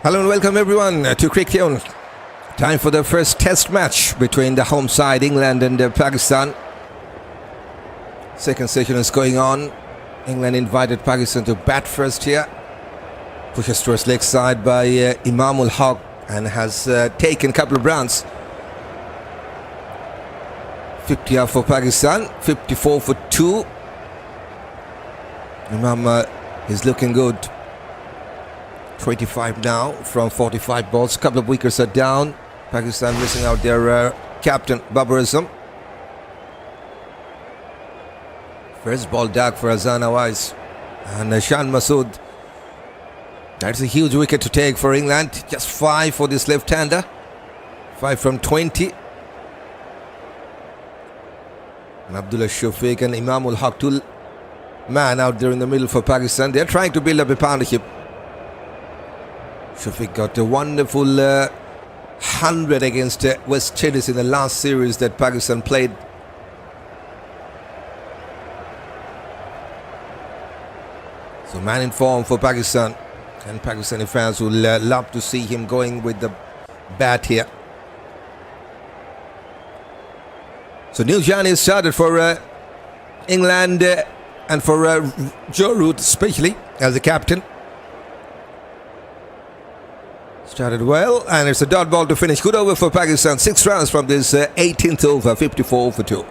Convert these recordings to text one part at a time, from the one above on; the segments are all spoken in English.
Hello and welcome everyone to CricTune. Time for the first test match between the home side England and Pakistan. Second session is going on. England invited Pakistan to bat first here. Pushes towards leg side by Imam-ul-Haq and has taken a couple of runs. 50 out for Pakistan, 54 for 2. Imam is looking good. 25 now from 45 balls. A couple of wickets are down. Pakistan missing out their captain, Azan. First ball dark for Azan Awais. And Shan Masood. That's a huge wicket to take for England. Just 5 for this left-hander. 5 from 20. And Abdullah, Shafique and Imam-ul-Haq, two man out there in the middle for Pakistan. They're trying to build up a partnership. Shafique got a wonderful 100 against West Indies in the last series that Pakistan played. So man in form for Pakistan, and Pakistani fans will love to see him going with the bat here. So new journey is started for England and for Jofra especially as a captain. Started well, and it's a dot ball to finish. Good over for Pakistan. 6 runs from this 18th over, 54 for 2.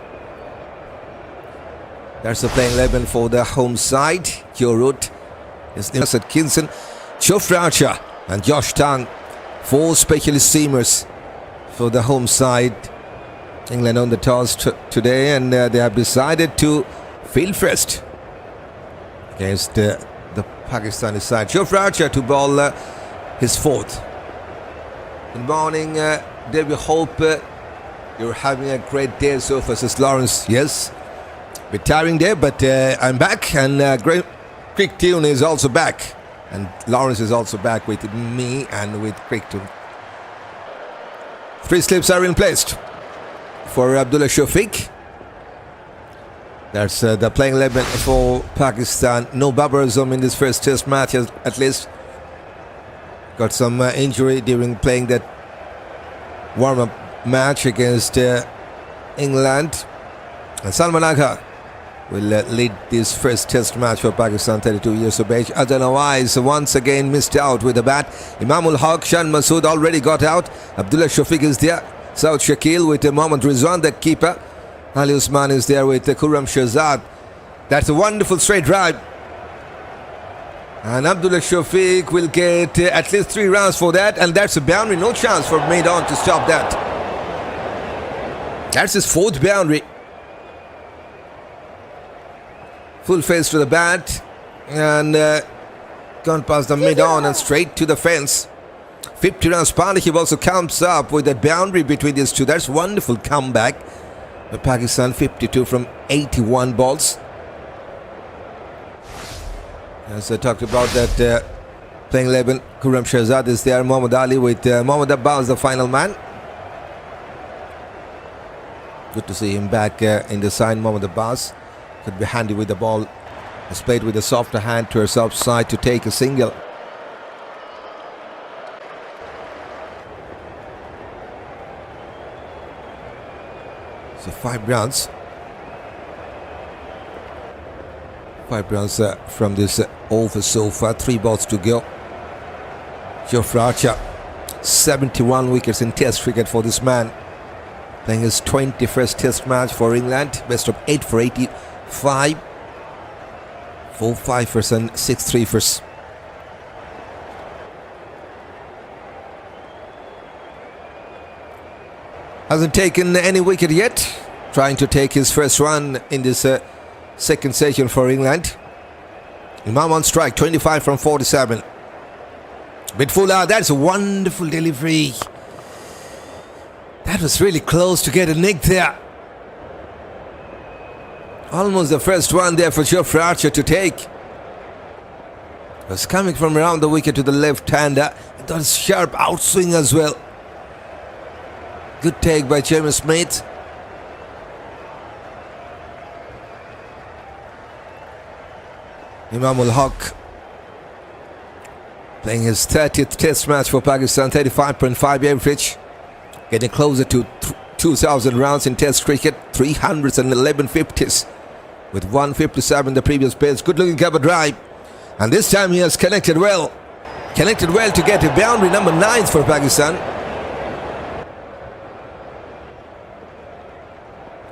That's the playing 11 for the home side. Jofra is Atkinson, Jofra and Josh Tang. 4 specialist seamers for the home side. England on the toss today, and they have decided to field first against the Pakistani side. Jofra to bowl his 4th. Good morning, Debbie. Hope you're having a great day so far, says Lawrence. Yes, bit tiring day, but I'm back, and CricTune is also back, and Lawrence is also back with me and with CricTune. 3 slips are in place for Abdullah Shafique. That's the playing 11 for Pakistan. No Azan in this first test match, at least. Got some injury during playing that warm-up match against England. And Salman Agha will lead this first test match for Pakistan, 32 years of age. Azan Awais once again missed out with the bat. Imam-ul-Haq, Shan Masood already got out. Abdullah Shafique is there. Saud Shakeel with Mohammad Rizwan, the keeper. Usman is there with Khurram Shahzad. That's a wonderful straight drive. And Abdullah Shafique will get at least 3 runs for that, and that's a boundary. No chance for Maidon to stop that. That's his 4th boundary. Full face to the bat, and gone past the mid-on and straight to the fence. 50 runs partnership also comes up with that boundary between these two. That's wonderful comeback. But Pakistan 52 from 81 balls. As I talked about that playing 11, Khurram Shahzad is there. Mohammad Ali with Mohammad Abbas, the final man. Good to see him back in the side. Mohammad Abbas could be handy with the ball. Has played with a softer hand to his outside to take a single. So 5 runs. 5 runs from this over so far. 3 balls to go. Jofra, 71 wickets in test cricket for this man. Playing his 21st test match for England. Best of 8 for 85. 4 5ers and 6 3-ers. Hasn't taken any wicket yet. Trying to take his first run in this second session for England. Imam on strike, 25 from 47. Bit fuller, that's a wonderful delivery. That was really close to get a nick there. Almost the first one there for Jofra to take. It was coming from around the wicket to the left-hander. That was sharp outswing as well. Good take by James Smith. Imam-ul-Haq Playing his 30th test match for Pakistan, 35.5 average. Getting closer to 2,000 rounds in test cricket, 311 50s. With 157 the previous pace. Good looking cover drive. And this time he has connected well. Connected well to get a boundary, number 9 for Pakistan.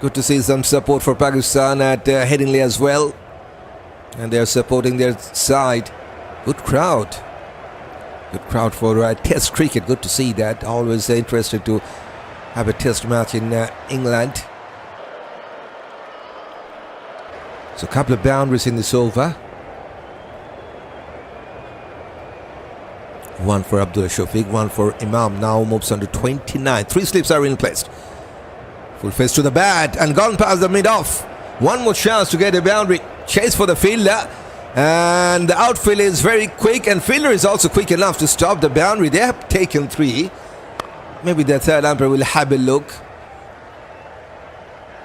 Good to see some support for Pakistan at Headingley as well. And they're supporting their side. Good crowd. Good crowd for test cricket. Good to see that. Always interested to have a test match in England. So a couple of boundaries in this over. One for Abdullah Shafique, one for Imam. Now moves on to 29. 3 slips are in place. Full face to the bat and gone past the mid-off. One more chance to get a boundary. Chase for the fielder. And the outfield is very quick. And fielder is also quick enough to stop the boundary. They have taken 3. Maybe the third umpire will have a look.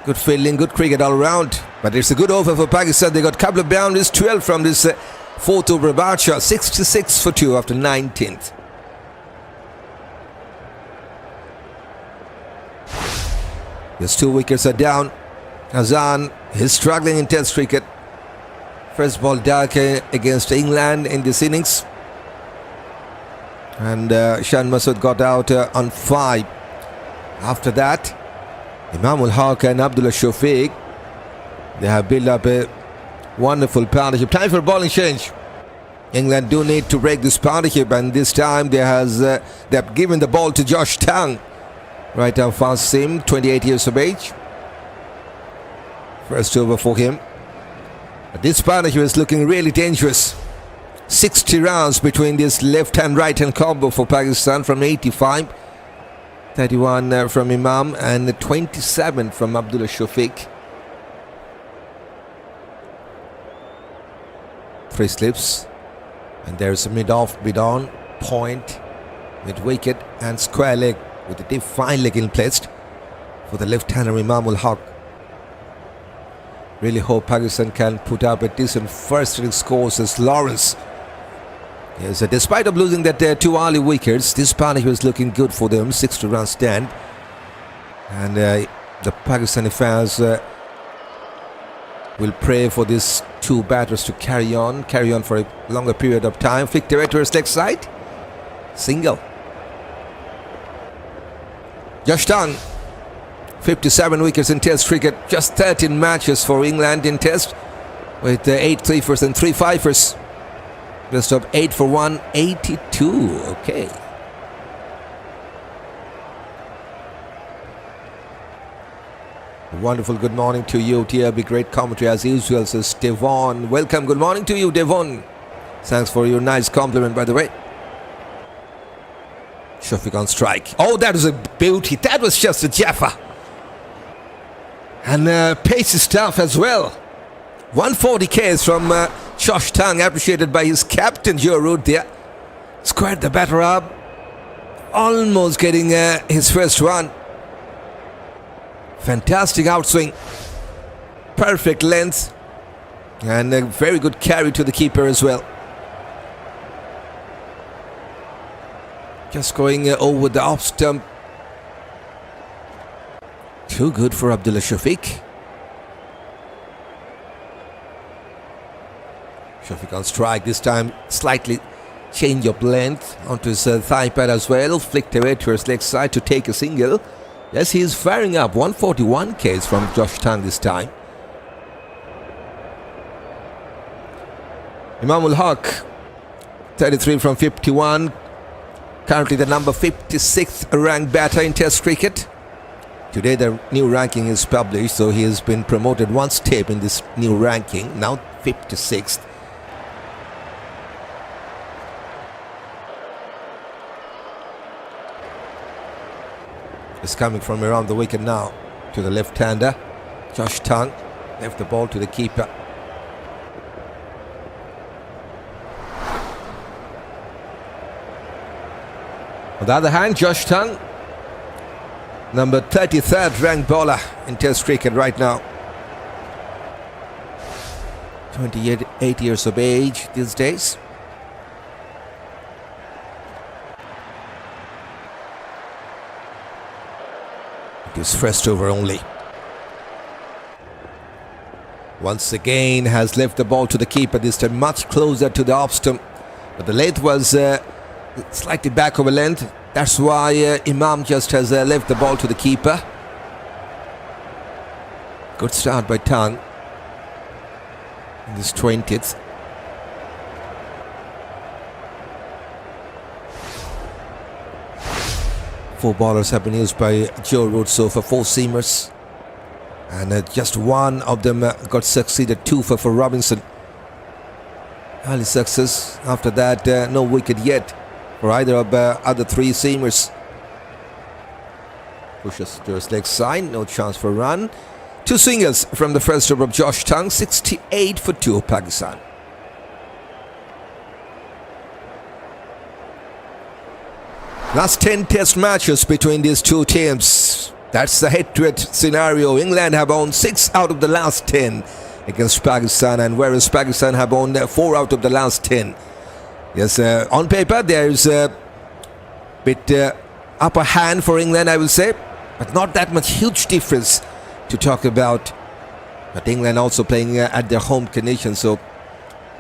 Good fielding, good cricket all around. But it's a good over for Pakistan. They got a couple of boundaries. 12 from this fourth over. Barsha, 66 for 2 after 19th. His 2 wickets are down. Azan is struggling in test cricket. First ball Duckett against England in this innings. And Shan Masood got out on 5. After that, Imam-ul-Haq and Abdullah Shafique, they have built up a wonderful partnership. Time for bowling change. England do need to break this partnership, and this time they have given the ball to Josh Tang. Right now fast sim, 28 years of age. First over for him. But this partnership is looking really dangerous. 60 rounds between this left and right hand combo for Pakistan from 85. 31 from Imam and 27 from Abdullah Shafique. 3 slips. And there's a mid-off, mid-on, point, mid-wicket and square leg with a deep fine leg in place for the left-hander Imam-ul-Haq. Really hope Pakistan can put up a decent first inning scores as Lawrence. Yes, despite of losing that 2 early wickets, this partnership is looking good for them. 60-run stand. And the Pakistani fans will pray for these 2 batters to carry on for a longer period of time. Flicked away to his leg side. Single. Josh Tang, 57 wickets in test cricket. Just 13 matches for England in test with 8 3-fers and 3 5-fers. Best of 8 for 182. Okay. Wonderful good morning to you, DRB. Great commentary as usual, says Devon. Welcome, good morning to you, Devon. Thanks for your nice compliment, by the way. Shafique on strike. Oh, that was a beauty. That was just a Jofra. And pace is tough as well. 140 Ks from Josh Tang, appreciated by his captain, Joe Root there. Squared the batter up. Almost getting his first run. Fantastic outswing. Perfect length. And a very good carry to the keeper as well. Just going over the off stump. Too good for Abdullah Shafique. Shafique on strike this time. Slightly change of length onto his thigh pad as well. Flicked away to his leg side to take a single. Yes, he is firing up. 141 Ks from Josh Tang this time. Imam-ul-Haq, 33 from 51. Currently the number 56th ranked batter in test cricket. Today the new ranking is published, so he has been promoted 1 step in this new ranking. Now 56th. It's coming from around the wicket now to the left-hander. Josh Tang left the ball to the keeper. On the other hand, Josh Tang, number 33rd ranked bowler in test cricket right now. 28 years of age these days. His first over only. Once again has left the ball to the keeper, this time much closer to the off stump. But the length was slightly back over length. That's why Imam just has left the ball to the keeper. Good start by Tang in this 20th. Four bowlers have been used by Joe Root so far, four seamers. And just one of them got succeeded, two for Robinson. Early success. After that, no wicket yet for either of other three seamers. Pushes to his leg side, no chance for a run. Two singles from the first over of Josh Tang, 68 for 2 Pakistan. Last 10 test matches between these two teams. That's the head-to-head scenario. England have won 6 out of the last 10 against Pakistan, and whereas Pakistan have won 4 out of the last 10. Yes, on paper there's a bit upper hand for England, I will say, but not that much huge difference to talk about. But England also playing at their home conditions, so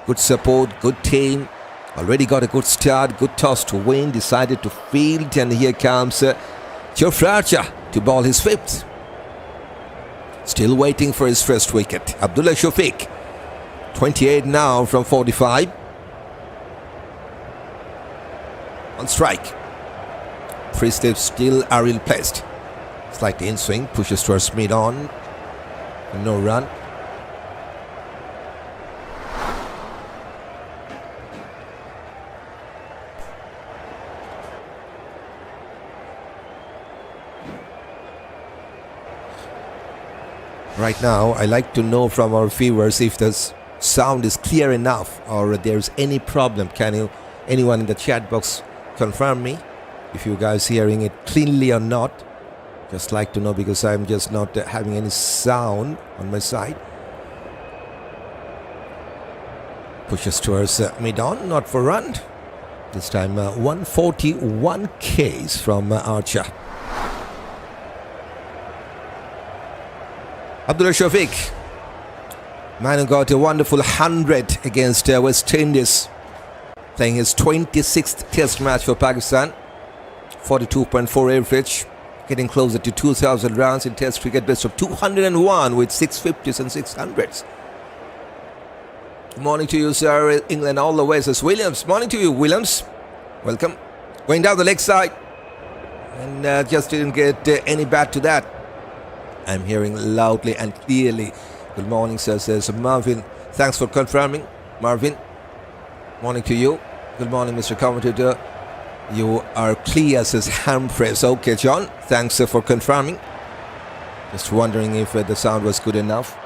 good support, good team. Already got a good start, good toss to win, decided to field, and here comes Jofra to bowl his 5th. Still waiting for his first wicket. Abdullah Shafique, 28 now from 45. On strike. 3 steps still are ill placed. Slightly in swing, pushes towards mid-on. No run. Right now, I like to know from our viewers if the sound is clear enough or there's any problem. Can anyone in the chat box confirm me if you guys hearing it cleanly or not? Just like to know, because I'm just not having any sound on my side. Pushes towards mid-on, not for run. This time 141 Ks from Archer. Abdullah Shafique, man who got a wonderful 100 against West Indies, playing his 26th test match for Pakistan. 42.4 average, getting closer to 2,000 runs in test cricket, best of 201 with 650s and 600s. Good morning to you, sir. England all the way, says Williams. Morning to you, Williams. Welcome. Going down the leg side, and just didn't get any bat to that. I'm hearing loudly and clearly. Good morning, sir, says Marvin. Thanks for confirming, Marvin. Morning to you. Good morning, Mr. Commentator. You are clear, says Hamfres. Okay, John. Thanks for confirming. Just wondering if the sound was good enough.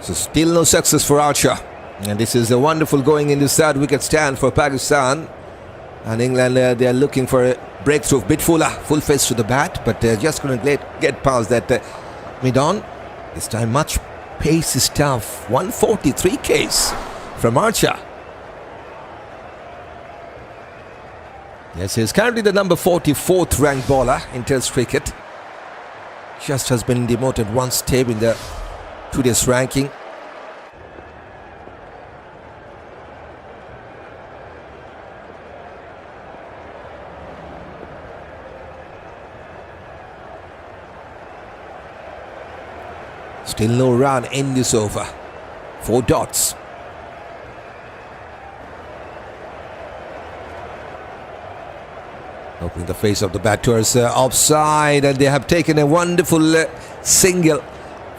So still no success for Archer. And this is a wonderful going in the 3rd wicket stand for Pakistan. And England, they are looking for a breakthrough. Bit full face to the bat, but just couldn't get past that mid-on. This time much pace is tough. 143 Ks from Archer. Yes, he's currently the number 44th ranked bowler in Test cricket. Just has been demoted one step in the today's ranking. Still no run in this over. 4 dots. Opening the face of the batters offside, and they have taken a wonderful single.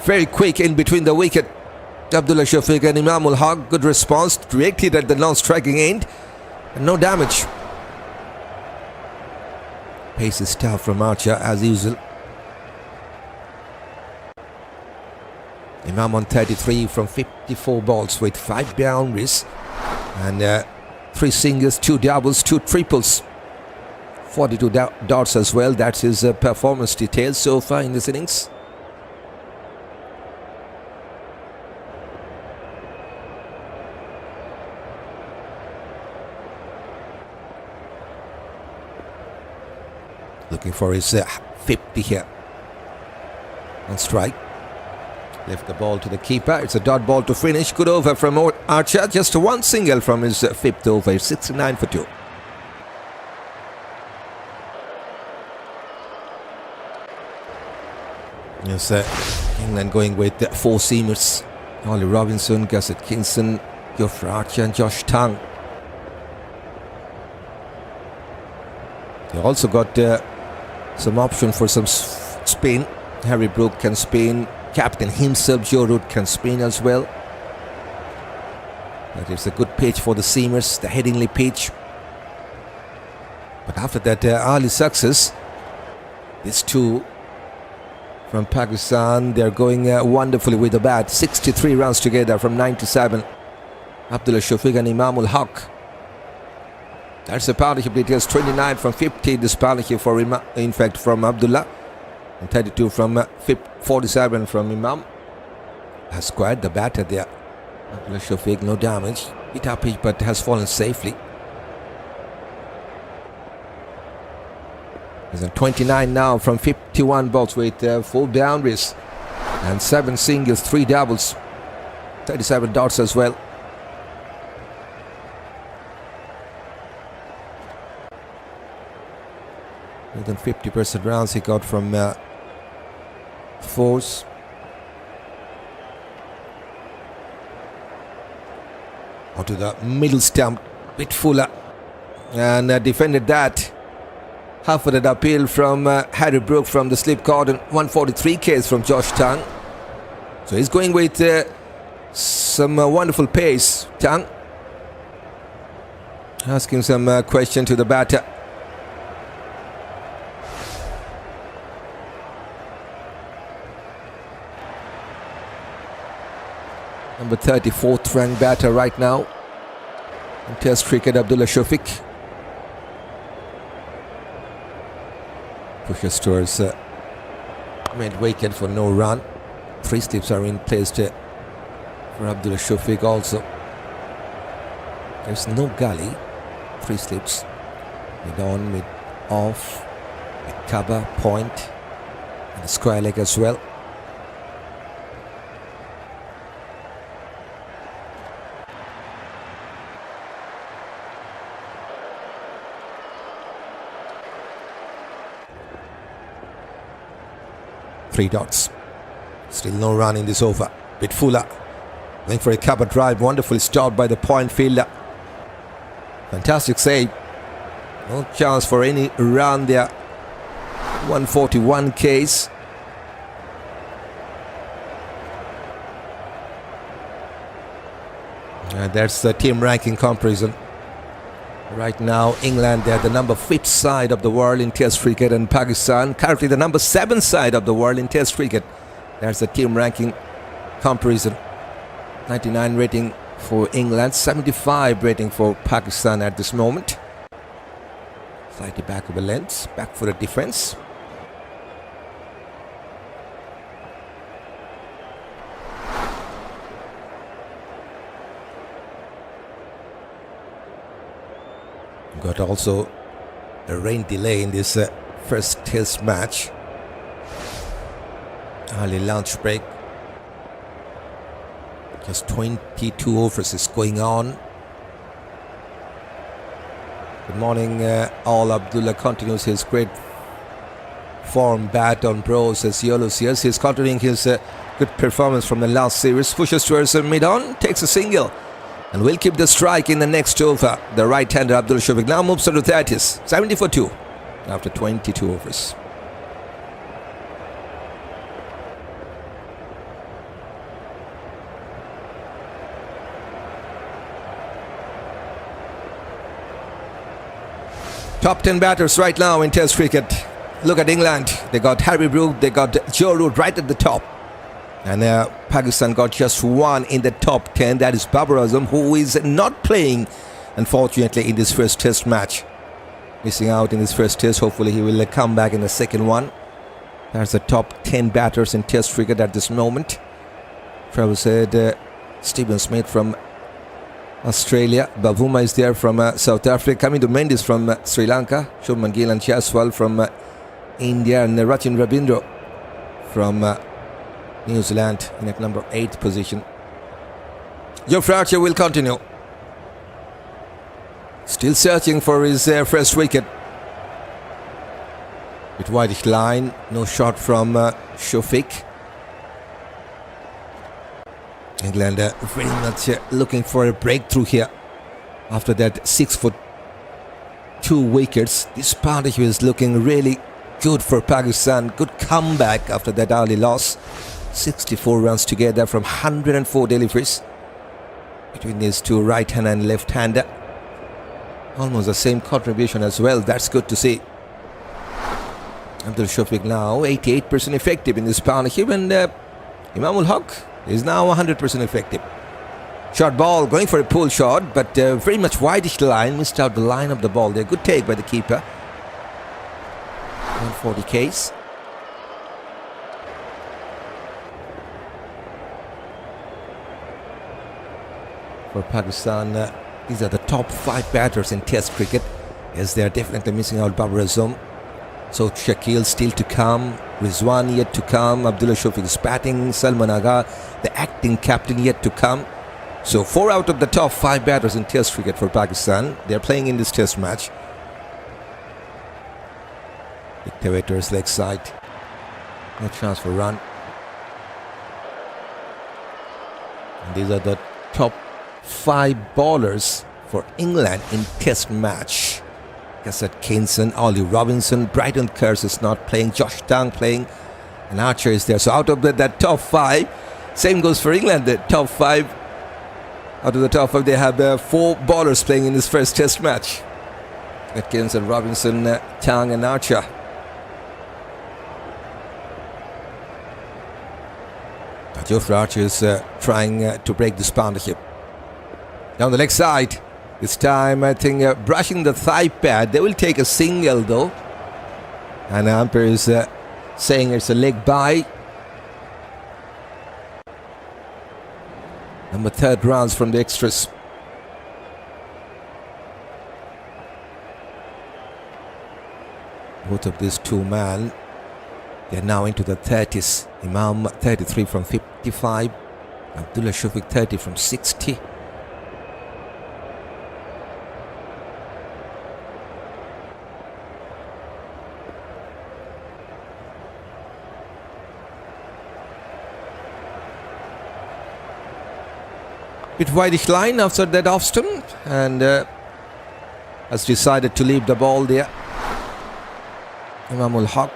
Very quick in between the wicket. Abdullah Shafique and Imam-ul-Haq. Good response. Directed at the non-striking end. And no damage. Pace is tough from Archer as usual. Imam on 33 from 54 balls with 5 boundaries and 3 singles, 2 doubles, 2 triples, 42 dots as well. That's his performance details so far in this innings. Looking for his 50 here. On strike. Left the ball to the keeper. It's a dot ball to finish. Good over from Archer. Just one single from his fifth over. 69 for 2. Yes, England going with 4 seamers. Ollie Robinson, Atkinson, Jofra, Archer and Josh Tang. They also got some option for some spin. Harry Brook can spin. Captain himself, Joe Root, can spin as well. But it's a good pitch for the seamers, the Headingley pitch. But after that early success, these two from Pakistan, they're going wonderfully with the bat. 63 runs together from 97. Abdullah, Shafique and Imam-ul-Haq. That's a partnership. It is 29 from 50. This partnership from Abdullah. And 32 from 47 from Imam. Has squared the batter there. Abdullah Shafique, no damage. Hit up pitch, but has fallen safely. He's on 29 now from 51 balls with 4 boundaries and 7 singles, 3 doubles, 37 dots as well. More than 50% rounds he got from fours. Onto the middle stump, bit fuller, and defended that. Half-footed appeal from Harry Brook from the slip cordon. 143 Ks from Josh Tang. So he's going with some wonderful pace. Tang asking some question to the batter. Number 34th ranked batter right now in Test cricket, Abdullah Shafique. Pushes towards mid-wicket for no run. 3 slips are in place for Abdullah Shafique also. There's no gully. 3 slips. Mid on, mid off, mid cover, point, and a square leg as well. Three dots. Still no run in this over. Bit fuller. Going for a cover drive. Wonderful start by the point fielder. Fantastic save. No chance for any run there. 141 Ks. That's the team ranking comparison. Right now, England, they're the number 5th side of the world in Test cricket, and Pakistan currently the number 7th side of the world in Test cricket. There's the team ranking comparison. 99 rating for England, 75 rating for Pakistan at this moment. Slightly back of the length, back for the defense. Got also a rain delay in this first Test match. Early lunch break. Just 22 overs is going on. Good morning, all. Abdullah continues his great form, bat on bros as Yolo's. Yes, he's continuing his good performance from the last series. Pushes towards mid-on, takes a single. And will keep the strike in the next over. The right-hander Abdullah Shafique now moves to the 30s. 70 for 2 after 22 overs. Top 10 batters right now in Test cricket. Look at England. They got Harry Brook, they got Joe Root right at the top. And Pakistan got just one in the top 10. That is Babar Azam, who is not playing, unfortunately, in this first Test match. Missing out in this first Test. Hopefully he will come back in the second one. That's the top 10 batters in Test cricket at this moment. Trevor said Stephen Smith from Australia. Bavuma is there from South Africa. Coming to Mendes from Sri Lanka. Shubman Gill and Chaswal from India, and Rachin Rabindra from New Zealand in at number 8 position. Jofra will continue. Still searching for his first wicket. With wideish line, no shot from Shafique. England very much looking for a breakthrough here after that 6 for 2 wickets. This partnership is looking really good for Pakistan. Good comeback after that early loss. 64 runs together from 104 deliveries between these two right-hander and left-hander. Almost the same contribution as well. That's good to see. Abdul Shafique now 88% effective in this partnership, and Imam-ul-Haq is now 100% effective. Short ball, going for a pull shot, but very much wideish line. Missed out the line of the ball there. Good take by the keeper. 140 case. For Pakistan, these are the top 5 batters in Test cricket, as they are definitely missing out Babar Azam. So Shakeel still to come, Rizwan yet to come, Abdullah Shafique's batting, Salman Agha, the acting captain, yet to come. So 4 out of the top 5 batters in Test cricket for Pakistan. They are playing in this Test match. Dictator's leg side. No chance for run. And these are the top 5 bowlers for England in Test match. Atkinson, Ollie Robinson, Brighton Curse is not playing, Josh Tang playing, and Archer is there. So out of that top 5, same goes for England. The top 5, out of the top 5, they have 4 bowlers playing in this first Test match. Atkinson, Robinson, Tang and Archer. Jofra Archer is trying to break this partnership. Down the leg side. This time, I think, brushing the thigh pad. They will take a single, though. And the umpire is saying it's a leg by. Number 3rd runs from the extras. Both of these two men, they're now into the 30s. Imam 33 from 55. Abdullah Shafique 30 from 60. Bit wideish line after that off stump, and has decided to leave the ball there. Imam-ul-Haq.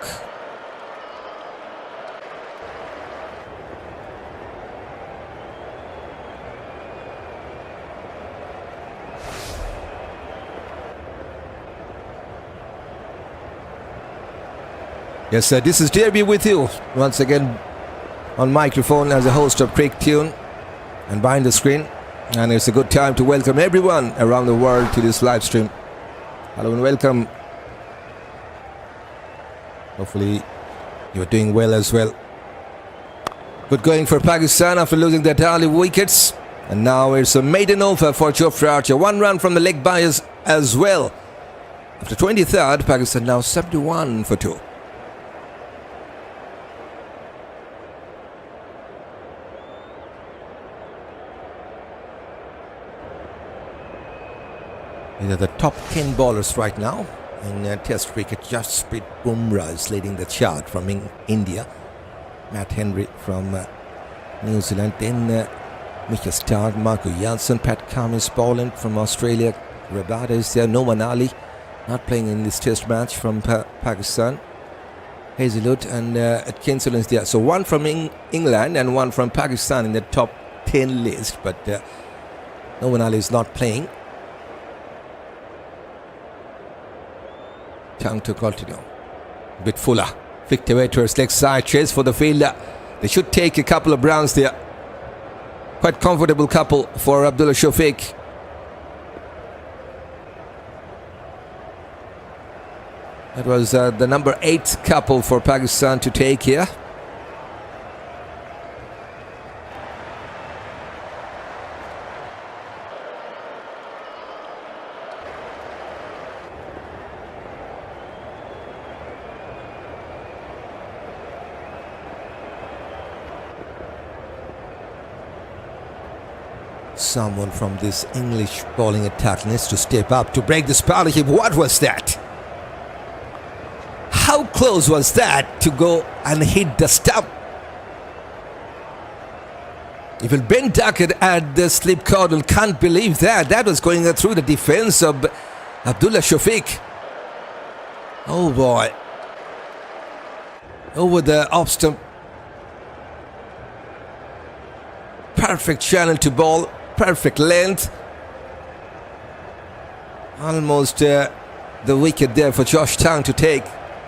Yes, this is DRB with you once again on microphone as a host of CricTune and behind the screen. And it's a good time to welcome everyone around the world to this live stream. Hello and welcome. Hopefully you're doing well as well. Good going for Pakistan after losing their early wickets. And now it's a maiden over for Jofra Archer. 1 run from the leg bias as well. After 23rd, Pakistan now 71 for 2. These are the top 10 bowlers right now in Test cricket. Jasprit Bumrah is leading the chart from India. Matt Henry from New Zealand. Then Michael Stark, Marco Janssen, Pat Cummins bowling from Australia. Rabada is there. Noman Ali not playing in this Test match from Pakistan. Hazelwood and Atkinson is there. So 1 from England and 1 from Pakistan in the top 10 list. But Noman Ali is not playing. Time to continue. A bit fuller. Flicked away towards leg side. Chase for the fielder. They should take a couple of runs there. Quite comfortable couple for Abdullah Shafique. That was the number 8 couple for Pakistan to take here. Someone from this English bowling attack needs to step up to break this partnership. What was that? How close was that to go and hit the stump? If will Ben Duckett at the slip cordon, can't believe that. That was going through the defense of Abdullah Shafique. Oh boy. Over the off stump. Perfect channel to ball. Perfect length. Almost the wicket there for Josh Tang to take.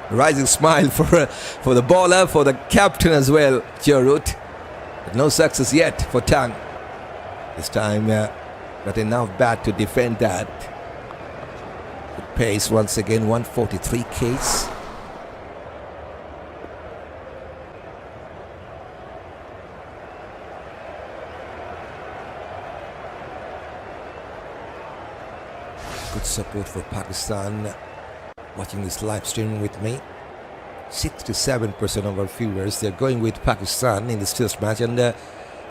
Rising smile for the bowler, for the captain as well, Jarut. But no success yet for Tang. This time got enough bat to defend that. Good pace once again, 143 Ks. Good support for Pakistan. Watching this live stream with me, 67% of our viewers, they're going with Pakistan in this test match, and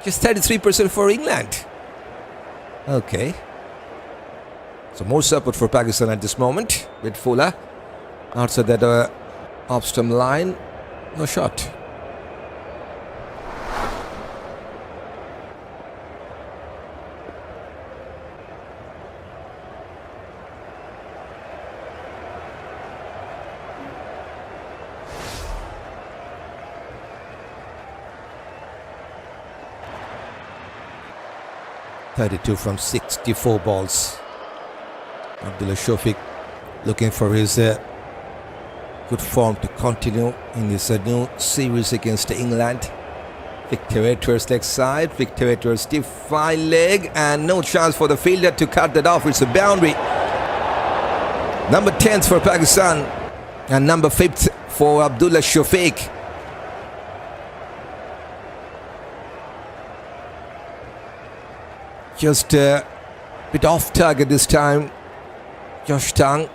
just 33% for England. Okay, so more support for Pakistan at this moment with Fuller. Outside that off-stump line, no shot. .32 from 64 balls. Abdullah Shafique looking for his good form to continue in this new series against England. Victor towards leg side, Victor towards stiff fine leg, and no chance for the fielder to cut that off. It's a boundary. Number 10th for Pakistan and number 5th for Abdullah Shafique. Just a bit off target this time. Josh Tang.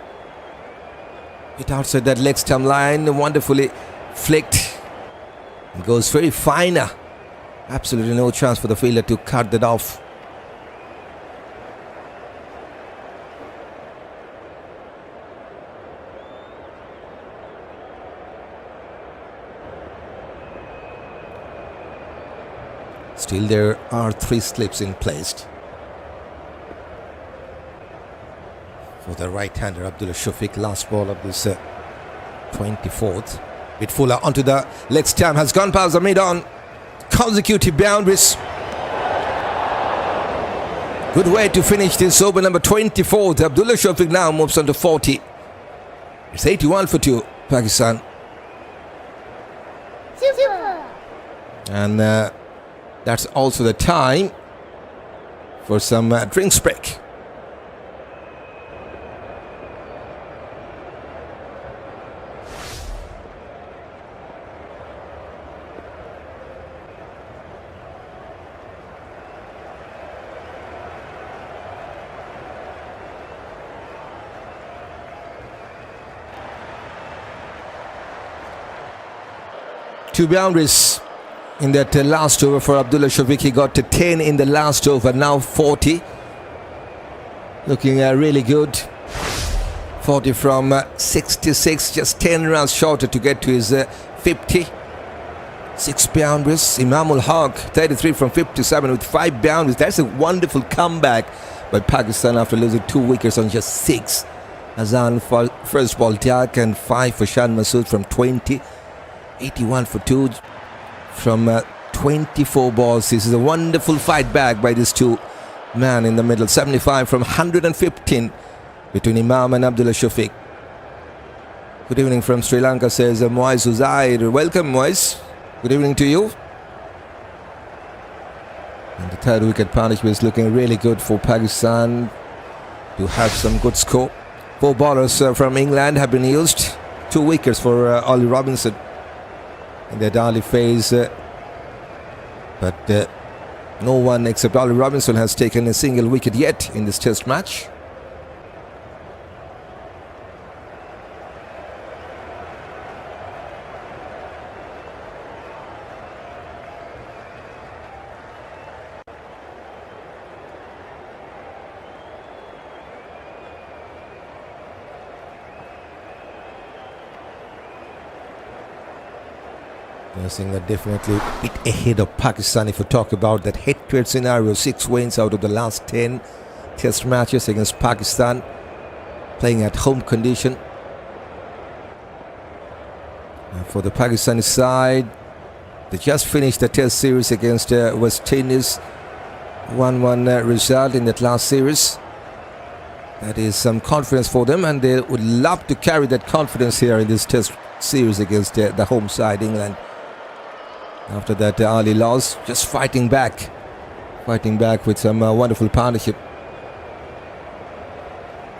It outside that leg stump line, wonderfully flicked. It goes very finer. Absolutely no chance for the fielder to cut that off. Still there are 3 slips in place. For the right-hander, Abdullah Shafique, last ball of this 24th. With Fuller onto the leg stump, has gone past the mid-on. Consecutive boundaries. Good way to finish this over number 24. Abdullah Shafique now moves on to 40. It's 81 for 2, Pakistan. Super. And that's also the time for some drinks break. Two boundaries in that last over for Abdullah Shafique. He got to 10 in the last over, now 40. Looking really good. 40 from 66, just 10 runs shorter to get to his 50. 6 boundaries. Imam-ul-Haq, 33 from 57 with 5 boundaries. That's a wonderful comeback by Pakistan after losing 2 wickets on just 6. Azan for first ball duck and 5 for Shan Masood from 20. 81 for 2 from 24 balls. This is a wonderful fight back by these two men in the middle. 75 from 115 between Imam and Abdullah Shafique. Good evening from Sri Lanka, says Awais Uzair. Welcome, Awais. Good evening to you. And the third wicket partnership is looking really good for Pakistan to have some good score. 4 bowlers from England have been used. 2 wickets for Ollie Robinson in that early phase, but no one except Ollie Robinson has taken a single wicket yet in this test match. I think they're definitely a bit ahead of Pakistan if we talk about that head-to-head scenario. 6 wins out of the last 10 test matches against Pakistan, playing at home condition. And for the Pakistani side, they just finished the test series against West Indies. 1-1 result in that last series. That is some confidence for them, and they would love to carry that confidence here in this test series against the home side, England. After that early loss, just fighting back with some wonderful partnership.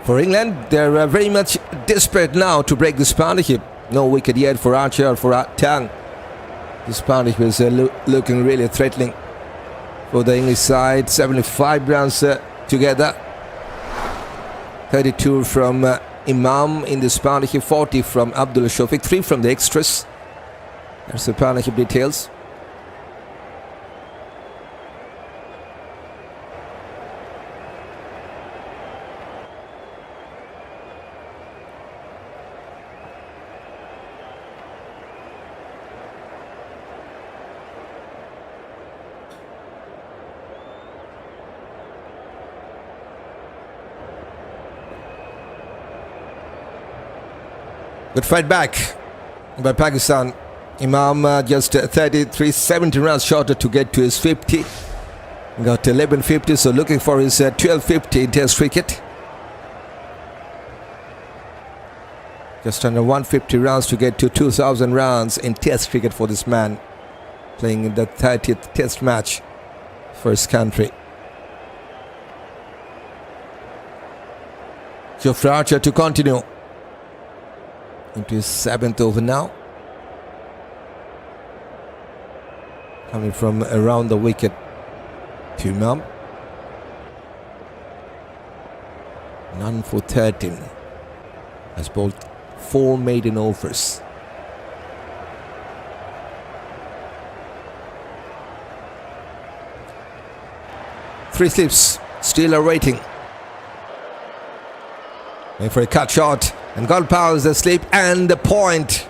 For England, they're very much desperate now to break this partnership. No wicket yet for Archer or for Tang. This partnership is looking really threatening for the English side. 75 runs together. 32 from Imam in this partnership, 40 from Abdullah, Shafique, 3 from the extras. That's the partnership details. Good fight back by Pakistan. Imam just 33, 70 runs shorter to get to his 50. Got 1150, so looking for his 1250 in Test cricket. Just under 150 runs to get to 2,000 runs in Test cricket for this man, playing in the 30th Test match for his country. Jofra Archer to continue into his 7th over now. Coming from around the wicket to Imam. None for 13. Has bowled 4 maiden overs. Three slips still awaiting. Going for a cut shot. And God powers the slip and the point.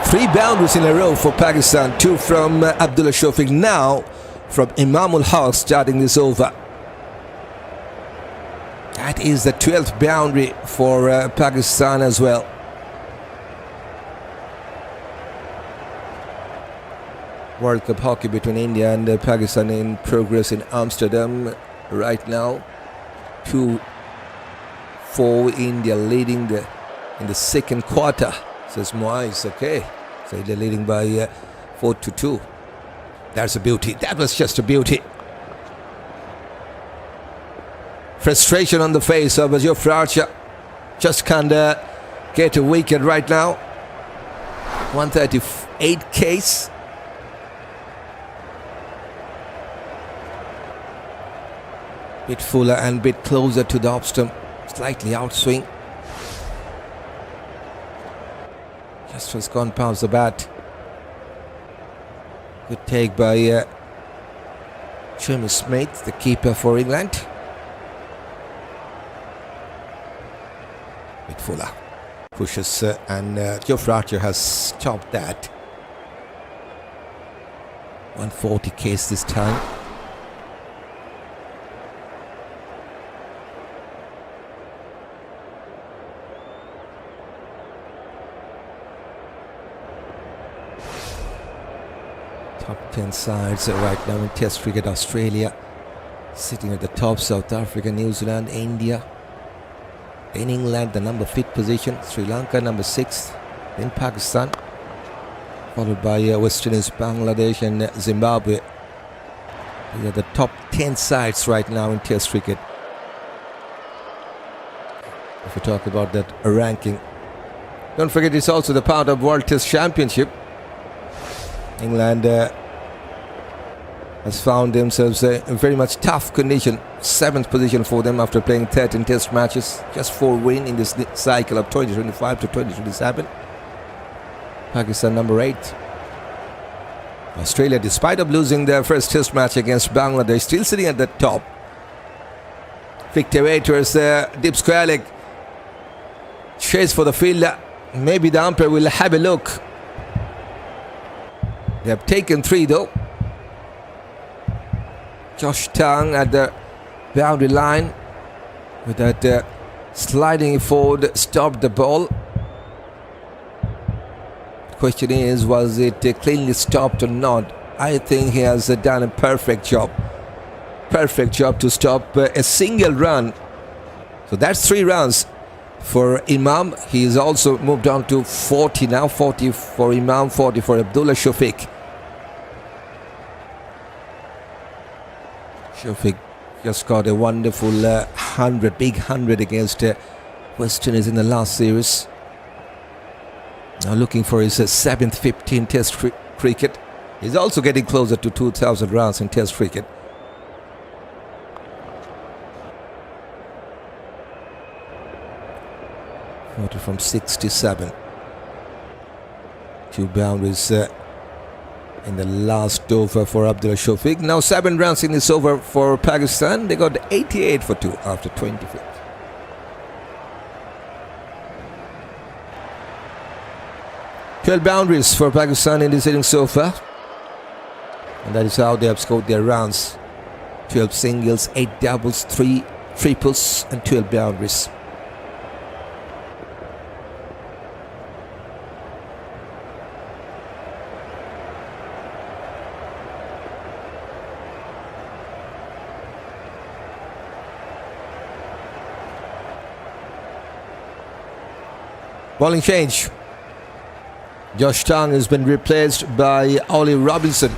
3 boundaries in a row for Pakistan. 2 from Abdullah Shafique, now from Imam-ul-Haq starting this over. That is the 12th boundary for Pakistan as well. World Cup hockey between India and Pakistan in progress in Amsterdam right now. 2-4 India leading in the second quarter, says Awais. Okay, so they're leading by 4-2. That's a beauty. That was just a beauty. Frustration on the face of Jofra Archer. Just can't get a wicket right now. 138 case. Bit fuller and bit closer to the off stump. Slightly outswing. Just has gone past the bat. Good take by Jimmy Smith, the keeper for England. Bit fuller. Pushes and Jofra Archer has stopped that. 140 case this time. Top 10 sides right now in Test cricket. Australia sitting at the top, South Africa, New Zealand, India. In England, the number 5th position, Sri Lanka number 6th, then Pakistan, followed by West Indies, Bangladesh and Zimbabwe. These are the top 10 sides right now in Test cricket. If we talk about that ranking. Don't forget, it's also the part of World Test Championship. England has found themselves in very much tough condition. 7th position for them after playing 13 Test matches. Just 4 wins in this cycle of 2025 to 2027. Pakistan number 8. Australia, despite of losing their first Test match against Bangladesh, still sitting at the top. Flicked away towards deep square leg. Chase for the fielder. Maybe the umpire will have a look. They have taken 3 though. Josh Tang at the boundary line with that sliding forward stopped the ball. The question is, was it cleanly stopped or not? I think he has done a perfect job. Perfect job to stop a single run. So that's 3 runs for Imam. He's also moved on to 40 now. 40 for Imam, 40 for Abdullah Shafique. Shafique just got a wonderful 100, big 100 against West Indies in the last series. Now looking for his 7th 15 Test cricket. He's also getting closer to 2,000 runs in Test cricket. From 67. 2 boundaries in the last over for Abdullah Shafique. Now 7 runs in this over for Pakistan. They got 88 for 2 after 25. Twelve boundaries for Pakistan in this innings so far. And that is how they have scored their runs. 12 singles, 8 doubles, 3 triples and 12 boundaries. Bowling change. Josh Tang has been replaced by Ollie Robinson.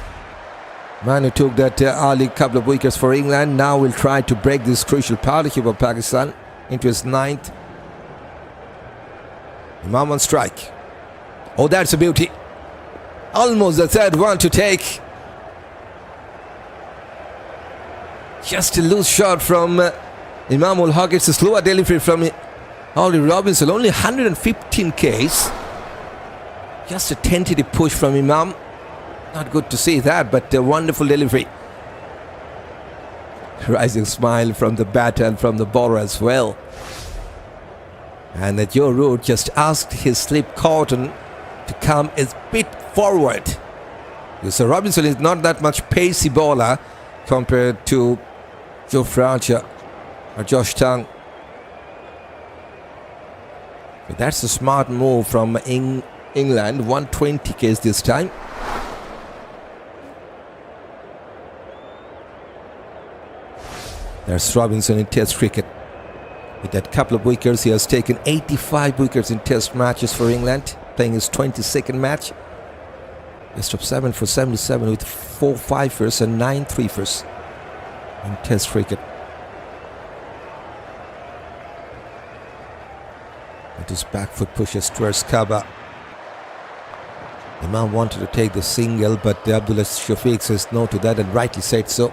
Man who took that early couple of wickets for England. Now will try to break this crucial partnership of Pakistan into his 9th. Imam on strike. Oh, that's a beauty. Almost the 3rd one to take. Just a loose shot from Imam-ul-Haq. It's a slower delivery from Ollie Robinson. Only 115 Ks. Just a tentative push from Imam. Not good to see that, but a wonderful delivery. Rising smile from the batter and from the bowler as well. And that Joe Root just asked his slip cotton to come a bit forward. So Robinson is not that much pacey bowler compared to Jofra or Josh Tang. But that's a smart move from England. 120 Ks this time. There's Robinson in Test cricket. With that couple of wickets, he has taken 85 wickets in Test matches for England, playing his 22nd match. Best of 7 for 77 with 4 fifers and 9 threefers in Test cricket. With his back foot pushes towards cover. The man wanted to take the single, but Abdullah Shafique says no to that, and rightly said so.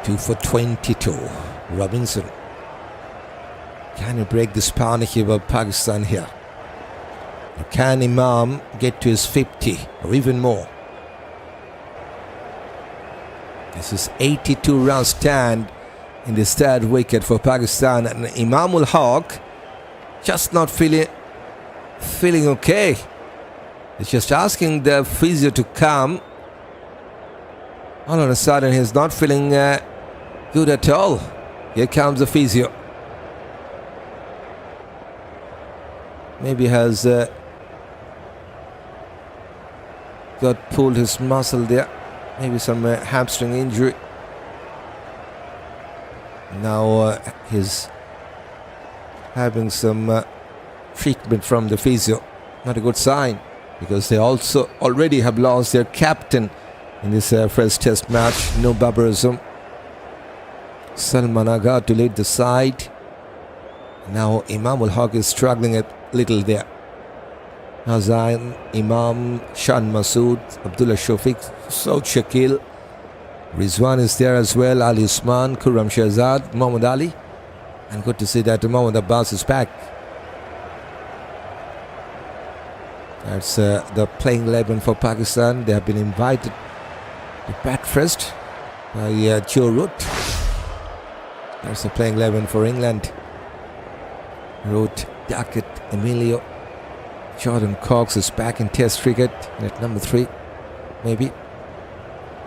Two for 22. Robinson. Can he break this partnership of Pakistan here? Or can Imam get to his 50 or even more? This is 82 run stand in the 3rd wicket for Pakistan, and Imam-ul-Haq just not feeling okay. He's just asking the physio to come. All of a sudden he's not feeling good at all. Here comes the physio. Maybe has got pulled his muscle there. Maybe some hamstring injury. Now he's having some treatment from the physio. Not a good sign, because they also already have lost their captain in this first Test match. No barbarism. Salman Agha to lead the side. Now Imam-ul-Haq is struggling a little there. Azan, Imam, Shan, Masood, Abdullah Shafique, Saud, Shakeel. Rizwan is there as well. Ali Usman, Khurram, Shahzad, Mohammad Ali. And good to see that Mohammad Abbas is back. That's the playing 11 for Pakistan. They have been invited to bat first by Joe Root. That's the playing 11 for England. Root, Duckett, Emilio. Jordan Cox is back in Test cricket at number 3, maybe.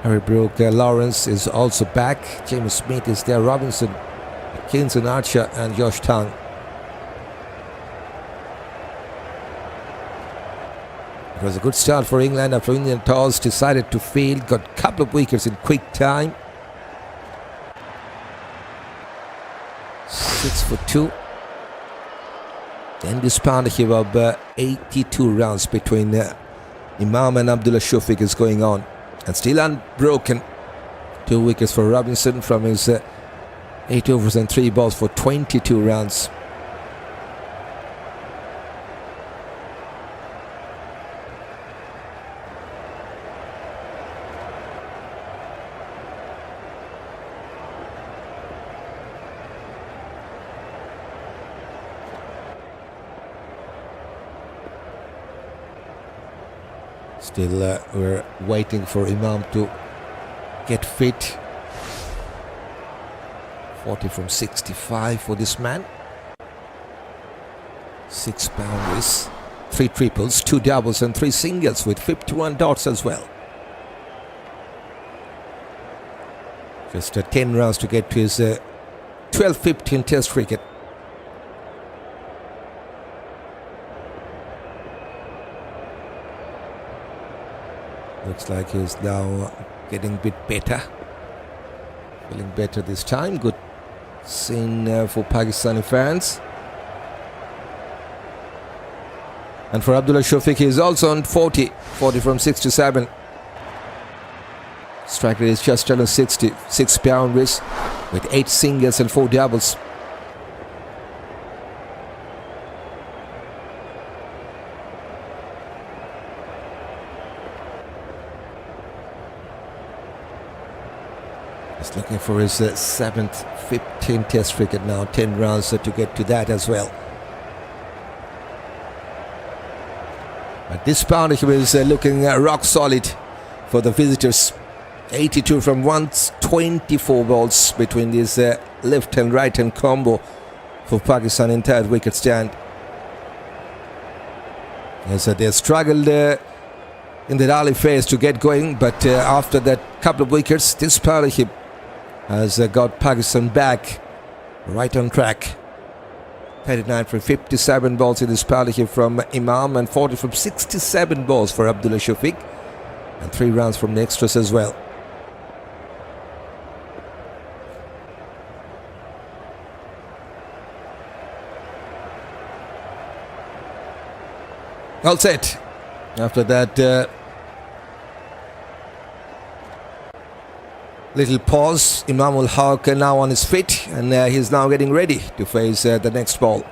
Harry Brook, Lawrence is also back. James Smith is there. Robinson, Atkinson, Archer, and Josh Tang. It was a good start for England after Indian toss decided to field. Got a couple of wickets in quick time. 6 for 2. Then this partnership of 82 runs between Imam and Abdullah Shafique is going on. And still unbroken. 2 wickets for Robinson from his 8 overs and 3 balls for 22 runs. Still, we're waiting for Imam to get fit. 40 from 65 for this man. 6 boundaries, 3 triples, 2 doubles and 3 singles with 51 dots as well. Just 10 runs to get to his 12-15 in Test cricket. Looks like he's now getting a bit better. Feeling better this time. Good scene for Pakistani fans. And for Abdullah Shafique, he is also on 40. 40 from 67. Strike rate is just under 60. 6 boundaries with 8 singles and 4 doubles. He's looking for his 7th, 15th Test cricket now. 10 runs to get to that as well. But this partnership is looking rock solid for the visitors. 82 from 124 balls between this left and right hand combo for Pakistan in third wicket stand. Yes, they struggled in the early phase to get going, but after that couple of wickets, this partnership has got Pakistan back right on track. 39 from 57 balls in this partnership from Imam and 40 from 67 balls for Abdullah Shafique, and 3 runs from the extras as well. All set. After that little pause, Imam-ul-Haq now on his feet, and he's now getting ready to face the next ball.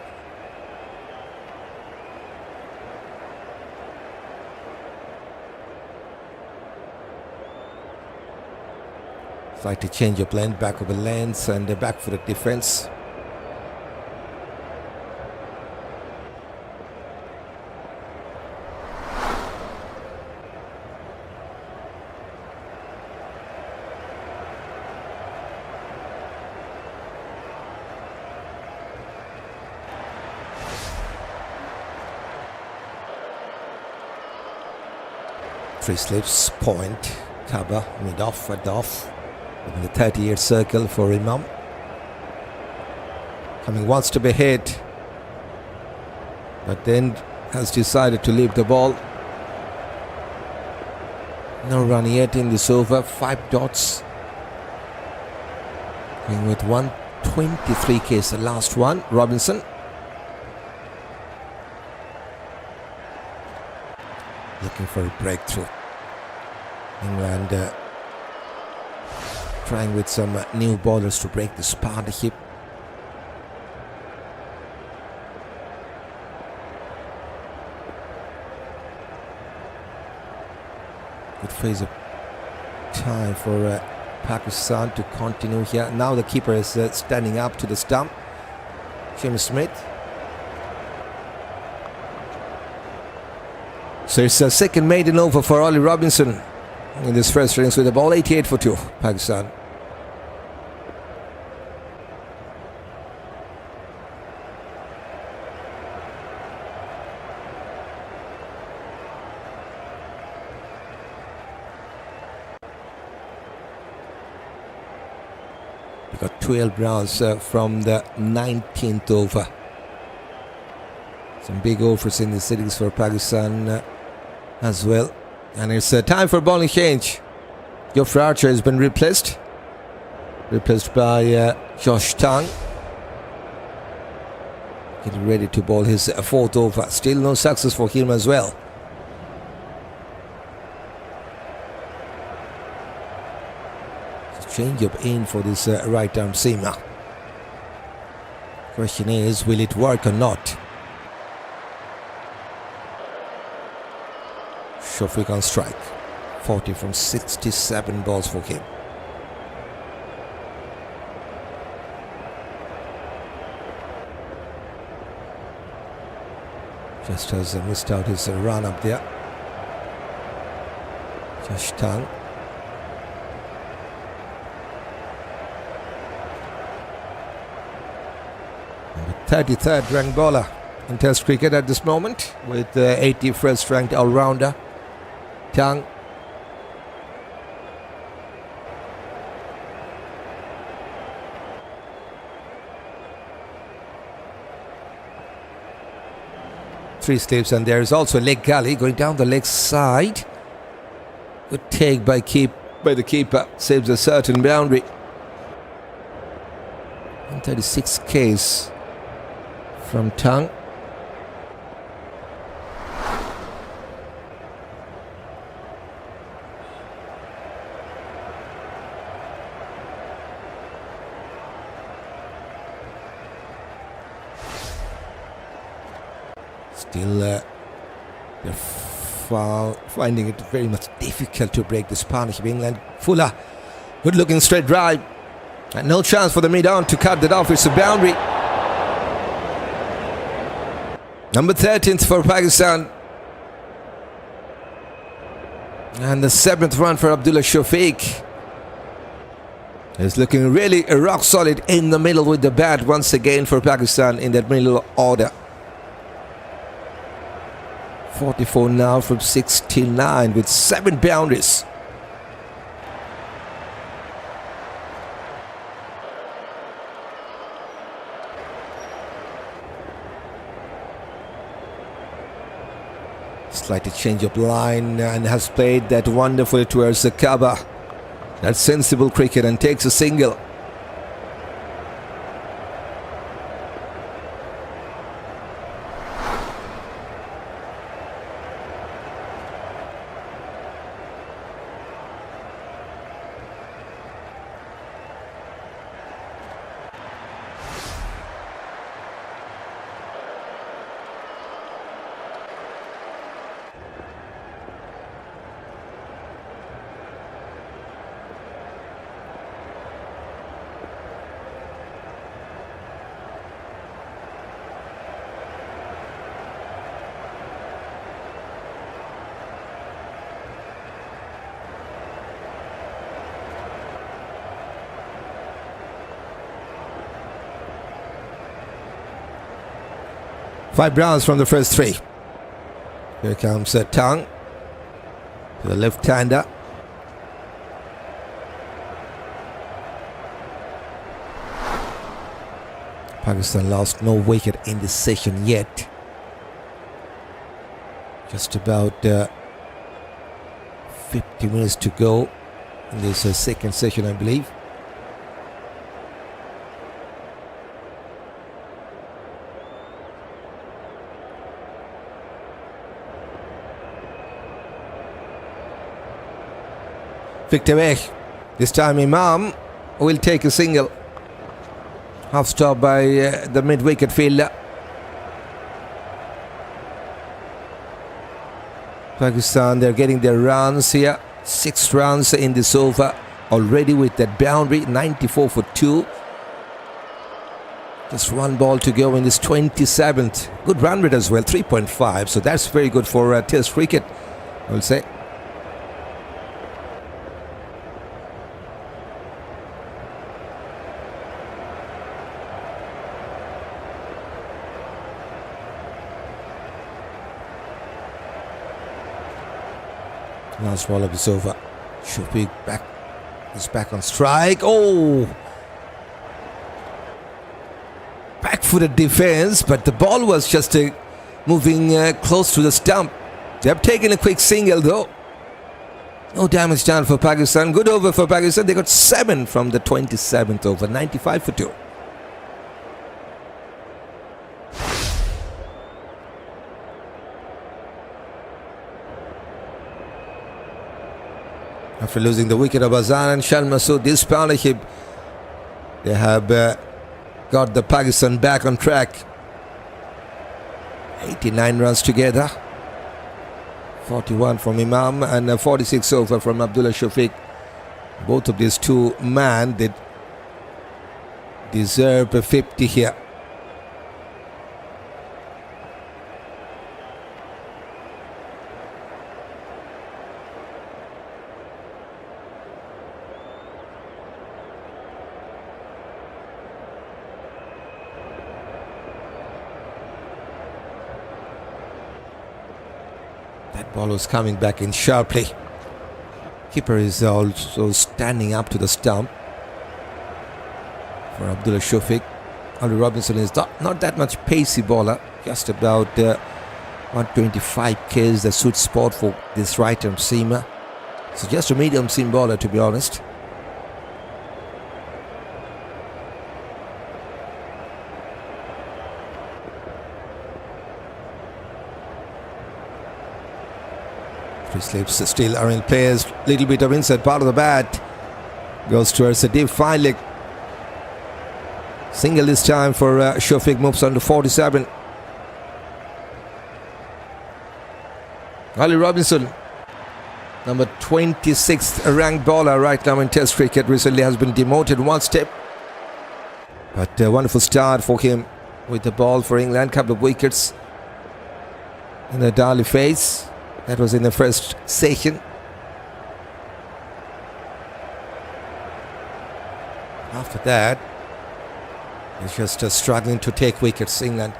Slightly change of length, back of the lens and back for the defense. Three slips, point, cover, mid-off, mid-off. In the 38 circle for Imam. Coming one step ahead, but then has decided to leave the ball. No run yet in this over. 5 dots. Going with 123 Ks, the last one. Robinson. Looking for a breakthrough. England trying with some new bowlers to break this partnership. Good phase of time for Pakistan to continue here. Now the keeper is standing up to the stump. James Smith. So it's a second maiden over for Ollie Robinson in this first innings with the ball 88 for 2, Pakistan. We got 12 runs from the 19th over. Some big overs in the innings for Pakistan as well. And it's time for bowling change. Jofra Archer has been replaced by Josh Tang. Getting ready to bowl his fourth over. Still no success for him as well. Change up in for this right arm seamer. Question is, will it work or not? Shafique on strike. 40 from 67 balls for him. Just has missed out his run up there. Josh Tang. The 33rd ranked bowler in Test cricket at this moment, with the 81st ranked all-rounder Tang. Three slips, and there is also a leg gully going down the leg side. Good take by the keeper, saves a certain boundary. 136 Ks from Tang. Still, they're finding it very much difficult to break this partnership. England, Fuller, good looking straight drive, and no chance for the mid-on to cut that off. It's a boundary. Number 13th for Pakistan. And the 7th run for Abdullah Shafique. Is looking really rock solid in the middle with the bat once again for Pakistan in that middle order. 44 now from 69 with 7 boundaries. Slightly change of line and has played that wonderfully towards the cover. That's sensible cricket and takes a single. Five rounds from the first 3. Here comes Tang to the left-hander. Pakistan lost no wicket in this session yet. Just about 50 minutes to go in this second session, I believe. Flicked away. This time Imam will take a single. Half stop by the mid-wicket fielder. Pakistan, they're getting their runs here. 6 runs in this over already with that boundary. 94 for 2. Just one ball to go in this 27th. Good run rate as well, 3.5. So that's very good for Test cricket, I will say. Last ball of the over. Shafique is back on strike. Oh! Back-footed defense, but the ball was just moving close to the stump. They have taken a quick single though. No damage done for Pakistan. Good over for Pakistan. They got 7 from the 27th over. 95 for 2. After losing the wicket of Azan and Shan Masood, this partnership, they have got the Pakistan back on track. 89 runs together. 41 from Imam and 46 over from Abdullah Shafique. Both of these two men, they deserve a 50 here. That ball was coming back in sharply. Keeper is also standing up to the stump for Abdullah Shafique. Ollie Robinson is not that much pacey bowler, just about 125 k's, the sweet spot for this right-arm seamer. So just a medium seam bowler, to be honest. Three slips still are in players. Little bit of inside part of the bat. Goes towards the deep fine leg. Single this time for Shafique, moves on to 47. Ollie Robinson, number 26th ranked bowler right now in Test cricket, recently has been demoted one step. But a wonderful start for him with the ball for England. Couple of wickets in the Dali phase. That was in the first session. After that, it's just struggling to take wickets, England.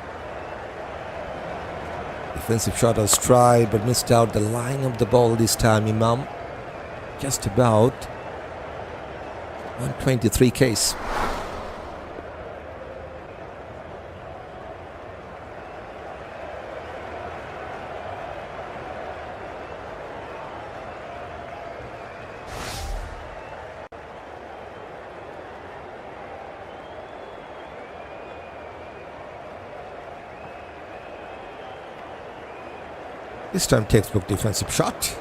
Defensive shot of stride, but missed out the line of the ball this time. Imam, just about 123 k's. This time textbook defensive shot.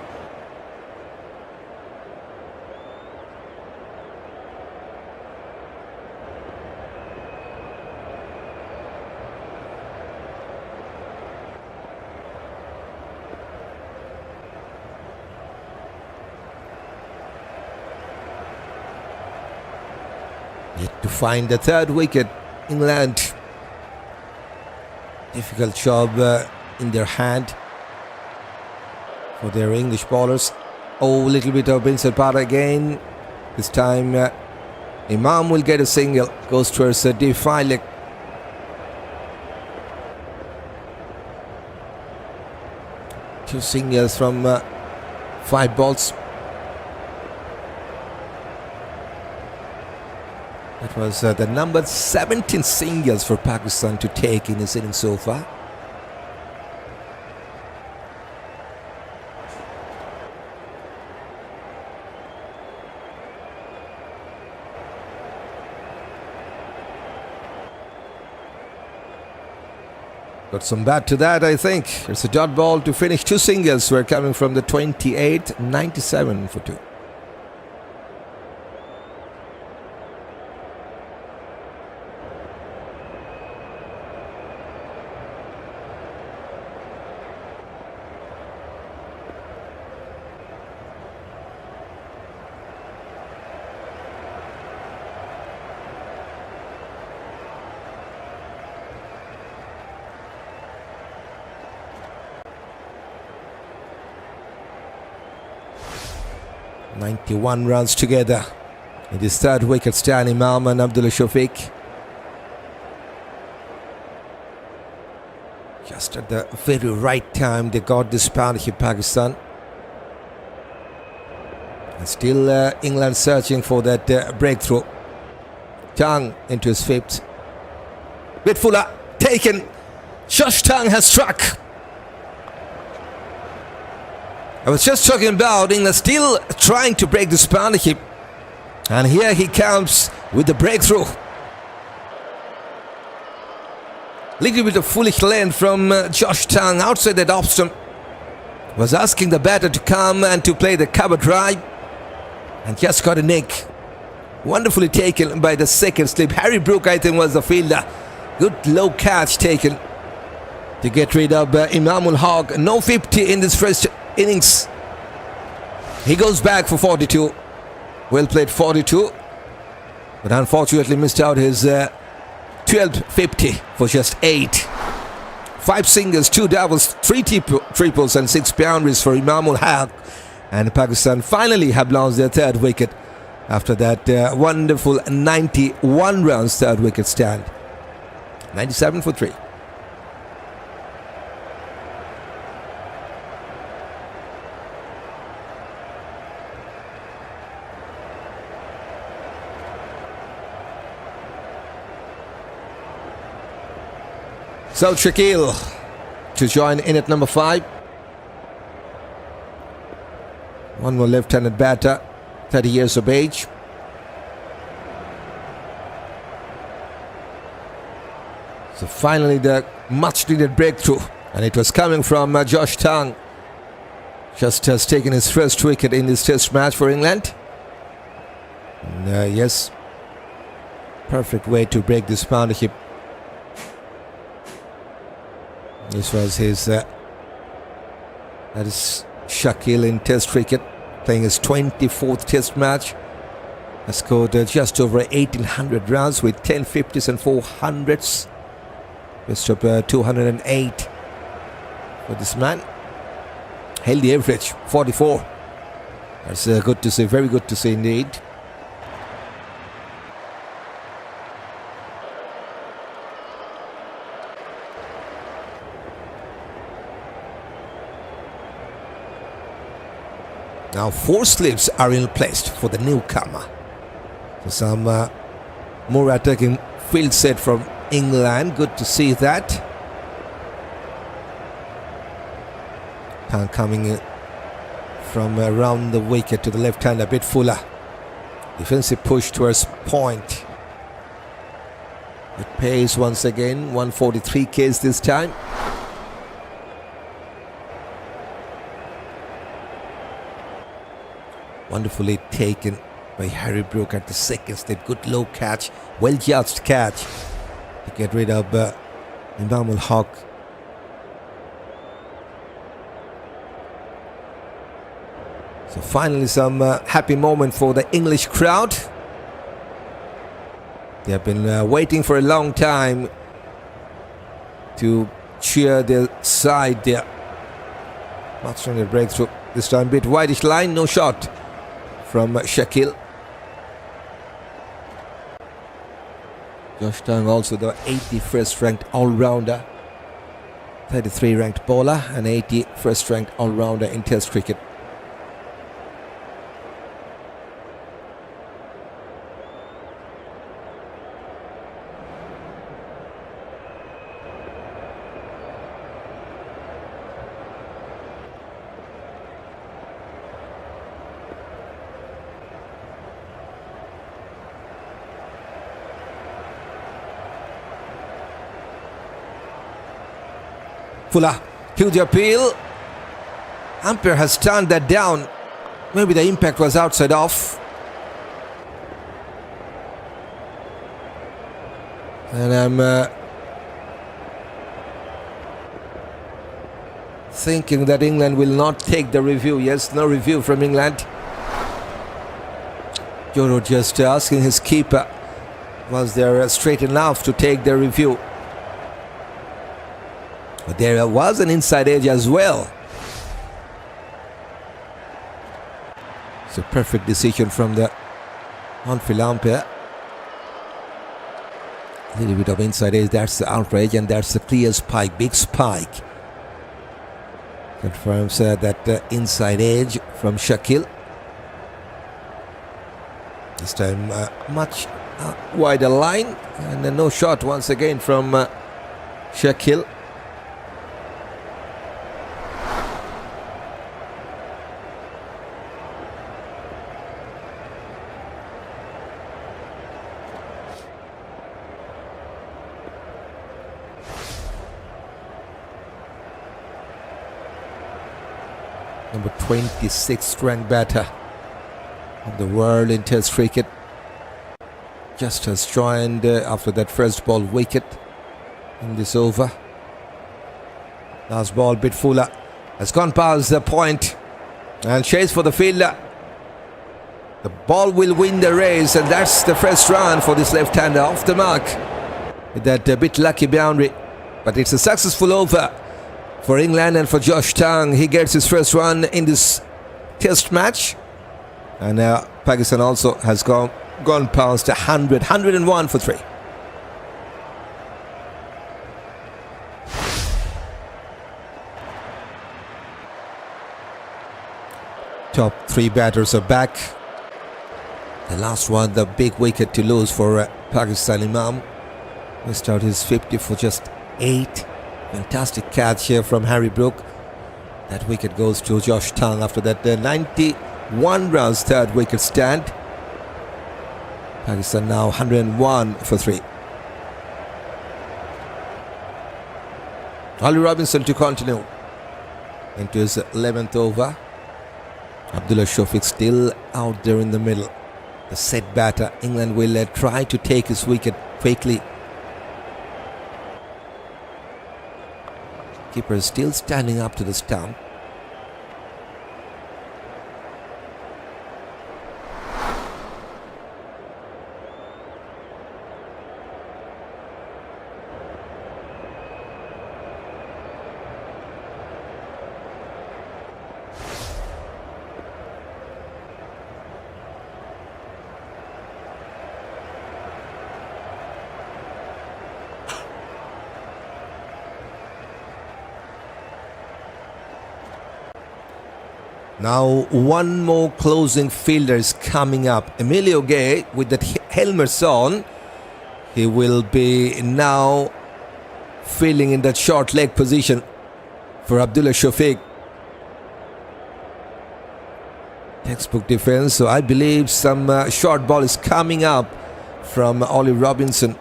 Yet to find the third wicket, England. Difficult job in their hand for their English bowlers. Oh, little bit of inside part again. This time Imam will get a single. Goes towards the deep fine leg. Two singles from 5 balls. That was the number 17 singles for Pakistan to take in this innings so far. Got some bat to that, I think. It's a dot ball to finish. 2 singles were coming from the 28, 97 for 2. 91 runs together. It is third wicket stand, Imam and Abdullah Shafique. Just at the very right time they got this partnership, Pakistan. And still England searching for that breakthrough. Tang into his fifth. Bit fuller, taken. Josh Tang has struck. I was just talking about England still trying to break this partnership. And here he comes with the breakthrough. Little bit of foolish length from Josh Tang outside that off stump. Was asking the batter to come and to play the cover drive. And just got a nick. Wonderfully taken by the second slip. Harry Brook, I think, was the fielder. Good low catch taken to get rid of Imam-ul-Haq. No 50 in this first innings. He goes back for 42. Well played, 42. But unfortunately missed out his 12th 50 for just 8. 5 singles, 2 doubles, 3 triples and 6 boundaries for Imam-ul-Haq. And Pakistan finally have lost their third wicket after that wonderful 91 runs third wicket stand. 97 for 3. So Shakeel to join in at number 5. One more left-handed batter, 30 years of age. So finally the much-needed breakthrough. And it was coming from Josh Tang. Just has taken his first wicket in this test match for England. And, yes, perfect way to break this partnership. This was his, that is Shakeel in test cricket, playing his 24th test match. Has scored just over 1,800 runs with 10 50s and 4 hundreds. Best of 208 for this man. Held the average, 44. That's good to see, very good to see indeed. Now 4 slips are in place for the newcomer. So some more attacking field set from England. Good to see that. Tang coming in from around the wicket to the left hand, a bit fuller. Defensive push towards point. It pays once again, 143 Ks this time. Wonderfully taken by Harry Brook at the second slip. Good low catch, well judged catch to get rid of Imam-ul-Haq. So finally some happy moment for the English crowd. They have been waiting for a long time to cheer their side there. Much stronger breakthrough. This time bit whitish line, no shot from Shakeel. Josh Tang also the 81st ranked all-rounder, 33 ranked bowler and 81st ranked all-rounder in test cricket. Fuller, huge appeal. Umpire has turned that down. Maybe the impact was outside off. And I'm thinking that England will not take the review. Yes, no review from England. Jofra just asking his keeper, was there straight enough to take the review? But there was an inside edge as well. It's a perfect decision from the on-field umpire. A little bit of inside edge, that's the outrage, and that's the clear spike, big spike. Confirms that inside edge from Shakeel. This time much wider line, and no shot once again from Shakeel. Number 26th ranked batter in the world in Test cricket. Just has joined after that first ball wicket in this over. Last ball, bit fuller. Has gone past the point and chase for the fielder. The ball will win the race, and that's the first run for this left-hander off the mark with that bit lucky boundary. But it's a successful over for England and for Josh Tang. He gets his first run in this Test match. And Pakistan also has gone past 100, 101 for 3. Top 3 batters are back. The last one, the big wicket to lose for Pakistan. Imam missed out his 50 for just 8. Fantastic catch here from Harry Brook. That wicket goes to Josh Tang after that 91 runs third wicket stand. Pakistan now 101 for 3. Ollie Robinson to continue into his 11th over. Abdullah Shafique still out there in the middle. The set batter. England will try to take his wicket quickly. Keeper is still standing up to the stump. Now one more closing fielder is coming up. Emilio with that helmet on. He will be now filling in that short leg position for Abdullah Shafique. Textbook defense. So I believe some short ball is coming up from Ollie Robinson.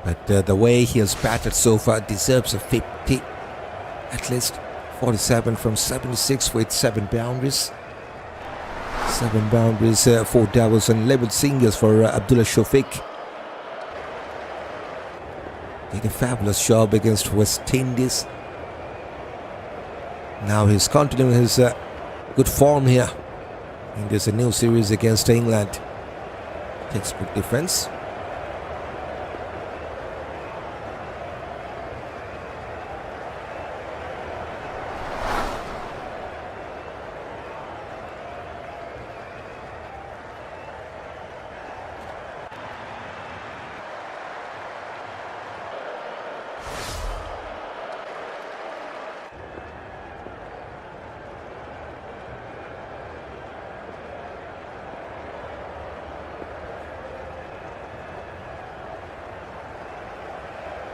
But the way he has batted so far deserves a 50, at least 47 from 76 with 7 boundaries. 7 boundaries, 4 doubles and 11 singles for Abdullah Shafique. Did a fabulous job against West Indies. Now he's continuing his good form here in this new series against England. Textbook defense.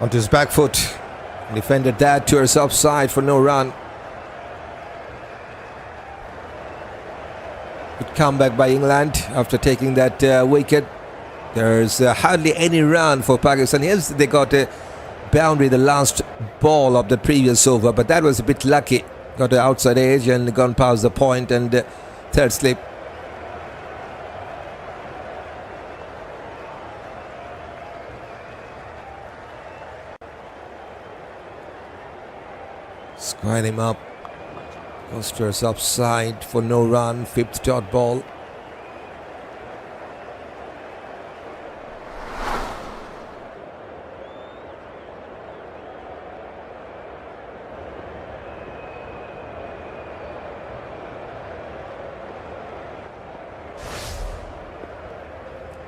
Onto his back foot. Defended that to his offside for no run. Good comeback by England after taking that wicket. There's hardly any run for Pakistan. Yes, they got a boundary the last ball of the previous over, but that was a bit lucky. Got the outside edge and gone past the point and third slip. Squared him up. Coasters upside for no run. 5th dot ball.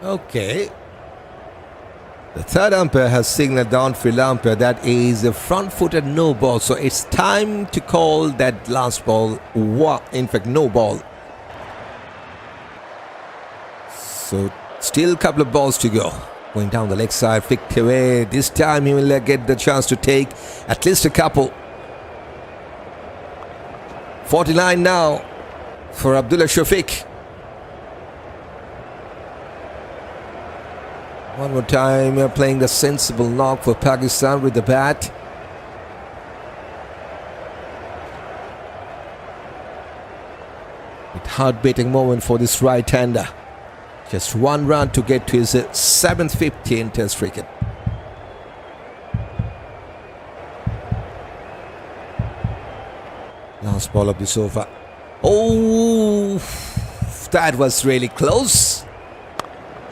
Okay. The third umpire has signaled the on-field umpire that is a front-footed no ball. So it's time to call that last ball. In fact, no ball. So still a couple of balls to go. Going down the leg side, flicked away. This time he will get the chance to take at least a couple. 49 now for Abdullah Shafique. One more time, playing the sensible knock for Pakistan with the bat. With heart-beating moment for this right-hander. Just one run to get to his 7th 50 in Test cricket. Last ball of this over. Oh, that was really close.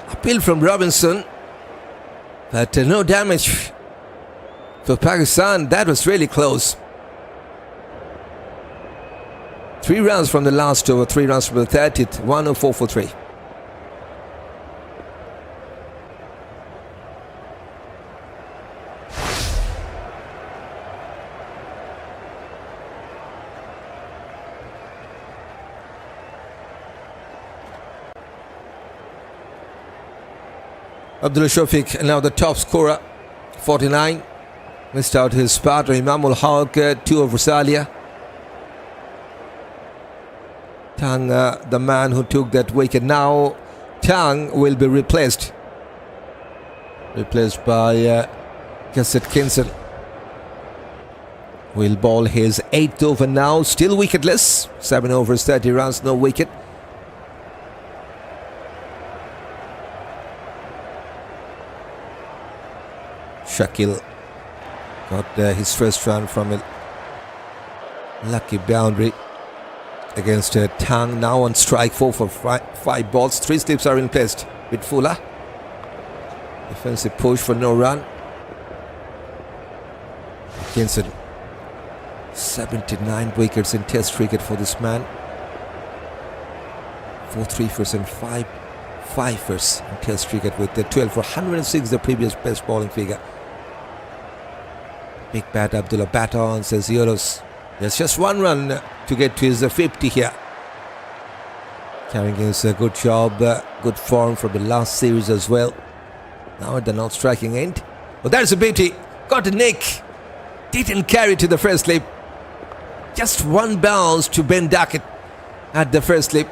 Appeal from Robinson. But no damage for Pakistan. That was really close. 3 runs from the last over, 3 runs from the 30th, 104 for 3. Abdullah Shafique now the top scorer, 49. Missed out his partner Imam-ul-Haq, 2 of Rosalia. Tang, the man who took that wicket. Now Tang will be replaced. Replaced by Atkinson. Will bowl his 8th over now. Still wicketless. 7 overs, 30 runs, no wicket. Shakeel got his first run from a lucky boundary against Tang. Now on strike, 4 for 5 balls. 3 slips are in place with Fuller. Defensive push for no run. Atkinson, 79 wickets in Test cricket for this man. 4 3-fers and 5 5-fers in Test cricket with the 12 for 106, the previous best bowling figure. Big bat Abdullah bat on, says Euros. There's just 1 run to get to his 50 here. Carrying his good job, good form from the last series as well. Now at the not striking end. Oh, that's a beauty. Got a nick. Didn't carry to the first slip. Just 1 bounce to Ben Duckett at the first slip.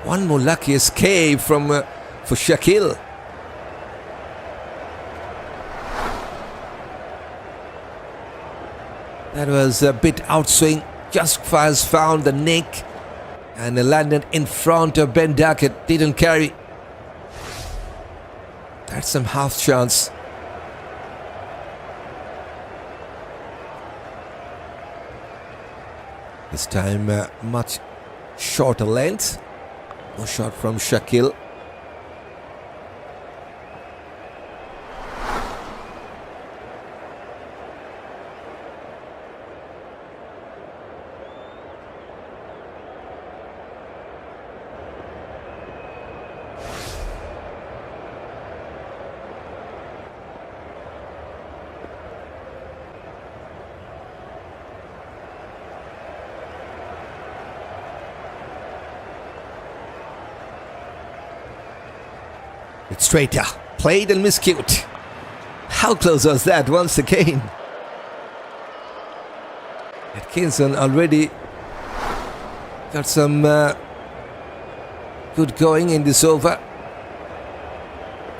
1 more lucky escape from for Shakeel. That was a bit outswing. Just has found the nick and landed in front of Ben Duckett. Didn't carry. That's some half chance. This time much shorter length. No shot from Shakeel. It's straighter. Played and miscued. How close was that once again? Atkinson already got some good going in this over.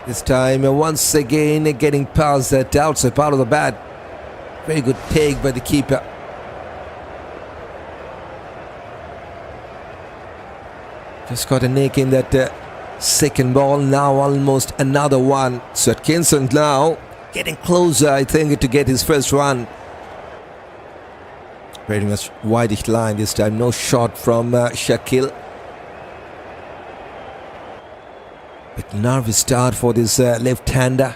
This time once again getting past that outside part of the bat. Very good take by the keeper. Just got a nick in that second ball. Now almost another one. So Atkinson now getting closer, I think, to get his first run. Very much wideish line this time. No shot from Shakeel. Bit nervous start for this left-hander.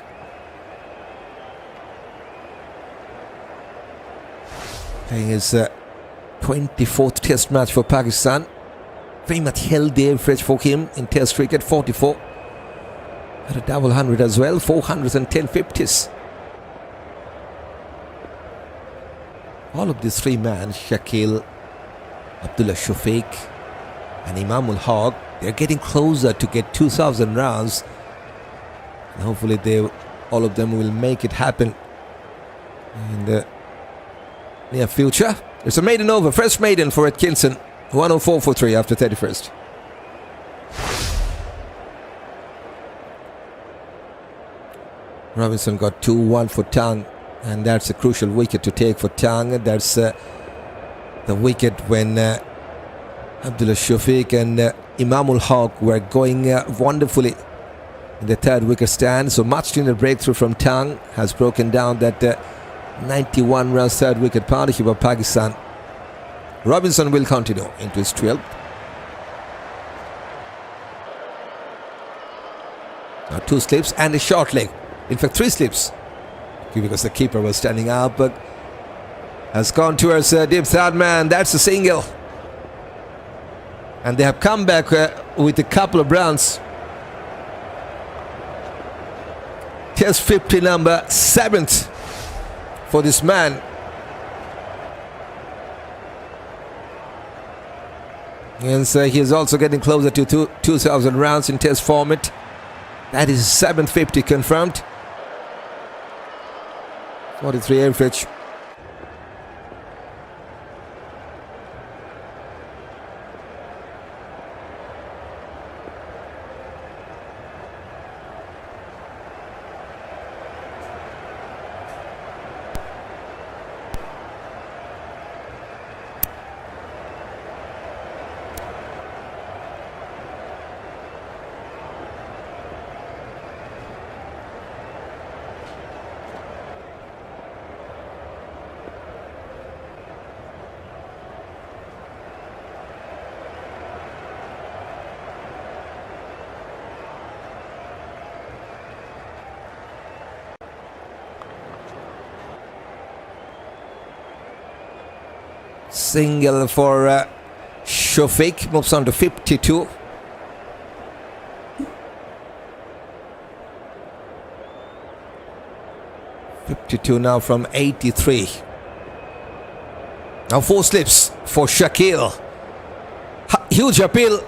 Playing his 24th Test match for Pakistan. very much healthy average for him in Test cricket. 44. Had a double 100 as well. 410 50s. All of these three men, Shakeel, Abdullah, Shafique and Imam-ul-Haq, they're getting closer to get 2,000 runs. And hopefully all of them will make it happen in the near future. It's a maiden over, first maiden for Atkinson. 104 for 3 after 31st. Robinson got 2-1 for Tang, and that's a crucial wicket to take for Tang. That's the wicket when Abdullah Shafique and Imam-ul-Haq were going wonderfully in the third wicket stand. So much needed breakthrough from Tang has broken down that 91 runs third wicket partnership of Pakistan. Robinson will continue into his 12th. Now 2 slips and a short leg. In fact 3 slips, because the keeper was standing up, but has gone towards deep Salman. That's a single. And they have come back with a couple of runs. Test 50 number 7th for this man. And so he is also getting closer to 2,000 rounds in Test format. That is 750 confirmed. 43 average. Single for Shafique, moves on to 52. Now from 83. Now 4 slips for Shakeel. Huge appeal.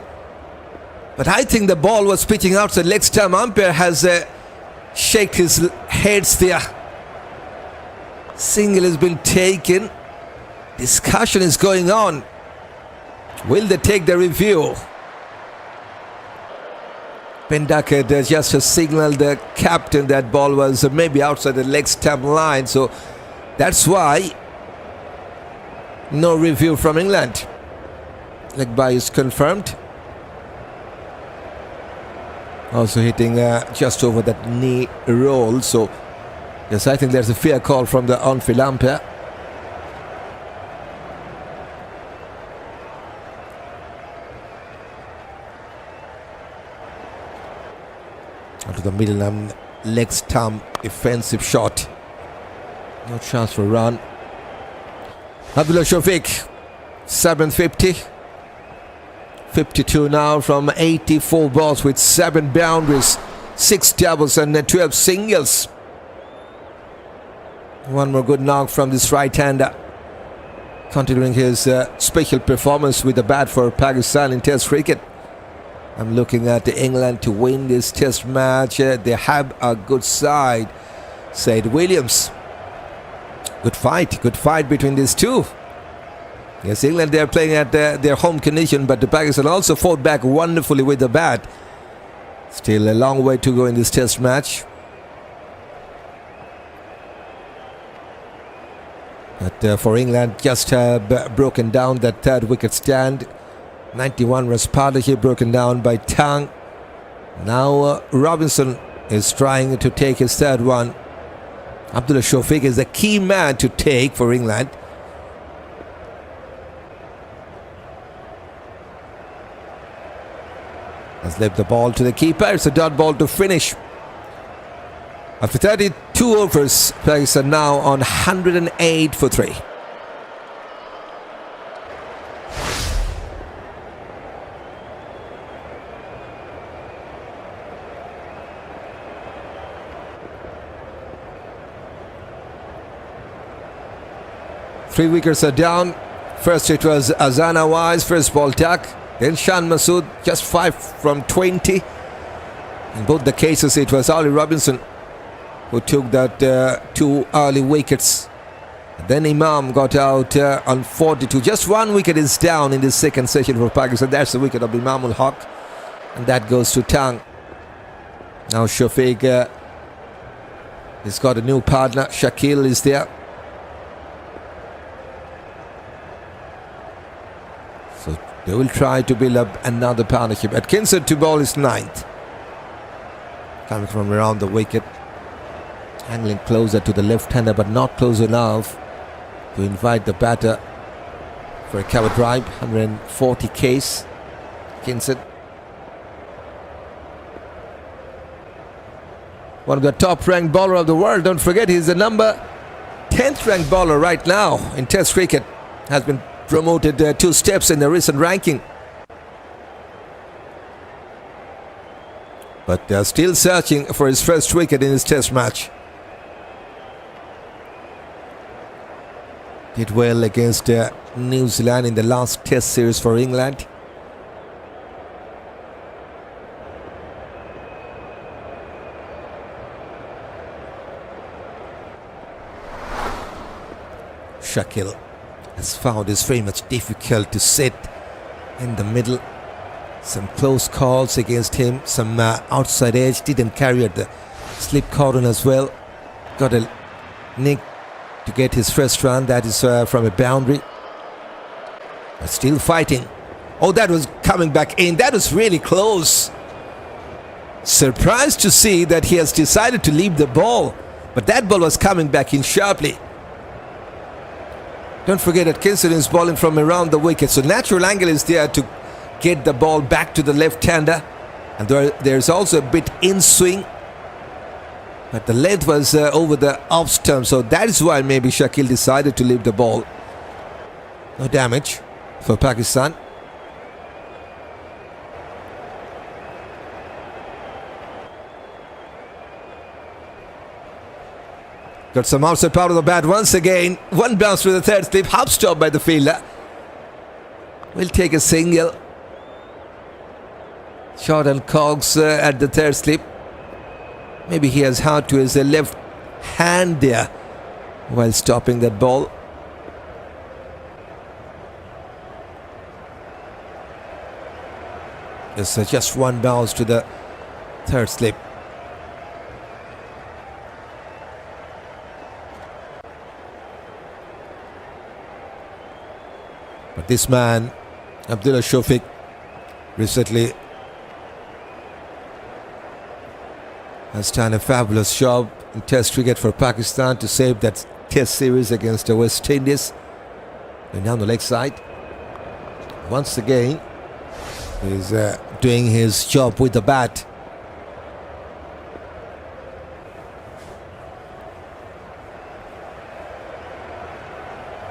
But I think the ball was pitching outside leg stump. Umpire has shaken his heads there. Single has been taken. Discussion is going on. Will they take the review? Duckett just signaled the captain that ball was maybe outside the leg stump line, so that's why no review from England. Leg bye is confirmed. Also hitting just over that knee roll, so yes, I think there's a fair call from the on-field umpire. To the middle and leg stump, offensive shot. No chance for a run. Abdullah Shafique, 750. 52 now from 84 balls with 7 boundaries, 6 doubles and 12 singles. One more good knock from this right-hander, continuing his special performance with the bat for Pakistan in Test cricket. I'm looking at England to win this Test match. They have a good side, said Williams. Good fight between these two. Yes, England, they're playing at their home condition, but the Pakistan also fought back wonderfully with the bat. Still a long way to go in this Test match. But for England, just have broken down that third wicket stand. 91 runs partnership broken down by Tang. Now Robinson is trying to take his third one. Abdullah Shafique is the key man to take for England. Has left the ball to the keeper. It's a dot ball to finish. After 32 overs, Pakistan now on 108 for 3. 3 wickets are down. First it was Azan Awais, first ball duck. Then Shan Masood, just 5 from 20. In both the cases it was Ollie Robinson who took that 2 early wickets. Then Imam got out on 42. Just 1 wicket is down in this second session for Pakistan. That's the wicket of Imam-ul-Haq. And that goes to Tang. Now Shafique has got a new partner. Shakeel is there. So they will try to build up another partnership. Atkinson to bowl his 9th. Coming from around the wicket. Angling closer to the left-hander, but not close enough to invite the batter for a cover drive. 140 Ks. Atkinson. One of the top-ranked bowler of the world. Don't forget, he's the number 10th ranked bowler right now in Test cricket. Has been promoted 2 steps in the recent ranking. But they're still searching for his first wicket in his Test match. Did well against New Zealand in the last Test series for England. Shakeel has found it very much difficult to sit in the middle. Some close calls against him, some outside edge, didn't carry at the slip cordon as well. Got a nick to get his first run, that is from a boundary. But still fighting. Oh, that was coming back in, that was really close. Surprised to see that he has decided to leave the ball, but that ball was coming back in sharply. Don't forget, Atkinson is bowling from around the wicket, so natural angle is there to get the ball back to the left-hander. And there's also a bit in swing, but the length was over the off stump, so that is why maybe Shakeel decided to leave the ball. No damage for Pakistan. Got some outside part of the bat once again. One bounce with the third slip. Half stop by the fielder. Will take a single. Shot and cogs at the third slip. Maybe he has hard to his left hand there while stopping that ball. There's just one bounce to the third slip. But this man, Abdullah Shafique, recently has done a fabulous job in Test cricket for Pakistan to save that Test series against the West Indies. And down the leg side. Once again, he's doing his job with the bat.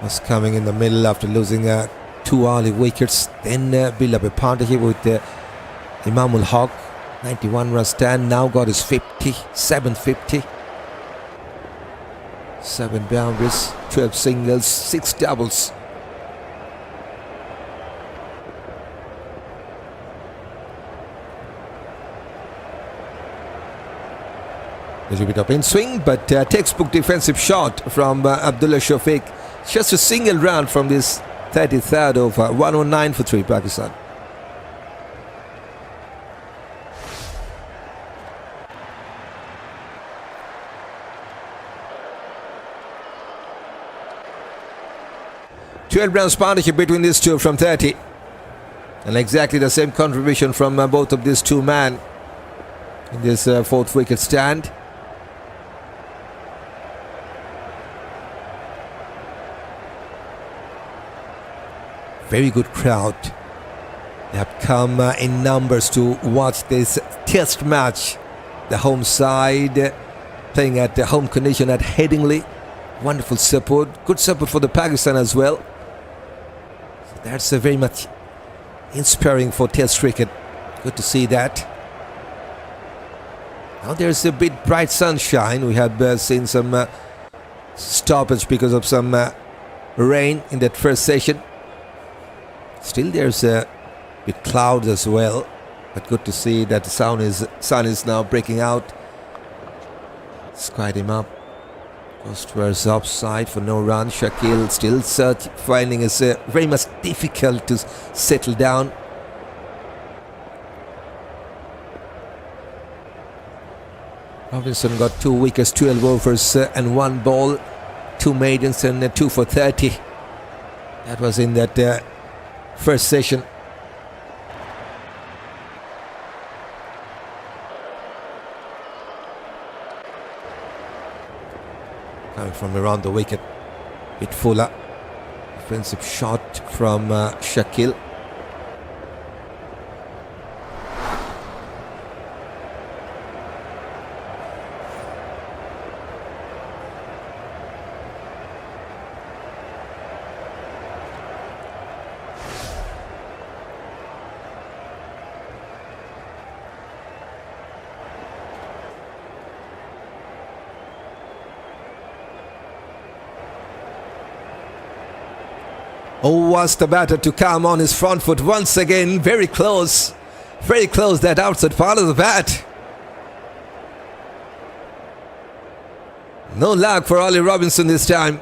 Was coming in the middle after losing 2 early wickets. Then build up a partnership with Imam-ul-Haq. 91 run stand. Now got his 50. 750. 7 boundaries. 12 singles. 6 doubles. A little bit of in swing, but textbook defensive shot from Abdullah Shafique. Just a single run from this 33rd over. 109 for 3 Pakistan. Twelve runs partnership between these two from 30. And exactly the same contribution from both of these two men in this 4th wicket stand. Very good crowd. They have come in numbers to watch this Test match. The home side playing at the home condition at Headingley. Wonderful support. Good support for the Pakistan as well. So that's very much inspiring for Test cricket. Good to see that. Now there's a bit bright sunshine. We have seen some stoppage because of some rain in that first session. Still there's a bit clouds as well, but good to see that the sun is now breaking out. Squared him up. Goes towards offside for no run. Shakeel still finding it very much difficult to settle down. Robinson got 2 wickets, 12 overs and 1 ball, 2 maidens and 2 for 30. That was in that first session. Coming from around the wicket, bit fuller. Defensive shot from Shakeel. Was the batter to come on his front foot once again. Very close that outside part of the bat. No luck for Ollie Robinson this time.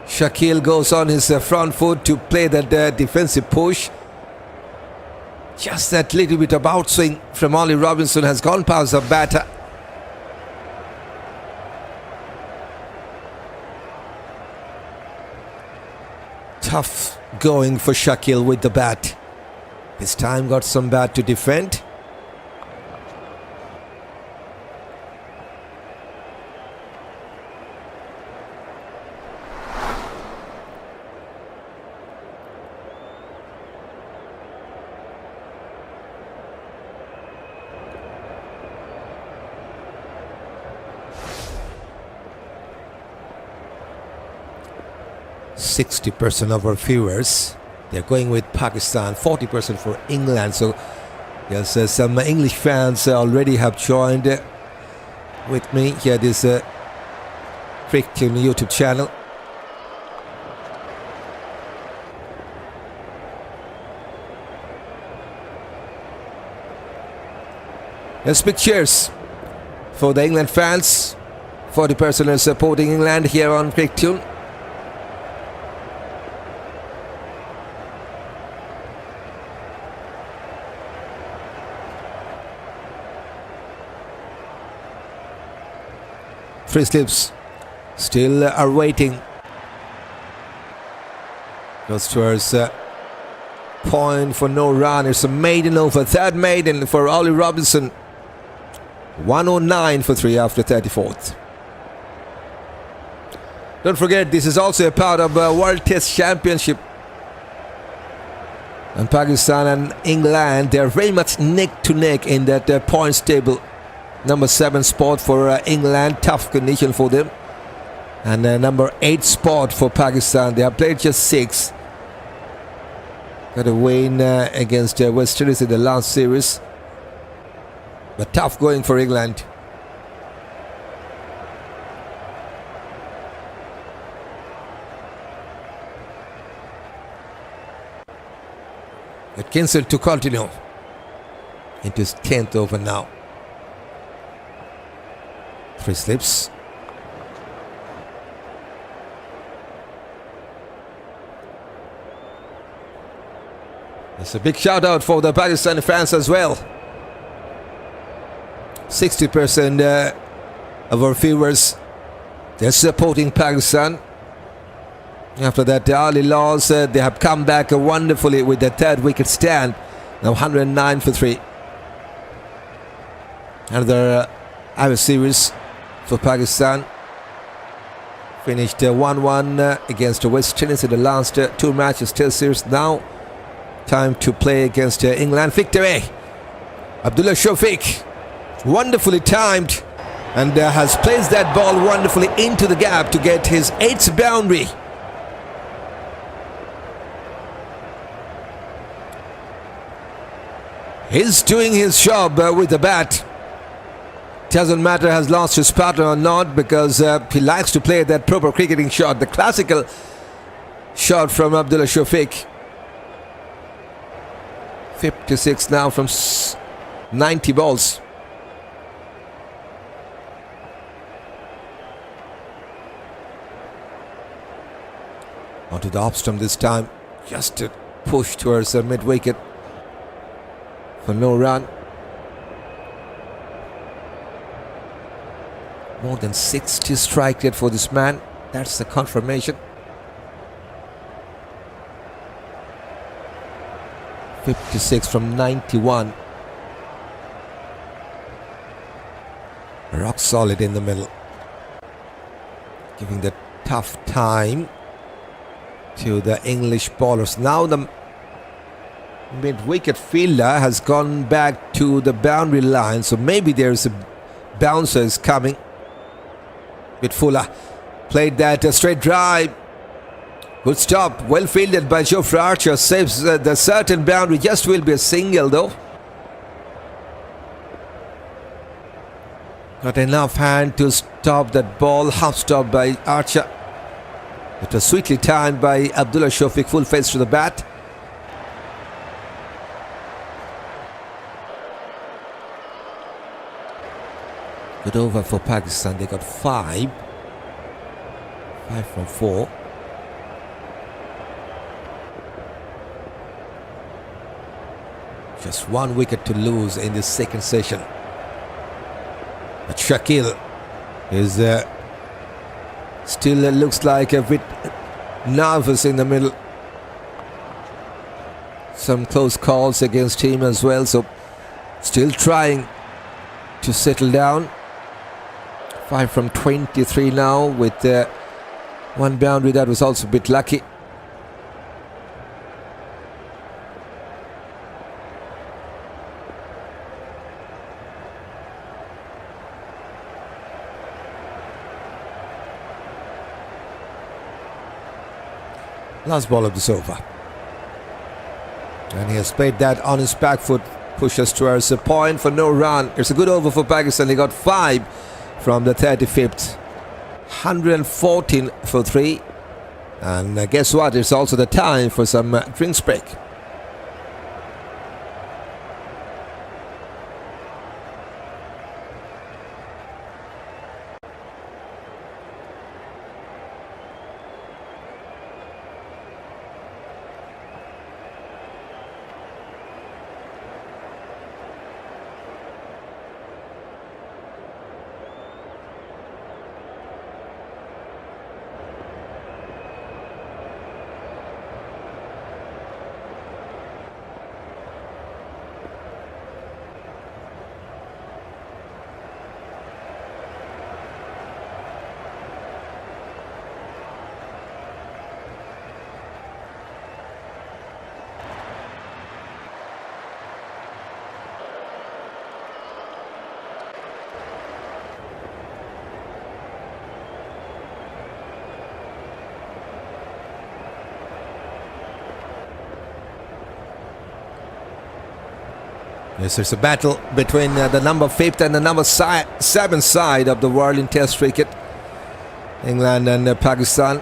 Shakeel goes on his front foot to play that defensive push. Just that little bit of outswing from Ollie Robinson has gone past the batter. Tough going for Shakeel with the bat. This time got some bat to defend. %60 of our viewers, they're going with Pakistan, 40% for England. So yes, some English fans already have joined with me here this CricTune YouTube channel. Let's big cheers for the England fans. 40% are supporting England here on CricTune. Free slips still are waiting. Goes towards point for no run. It's a maiden over, third maiden for Ollie Robinson. 109 for 3 after 34th. Don't forget, this is also a part of World Test Championship. And Pakistan and England, they're very much neck to neck in that points table. Number 7 spot for England, tough condition for them. And number 8 spot for Pakistan. They have played just 6. Got a win against West Indies in the last series. But tough going for England. Atkinson to continue into his 10th over now. Free slips. It's a big shout out for the Pakistani fans as well. 60% of our viewers, they're supporting Pakistan. After that early loss, they have come back wonderfully with the 3rd wicket stand. Now 109 for 3. Another Awais series for Pakistan. Finished 1-1 against West Indies in the last 2 matches Test series. Now time to play against England. Victory. Abdullah Shafique, wonderfully timed, and has placed that ball wonderfully into the gap to get his 8th boundary. He's doing his job with the bat. doesn't matter has lost his partner or not, because he likes to play that proper cricketing shot, the classical shot from Abdullah Shafique. 56 now from 90 balls. Onto the off stump this time, just to push towards the mid wicket for no run. More than 60 strike rate for this man. That's the confirmation. 56 from 91. Rock solid in the middle. Giving the tough time to the English bowlers. Now the mid-wicket fielder has gone back to the boundary line, so maybe there's a bouncer is coming. With Fuller, played that straight drive. Good stop, well fielded by Jofra. Archer saves the certain boundary. Just will be a single though. Got enough hand to stop that ball. Half stop by Archer. It was sweetly timed by Abdullah Shafique, full face to the bat. Good over for Pakistan. They got 5 from 4. Just 1 wicket to lose in this second session. But Shakeel is still looks like a bit nervous in the middle. Some close calls against him as well, so still trying to settle down. 5 from 23 now with 1 boundary. That was also a bit lucky. Last ball of this over. And he has played that on his back foot. Pushes towards a point for no run. It's a good over for Pakistan. He got 5 from the 35th. 114 for 3. And guess what? It's also the time for some drinks break. Yes, there's a battle between the number 5th and the number 7th side of the world in Test cricket. England and Pakistan.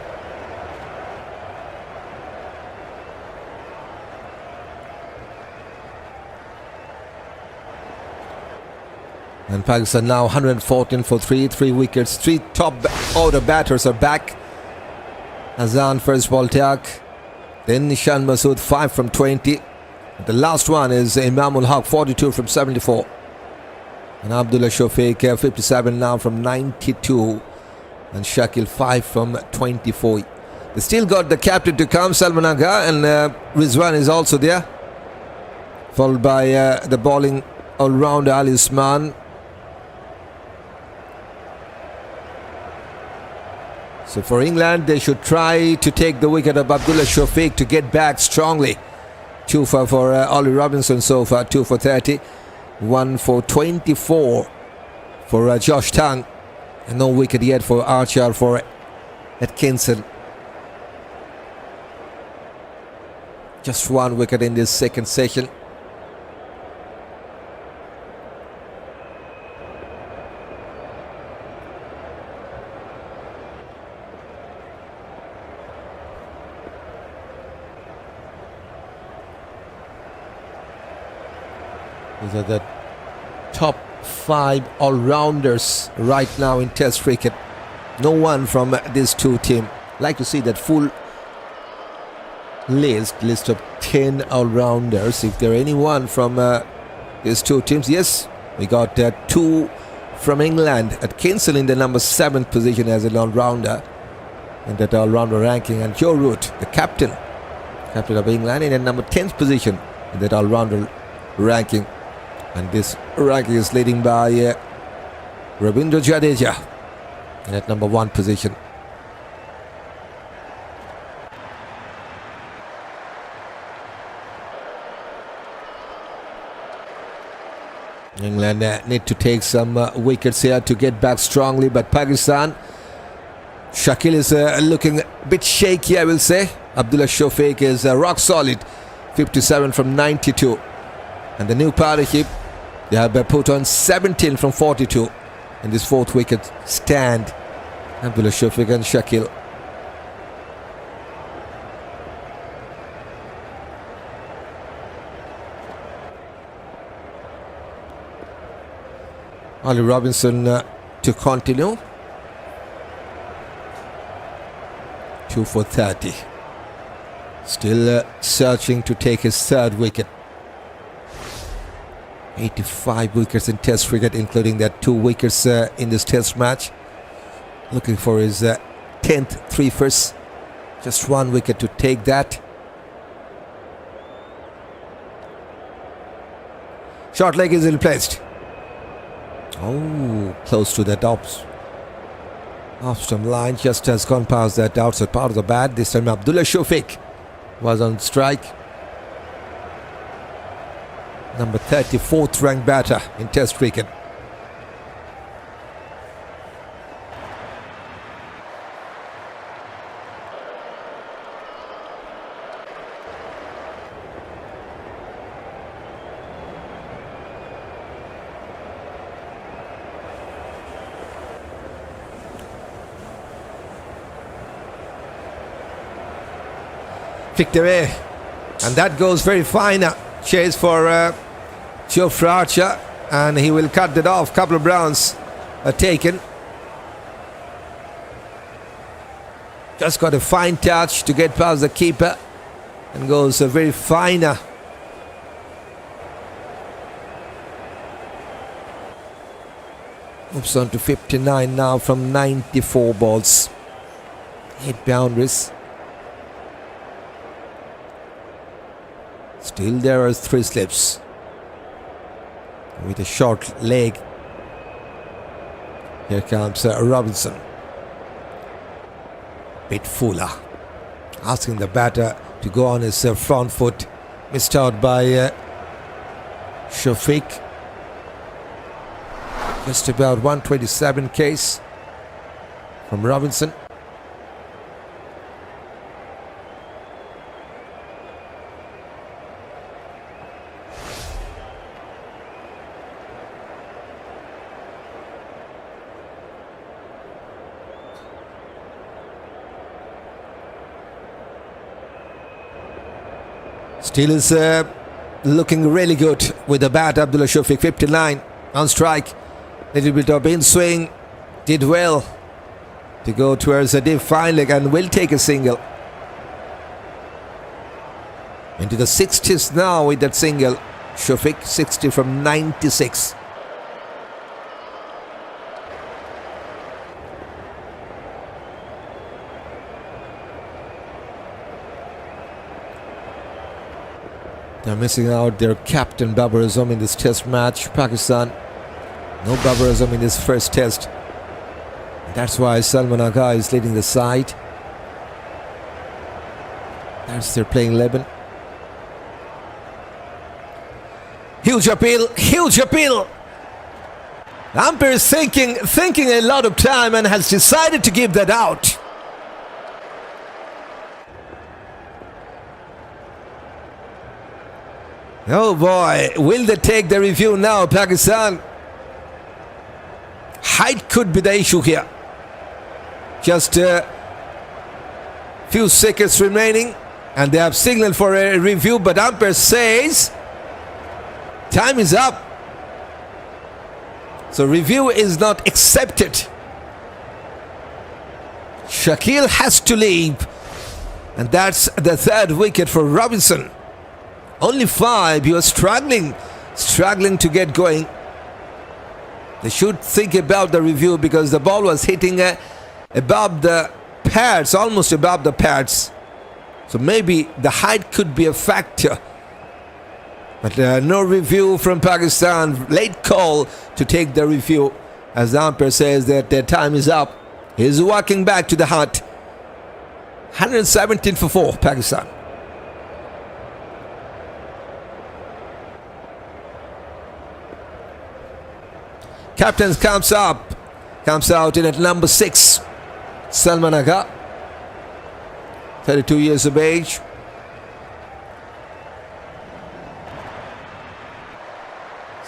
And Pakistan now 114 for 3 wickets. 3 top order batters are back. Azan first ball tag. Then Shan Masood 5 from 20. The last one is Imam-ul-Haq 42 from 74. And Abdullah Shafique 57 now from 92. And Shakeel 5 from 24. They still got the captain to come, Salman Agha, and Rizwan is also there. Followed by the bowling all-rounder Usman. So for England, they should try to take the wicket of Abdullah Shafique to get back strongly. 2 for Ollie Robinson so far, 2 for 30. 1 for 24 for Josh Tang. And no wicket yet for Archer for Atkinson. Just 1 wicket in this second session. These are the top 5 all-rounders right now in Test cricket. No one from these two teams. Like to see that full list of 10 all-rounders. If there are anyone from these two teams, yes, we got 2 from England. Atkinson in the number 7th position as an all-rounder in that all-rounder ranking, and Joe Root, the captain of England, in the number 10th position in that all-rounder ranking. And this ranking is leading by Ravindra Jadeja in at number 1 position. England need to take some wickets here to get back strongly, but Pakistan, Shakeel is looking a bit shaky, I will say. Abdullah Shafique is rock solid, 57 from 92. And the new partnership, they have put on 17 from 42 in this 4th wicket stand. Abdullah Shafique and Shakeel. Ollie Robinson to continue. 2 for 30. Still searching to take his 3rd wicket. 85 wickets in Test cricket, including that 2 wickets in this Test match. Looking for his 10th 3-first. Just 1 wicket to take that. Short leg is replaced. Oh, close to that off-stump line, just has gone past that outside part of the bat. This time Abdullah Shafique was on strike. Number 34th ranked batter in Test cricket. Picked away, and that goes very fine. Chase for Jofra Archer, and he will cut that off. Couple of rounds taken. Just got a fine touch to get past the keeper, and goes a very fine. Moves on to 59 now from 94 balls. 8 boundaries. Still there are 3 slips. With a short leg. Here comes Robinson. Bit fuller. Asking the batter to go on his front foot. Missed out by Shafique. Just about 127 Ks from Robinson. Still is looking really good with the bat. Abdullah Shafique, 59 on strike. Little bit of in swing. Did well to go towards a deep fine leg and will take a single. Into the 60s now with that single. Shafique 60 from 96. They're missing out their captain Babar Azam in this Test match. Pakistan, no Babar Azam in this first Test. That's why Salman Agha is leading the side. That's their playing 11. Huge appeal, huge appeal. Umpire is thinking a lot of time and has decided to give that out. Oh boy, will they take the review now, Pakistan? Height could be the issue here. Just a few seconds remaining, and they have signaled for a review, but umpire says Time is up. So review is not accepted. Shakeel has to leave. And that's the third wicket for Robinson. Only 5. He was struggling to get going. They should think about the review because the ball was hitting above the pads, almost above the pads. So maybe the height could be a factor. But no review from Pakistan. Late call to take the review as the umpire says that their time is up. He's walking back to the hut. 117 for 4, Pakistan. Captain comes out in at number 6. Salman Agha, 32 years of age.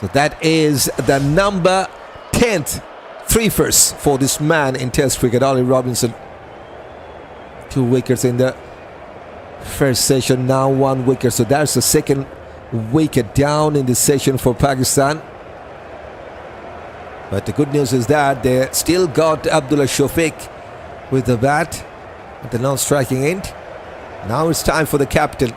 So that is the number 10th 3-first for this man in Test cricket, Ollie Robinson. 2 wickets in the first session, now 1 wicket. So that's the second wicket down in this session for Pakistan. But the good news is that they still got Abdullah Shafique with the bat at the non-striking end. Now it's time for the captain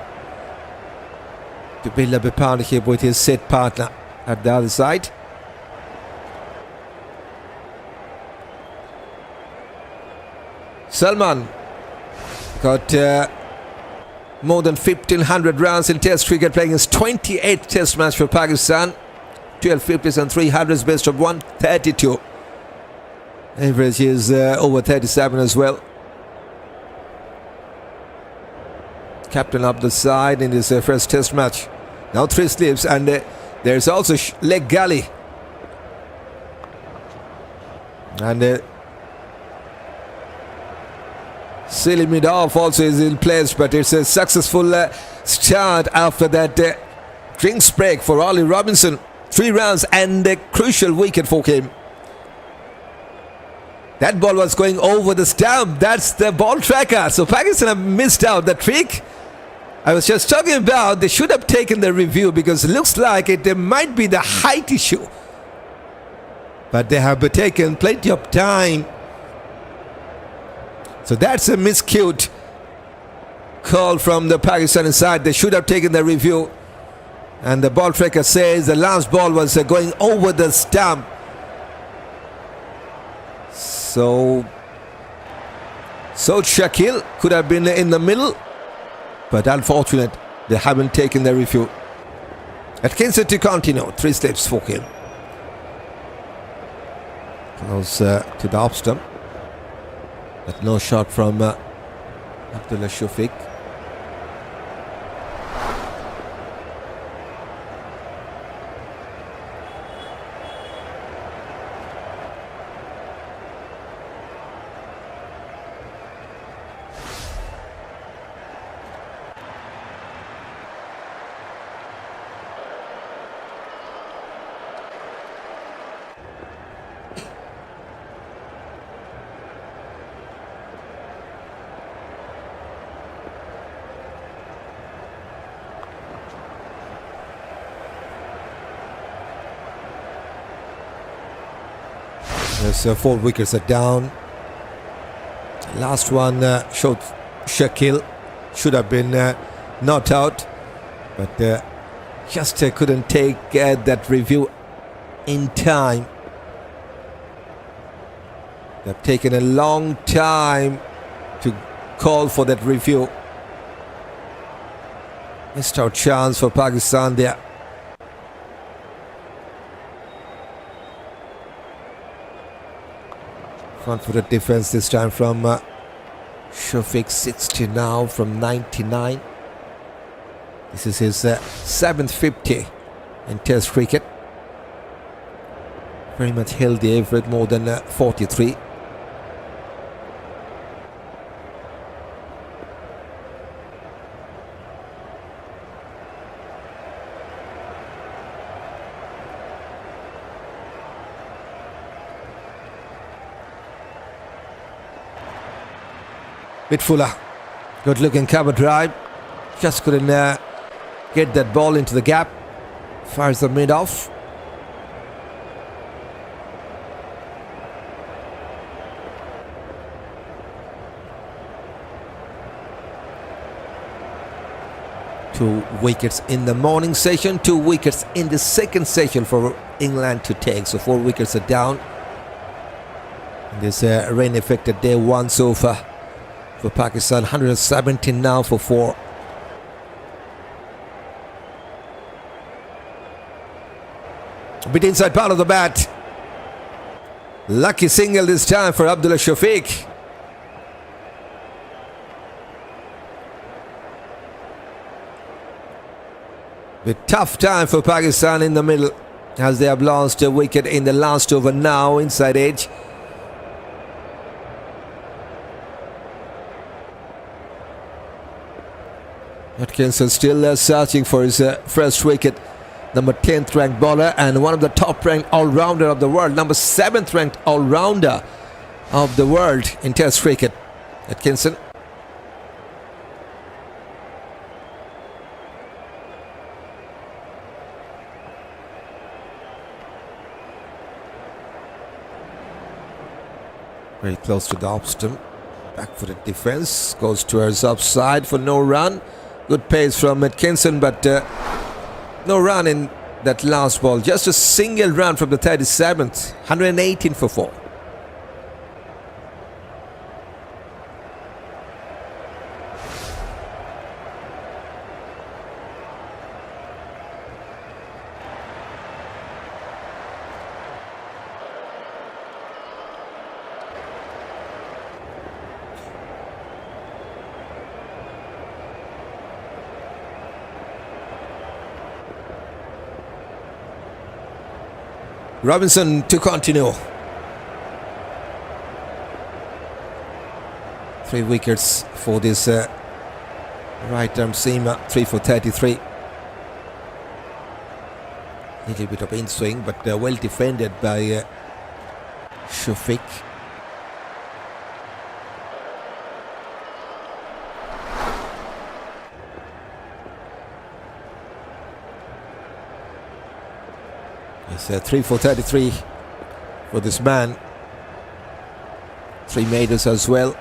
to build up a partnership with his set partner at the other side. Salman got more than 1,500 runs in Test cricket, playing his 28th Test match for Pakistan. 12 50s and 300s, best of 132. Average is over 37 as well. Captain up the side in his first Test match. Now 3 slips, and there's also leg gully. And sealing it off also is in place, but it's a successful start after that drinks break for Ollie Robinson. 3 runs and a crucial wicket for him. That ball was going over the stump. That's the ball tracker. So Pakistan have missed out the trick I was just talking about. They should have taken the review because it looks like there might be the height issue. But they have taken plenty of time. So that's a miscued call from the Pakistani side. They should have taken the review. And the ball tracker says the last ball was going over the stump. So Shakeel could have been in the middle, but unfortunate they haven't taken the review. Atkinson to continue, 3 slips for him. Close to the off stump, but no shot from Abdullah Shafique. So 4 wickets are down. Last one showed Shakeel should have been not out, but just couldn't take that review in time. They've taken a long time to call for that review. Missed out chance for Pakistan there. Front-footed defense this time from Shafique, 60 now from 99. This is his 7th 50 in Test cricket. Very much held the average, more than 43. Bit fuller, good looking cover drive, just couldn't get that ball into the gap. Fires the mid off. Two wickets in the morning session, 2 wickets in the second session for England to take. So 4 wickets are down. This rain-affected day 1 so far for Pakistan. 117 now for 4. A bit inside part of the bat. Lucky single this time for Abdullah Shafique. A tough time for Pakistan in the middle as they have lost a wicket in the last over now inside edge. Atkinson still searching for his first wicket. Number 10th ranked bowler and one of the top ranked all-rounder of the world. Number 7th ranked all-rounder of the world in Test cricket. Atkinson. Very close to the off stump. Back-footed defense goes towards upside for no run. Good pace from Atkinson, but no run in that last ball. Just a single run from the 37th. 118 for 4. Robinson to continue. 3 wickets for this right-arm seamer. 3 for 33. Little bit of in-swing, but well defended by Shafique. It's 3 for 33 for this man. 3 medals as well.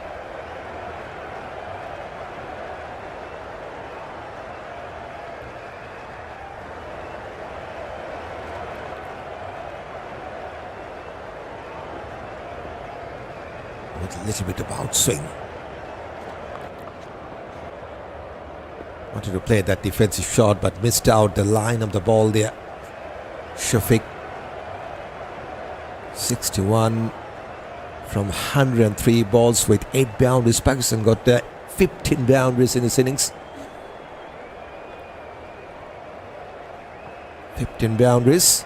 With a little bit of outswing. Wanted to play that defensive shot but missed out the line of the ball there. Shafique. 61 from 103 balls with 8 boundaries. Pakistan got 15 boundaries in his innings. 15 boundaries,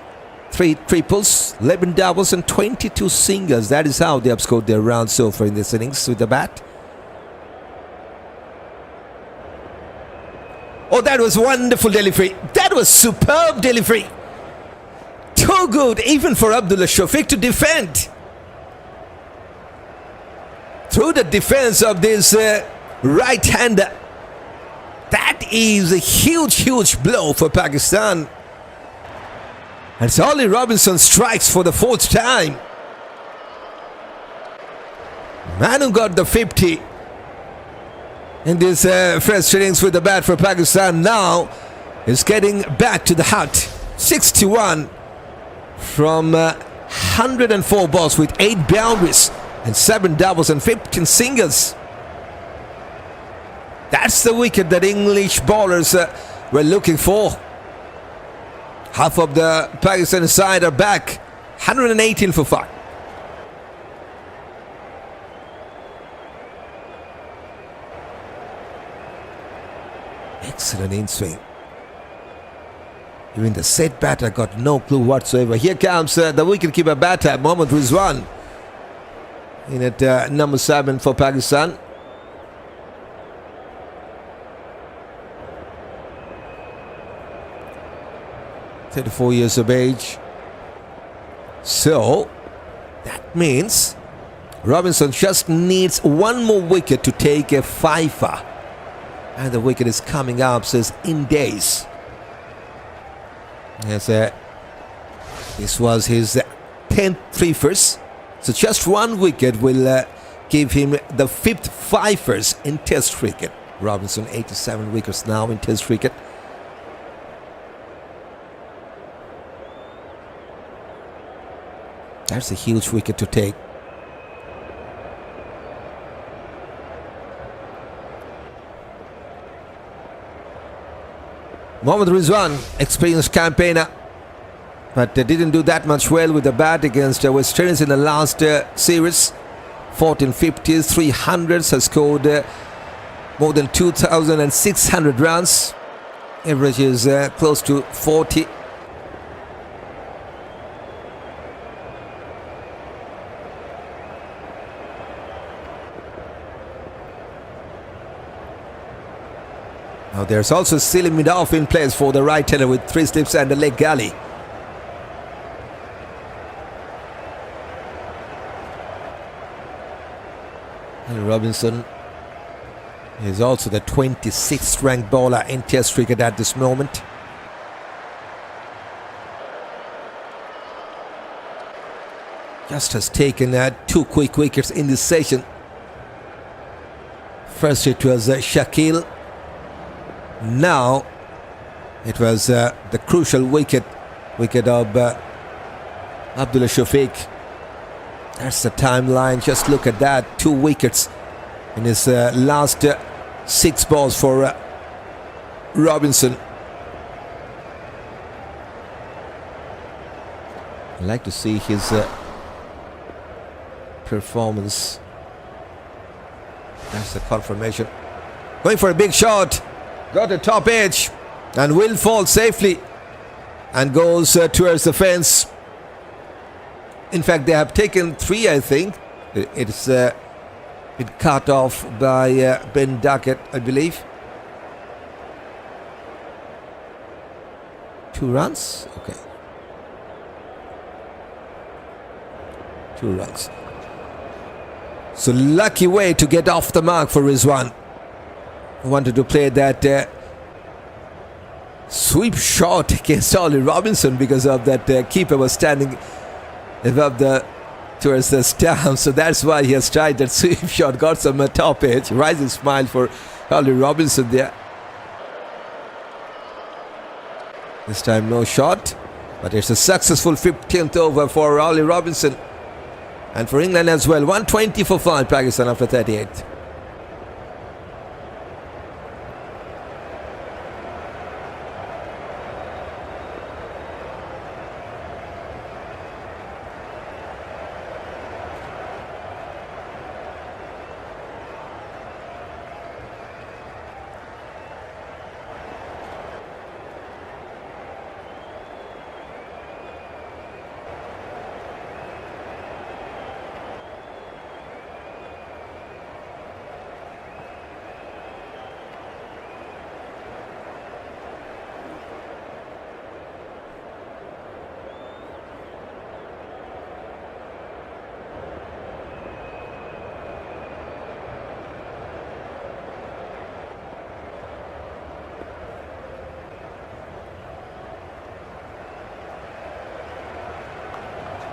3 triples, 11 doubles and 22 singles. That is how they have scored their round so far in this innings with the bat. Oh, that was wonderful delivery. That was superb delivery. Too good even for Abdullah Shafique to defend. Through the defense of this right-hander. That is a huge blow for Pakistan. And so Ollie Robinson strikes for the 4th time. Man who got the 50 in this first innings with the bat for Pakistan now is getting back to the hut. 61 from 104 balls with 8 boundaries and 7 doubles and 15 singles. That's the wicket that English bowlers were looking for. Half of the Pakistan side are back. 118 for 5. Excellent in-swing. Even the set batter got no clue whatsoever. Here comes the wicketkeeper batter, Mohammad Rizwan. In at number 7 for Pakistan. "34 years of age." So that means Robinson just needs 1 more wicket to take a 5er. And the wicket is coming up, says in days. Yes, this was his 10th three-first. So just one wicket will give him the 5th five-first in Test cricket. Robinson 87 wickets now in Test cricket. That's a huge wicket to take. Mohammad Rizwan, experienced campaigner, but didn't do that much well with the bat against West Indies in the last series. 14 50s, 300s, has scored more than 2,600 runs. Average is close to 40. Now there's also Selim Midaf in place for the right-hander with 3 slips and a leg galley. And Robinson is also the 26th ranked bowler in Test cricket at this moment. Just has taken 2 quick wickets in this session. First it was Shakeel. Now it was the crucial wicket of Abdullah Shafique. That's the timeline. Just look at that. 2 wickets in his last 6 balls for Robinson. I'd like to see his performance. That's the confirmation. Going for a big shot. Got the top edge and will fall safely and goes towards the fence. In fact, they have taken 3, I think. It's been cut off by Ben Duckett, I believe. 2 runs? Okay. 2 runs. So lucky way to get off the mark for Rizwan. Wanted to play that sweep shot against Ollie Robinson because of that keeper was standing above towards the stump, so that's why he has tried that sweep shot. Got some top edge. Rising smile for Ollie Robinson there. This time no shot, but it's a successful 15th over for Ollie Robinson and for England as well. 120 for 5 Pakistan after 38.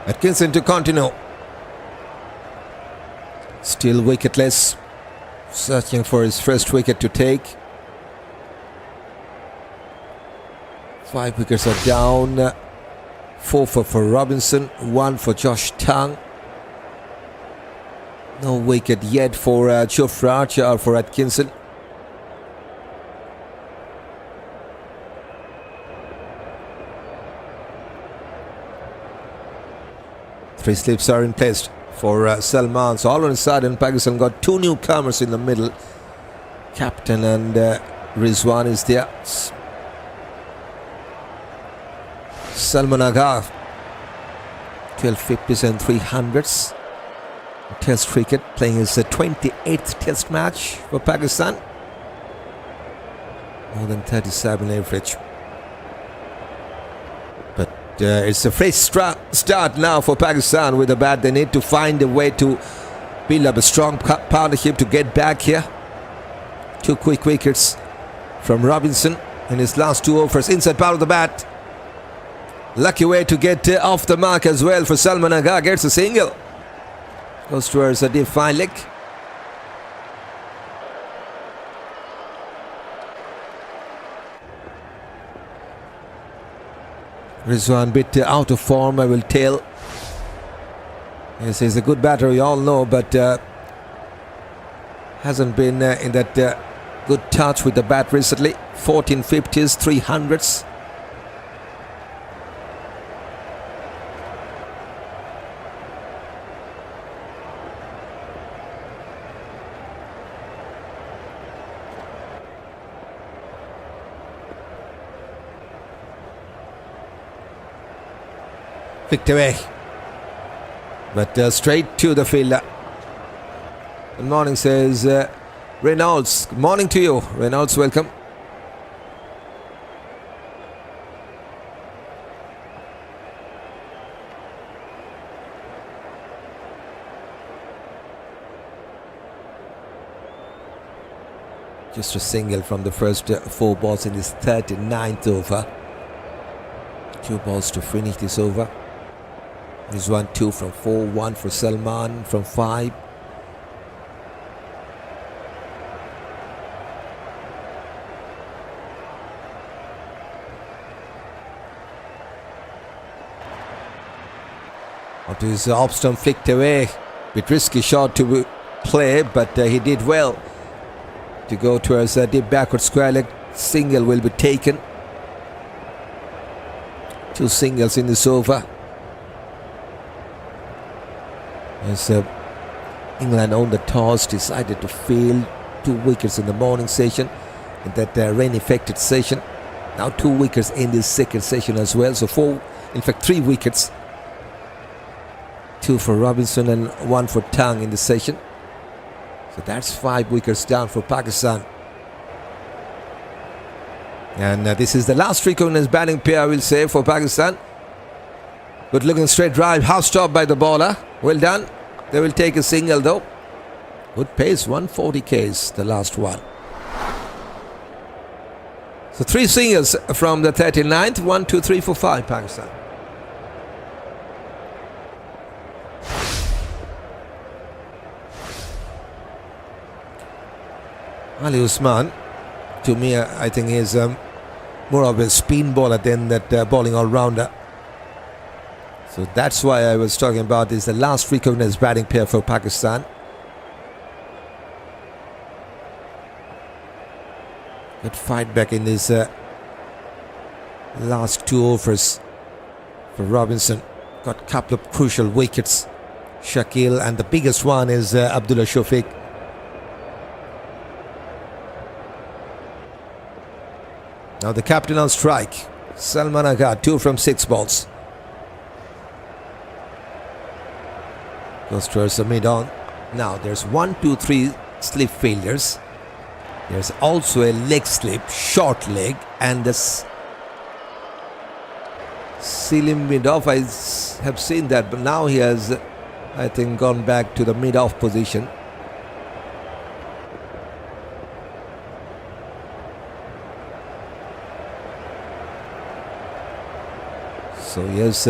Atkinson to continue. Still wicketless. Searching for his first wicket to take. 5 wickets are down. 4 for Robinson. 1 for Josh Tang. No wicket yet for Jofra or for Atkinson. Three slips are in place for Salman. So all of a sudden Pakistan got 2 newcomers in the middle. Captain and Rizwan is there. Salman Agha, 12 50s and 300s. Test cricket, playing his 28th test match for Pakistan. More than 37 average. But it's a fresh start now for Pakistan with the bat. They need to find a way to build up a strong partnership to get back here. 2 quick wickets from Robinson in his last 2 overs. Inside part of the bat. Lucky way to get off the mark as well for Salman. Agha gets a single. Goes towards a deep fine leg. Rizwan bit out of form, I will tell. Yes, he's a good batter, we all know, but hasn't been in that good touch with the bat recently. 14 50s, 300s. Flicked away, but straight to the fielder. Good morning, says Reynolds. Good morning to you, Reynolds. Welcome. Just a single from the first 4 balls in this 39th over. 2 balls to finish this over. Rizwan 2 from 4, 1 for Salman from 5. Up to his off stump, flicked away. Bit risky shot to play, but he did well to go towards a deep backward square leg. Single will be taken. 2 singles in this over. As England owned the toss, decided to field 2 wickets in the morning session, in that rain-affected session. Now 2 wickets in this second session as well. So 4, in fact 3 wickets. 2 for Robinson and 1 for Tang in the session. So that's 5 wickets down for Pakistan. And this is the last recognized batting pair, I will say, for Pakistan. Good looking straight drive, half stop by the bowler. Well done. They will take a single though. Good pace, 140 Ks, the last one. So 3 singles from the 39th. 1, 2, 3, 4, 5, Pakistan. Ali Usman, to me, I think is more of a spin bowler than that bowling all-rounder. So that's why I was talking about this, the last recognized batting pair for Pakistan. Good fight back in this last 2 overs for Robinson. Got a couple of crucial wickets. Shakeel, and the biggest one is Abdullah Shafique. Now the captain on strike. Salman Agha, 2 from 6 balls. Goes towards the mid-on. Now there's 1, 2, 3 slip fielders. There's also a leg slip, short leg, and this ceiling mid-off. I have seen that, but now he has, I think, gone back to the mid-off position. So he has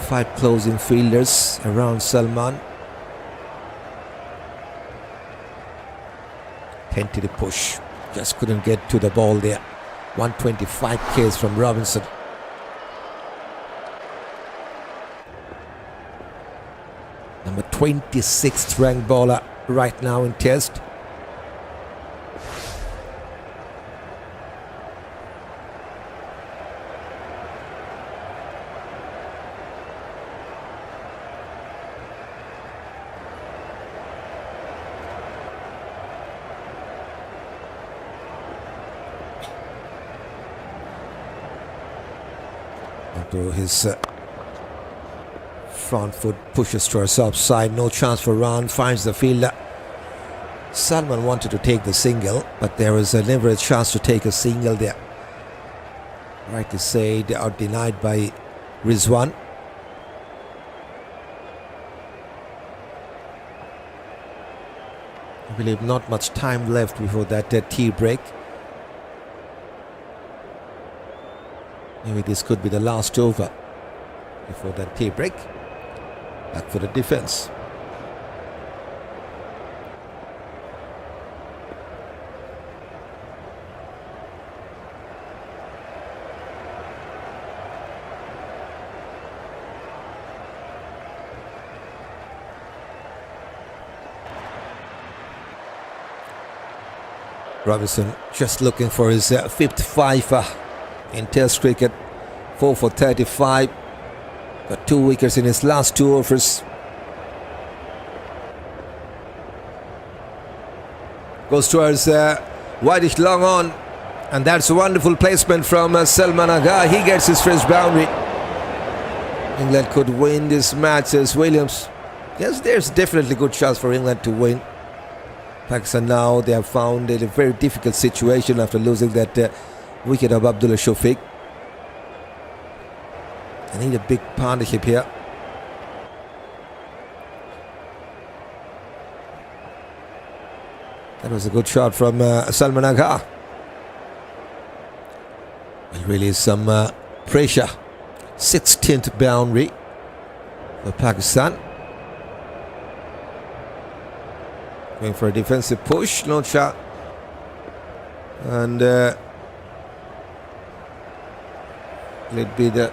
5 closing fielders around Salman. Tentative push, just couldn't get to the ball there. 125 Ks from Robinson. Number 26th ranked bowler right now in Test. To his front foot, pushes towards offside, no chance for run, finds the fielder. Salman wanted to take the single, but there was never a chance to take a single there. Rightly said, or denied by Rizwan. I believe not much time left before that tea break. Maybe this could be the last over before that tea break. Back for the defense. Robinson just looking for his fifth fifer in Test cricket. 4 for 35. Got 2 wickets in his last 2 overs. Goes towards Whitish long on. And that's a wonderful placement from Salman Agha. He gets his first boundary. England could win this match as Williams. Yes, there's definitely good chance for England to win. Pakistan now, they have found it a very difficult situation after losing that wicket of Abdullah Shafique. They need a big partnership here. That was a good shot from Salman Agha. Well, really some pressure. 16th boundary for Pakistan. Going for a defensive push, no shot. And let be the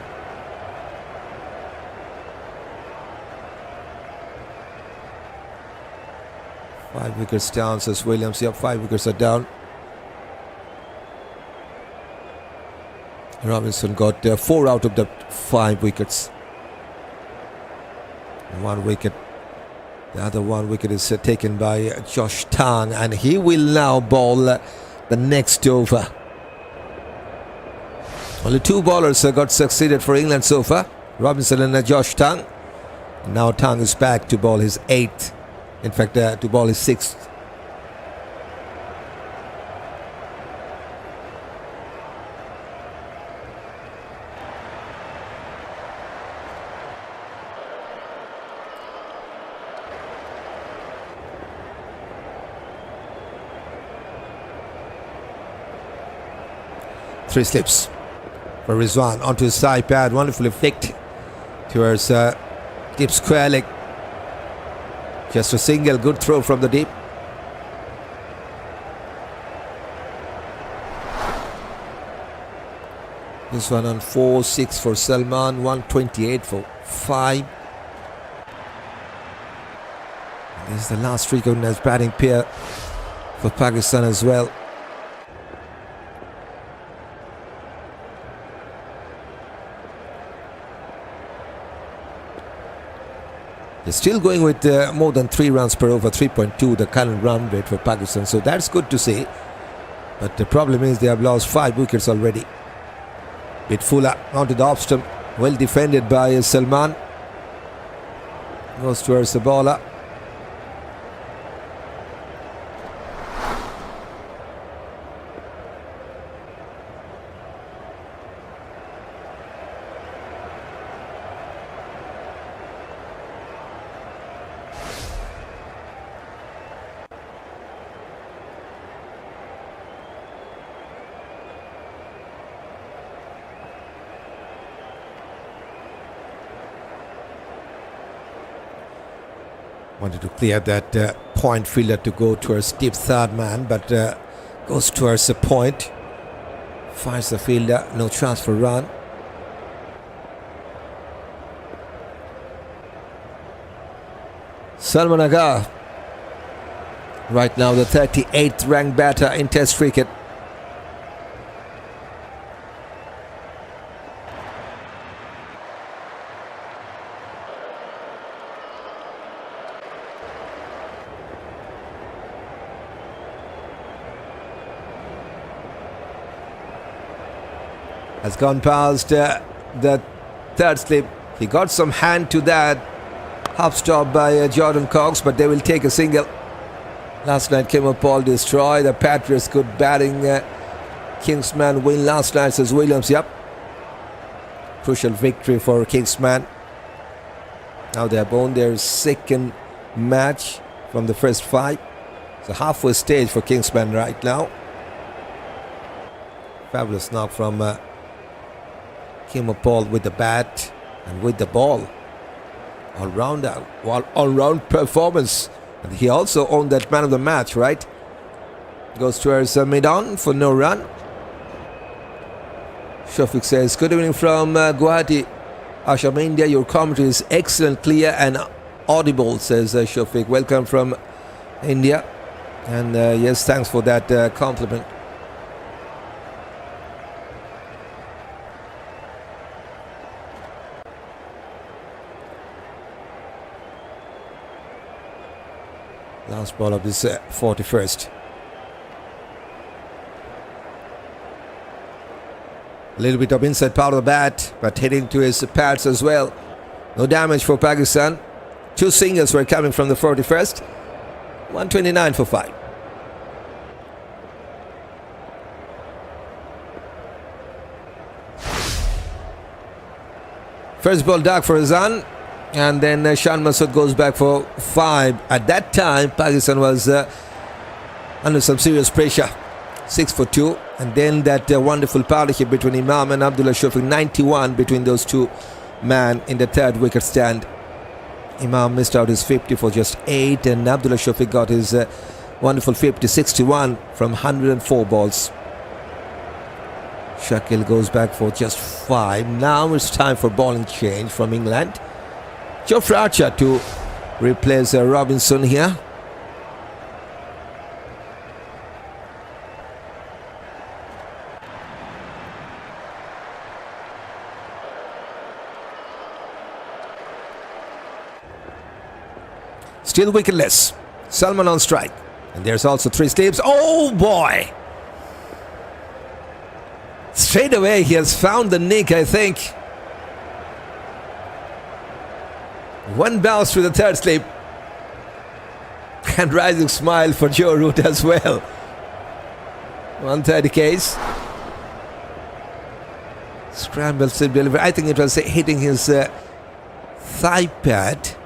five wickets down, says Williams. Yep, 5 wickets are down. Robinson got 4 out of the 5 wickets. 1 wicket. The other 1 wicket is taken by Josh Tang, and he will now bowl the next over. Only 2 bowlers got succeeded for England so far, Robinson and Josh Tang. Now Tang is back to bowl his 8th, in fact to bowl his 6th. Three slips for Rizwan onto his side pad. Wonderfully flicked towards deep square leg. Just a single, good throw from the deep. This one on 4-6 for Salman, 128 for 5. This is the last recognized batting pair for Pakistan as well. They're still going with more than 3 runs per over, 3.2 the current run rate for Pakistan, so that's good to see. But the problem is they have lost 5 wickets already. Bit Fuller onto the off stump, well defended by Salman. Goes towards the bowler. Wanted to clear that point fielder to go towards deep third man, but goes towards the point. Finds the fielder, no chance for run. Salman Agha, right now the 38th ranked batter in Test cricket. Has gone past the 3rd slip. He got some hand to that half stop by Jordan Cox, but they will take a single. Last night came up all destroy. The Patriots good batting. Kingsman win last night, says Williams. Yep. Crucial victory for Kingsman. Now they have won their 2nd match from the first 5. It's a halfway stage for Kingsman right now. Fabulous knock from came up all with the bat and with the ball. All-round performance. And he also owned that man of the match, right? Goes towards mid-on for no run. Shafique says, good evening from Guwahati, Asham, India. Your commentary is excellent, clear and audible, says Shafique. Welcome from India. And yes, thanks for that compliment. Last ball of this 41st. A little bit of inside part of the bat, but hitting to his pads as well. No damage for Pakistan. 2 singles were coming from the 41st. 129 for 5. First ball dark for Azan. And then Shan Masood goes back for 5. At that time, Pakistan was under some serious pressure. 6 for 2. And then that wonderful partnership between Imam and Abdullah Shafique, 91 between those two men in the 3rd wicket stand. Imam missed out his 50 for just 8, and Abdullah Shafique got his wonderful 50, 61 from 104 balls. Shakeel goes back for just 5. Now it's time for bowling change from England. Jofra to replace Robinson here. Still wicketless. Salman on strike. And there's also 3 sleeps. Oh boy! Straight away he has found the nick, I think. 1 bounce to the 3rd sleep. And rising smile for Joe Root as well. 130 case. Scramble slip delivery. I think it was hitting his thigh pad.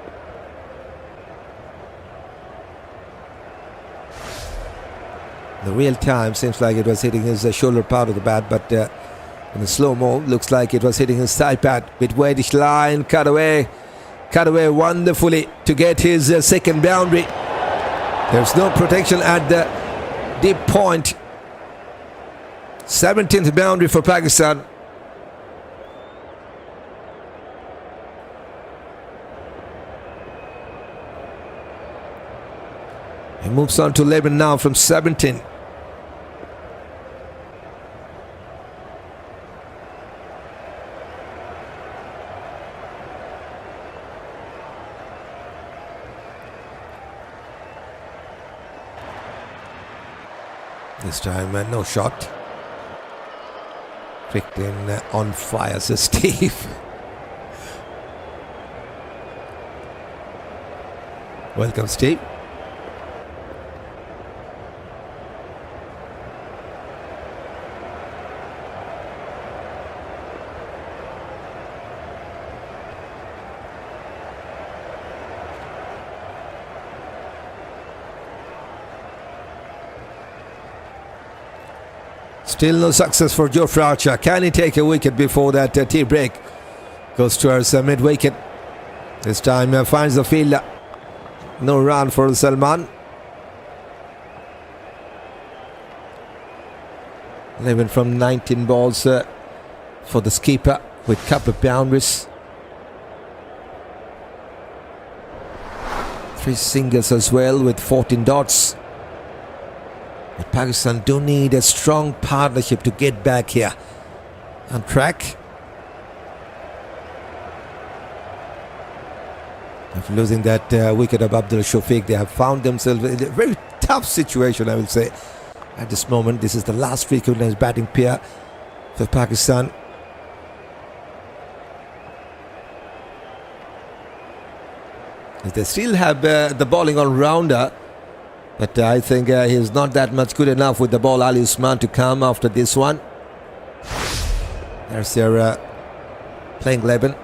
The real time seems like it was hitting his shoulder part of the bat, but in the slow-mo looks like it was hitting his thigh pad. With weightish line, cut away wonderfully to get his 2nd boundary. There's no protection at the deep point. 17th boundary for Pakistan. He moves on to 11 now from 17. This time no shot. CricTune on fire, says Steve. Welcome, Steve. Still no success for Jofra. Can he take a wicket before that tea break? Goes towards mid-wicket. This time finds the fielder. No run for Salman. 11 from 19 balls for the skipper with couple of boundaries. 3 singles as well with 14 dots. But Pakistan do need a strong partnership to get back here on track. After losing that wicket of Abdullah Shafique, they have found themselves in a very tough situation, I will say. At this moment, this is the last recognized batting pair for Pakistan. They still have the bowling all-rounder, but I think he's not that much good enough with the ball. Usman to come after this one. There's their playing 11.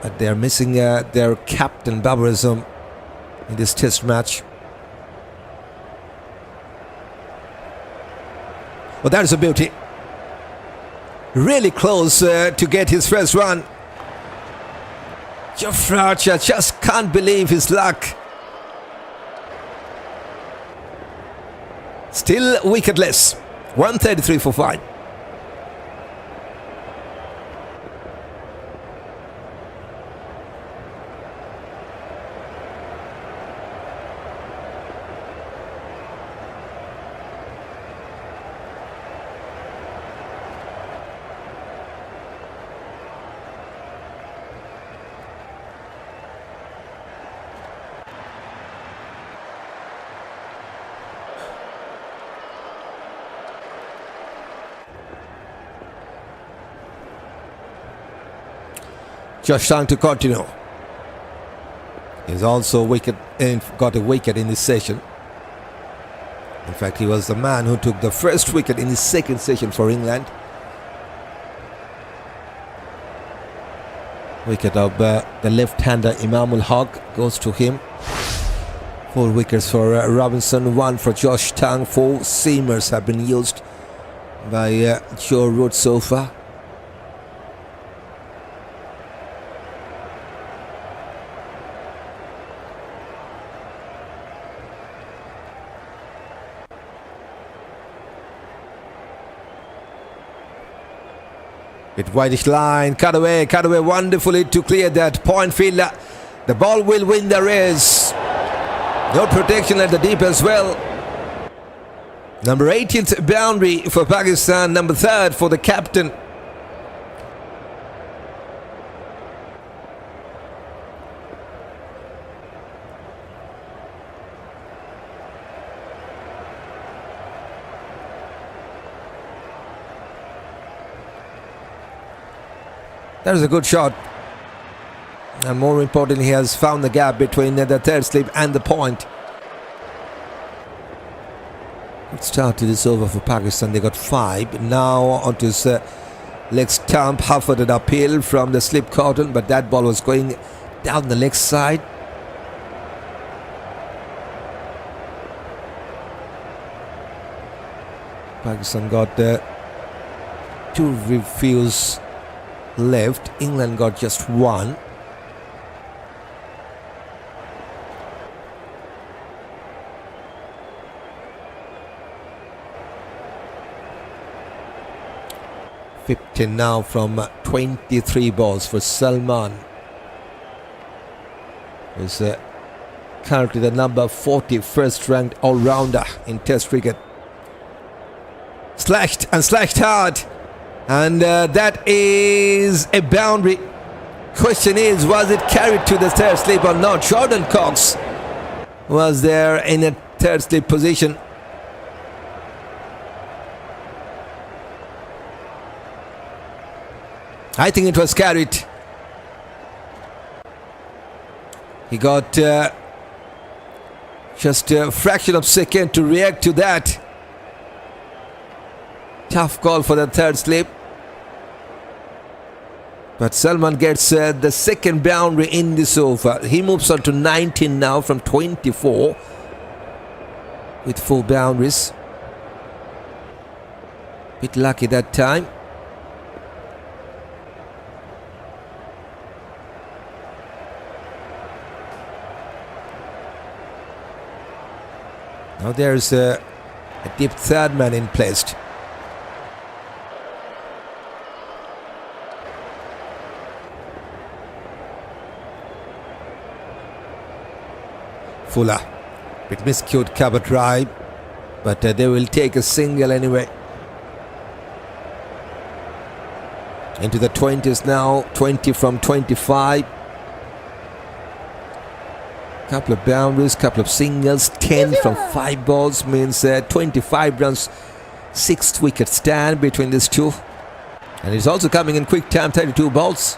But they're missing their captain, Babar Azam, in this test match. Well, that is a beauty. really close to get his first run. Jofra just can't believe his luck. Still wicketless. 133 for 5. Just trying to continue. He's also got a wicket in this session. In fact, he was the man who took the first wicket in his second session for England. Wicket of the left-hander Imam-ul-Haq goes to him. 4 wickets for Robinson, 1 for Josh Tang. 4 seamers have been used by Joe Root so far. It whitish line, cut away wonderfully to clear that point fielder. The ball will win the race. No protection at the deep as well. Number 18th boundary for Pakistan, number 3rd for the captain. That is a good shot. And more importantly, he has found the gap between the third slip and the point. Good start to this over for Pakistan. They got 5. Now onto his leg stump. Half-footed uphill from the slip cotton, but that ball was going down the leg side. Pakistan got 2 reviews left. England got just 1. $15 now from 23 balls for Salman. He's currently the number 41st ranked all-rounder in Test cricket. Slashed and slashed hard. And that is a boundary. Question is, was it carried to the third slip or not? Jordan Cox was there in a third slip position. I think it was carried. He got just a fraction of a second to react to that. Tough call for the third slip. But Salman gets the second boundary in this over. He moves on to 19 now from 24 with 4 boundaries. Bit lucky that time. Now there's a deep third man in place. Fuller, bit miscued cover drive, but they will take a single anyway. Into the 20s now, 20 from 25. Couple of boundaries, couple of singles, 10 from 5 balls means 25 runs, 6th wicket stand between these two. And he's also coming in quick time, 32 balls.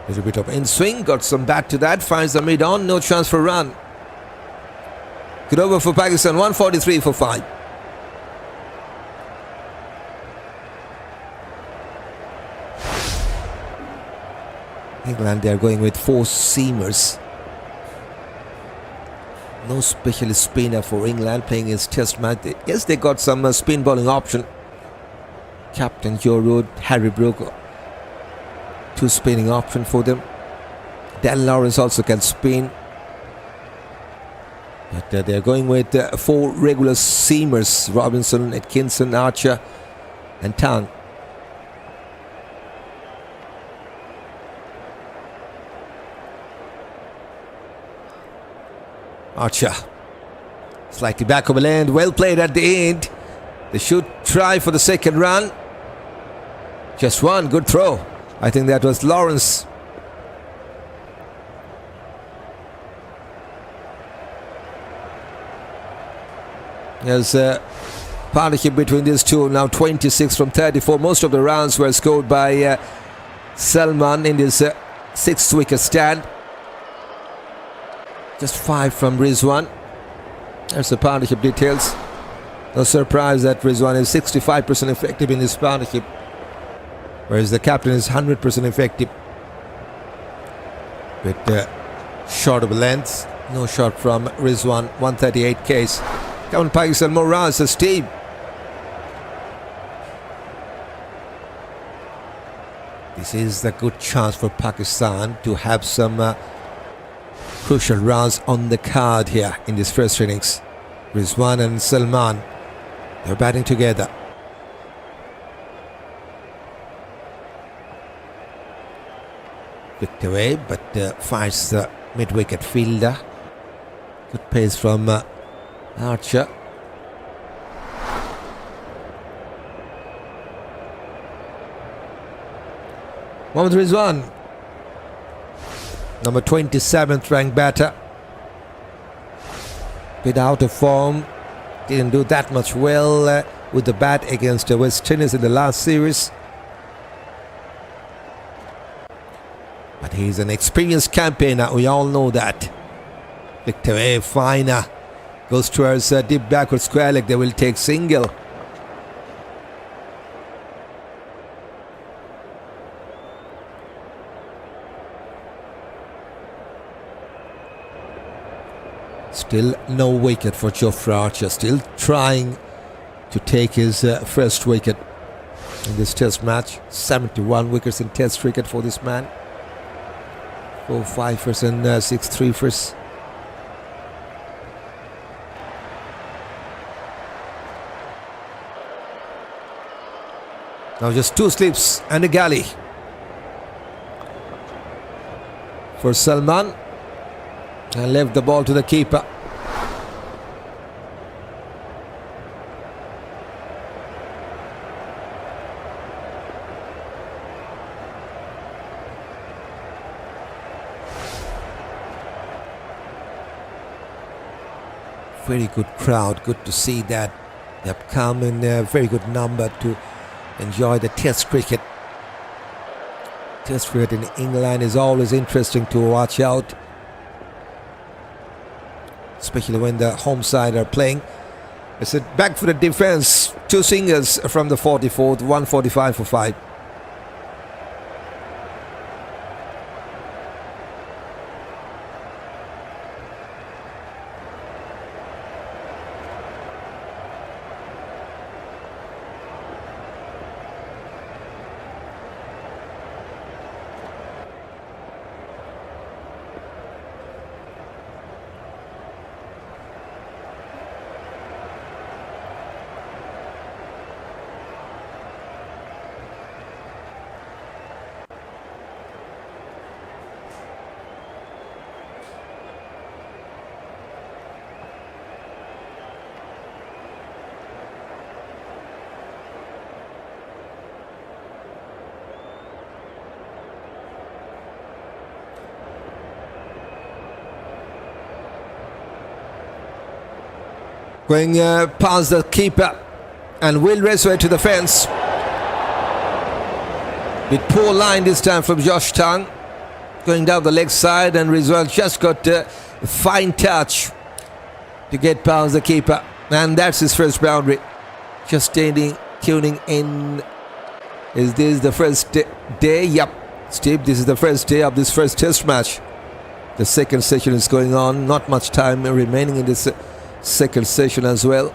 Little bit of in swing, got some bat to that, finds the mid on, no chance for a run. Good over for Pakistan, 143 for 5. England, they are going with 4 seamers. No specialist spinner for England playing his test match. Yes, they got some spin bowling option. Captain Joe Root, Harry Brook, 2 spinning option for them. Dan Lawrence also can spin. But they're going with 4 regular seamers: Robinson, Atkinson, Archer and Tang. Archer slightly back of the land, well played at the end. They should try for the second run. Just one good throw. I think that was Lawrence. There's a partnership between these two, now 26 from 34. Most of the runs were scored by Salman in his 6th wicket stand. Just 5 from Rizwan. There's the partnership details. No surprise that Rizwan is 65% effective in this partnership, whereas the captain is 100% effective. But short of length, no shot from Rizwan. 138 Ks. Come on, Pakistan, more runs as team. This is the good chance for Pakistan to have some crucial runs on the card here in this first innings. Rizwan and Salman, they're batting together. Flicked away, but finds the mid-wicket fielder. Good pace from Archer. Mohammad Rizwan, number 27th ranked batter. Bit out of form. Didn't do that much well with the bat against West Indies in the last series. But he's an experienced campaigner. We all know that. Flicked away, finer. Goes towards deep backward square leg. They will take single. Still no wicket for Jofra Archer. Still trying to take his first wicket in this test match. 71 wickets in test cricket for this man. 4 5ers and 6 3-ers. Now just 2 slips and a galley for Salman, and left the ball to the keeper. Very good crowd. Good to see that they have come in a very good number to enjoy the test cricket. Test cricket in England is always interesting to watch out, especially when the home side are playing. It's a back for the defense. 2 singers from the 44th, 145 for 5. Going past the keeper and will raceway to the fence. With poor line this time from Josh Tang. Going down the leg side, and Rizwan just got a fine touch to get past the keeper. And that's his first boundary. Just tuning in. Is this the first day? Yep. Steve, this is the first day of this first test match. The second session is going on. Not much time remaining in this second session as well.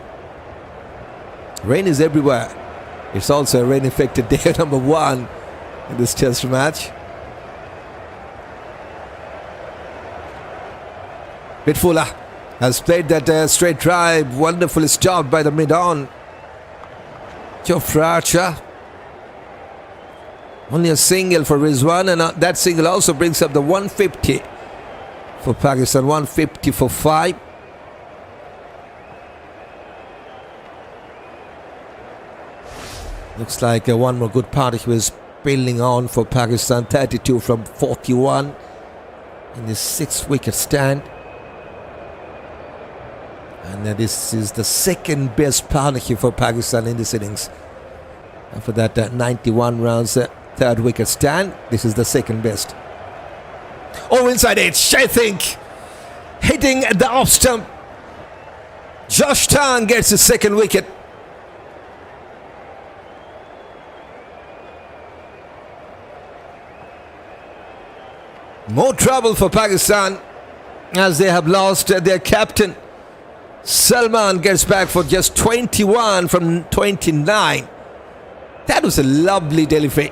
Rain is everywhere. It's also a rain-affected day number 1 in this test match. Bitfula has played that straight drive. Wonderfully stopped by the mid-on. Jofra Archer. Only a single for Rizwan, and that single also brings up the 150 for Pakistan. 150 for 5. Looks like one more good partnership is building on for Pakistan. 32 from 41 in this 6-wicket stand. And this is the second best partnership for Pakistan in this innings. After that 91 runs, 3rd wicket stand, this is the second best. Oh, inside edge, I think. Hitting the off stump. Josh Tang gets his 2nd wicket. More trouble for Pakistan as they have lost their captain. Salman gets back for just 21 from 29. That was a lovely delivery.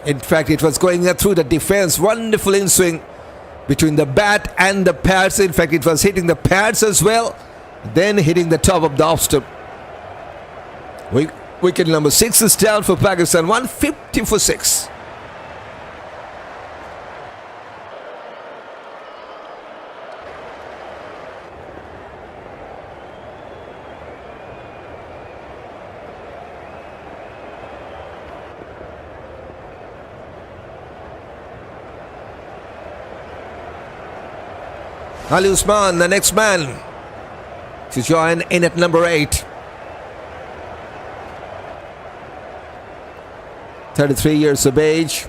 In fact, it was going through the defense. Wonderful in-swing between the bat and the pads. In fact, it was hitting the pads as well, then hitting the top of the off stump. Wicket number 6 is down for Pakistan. 150 for 6. Usman, the next man to join in at number 8. 33 years of age.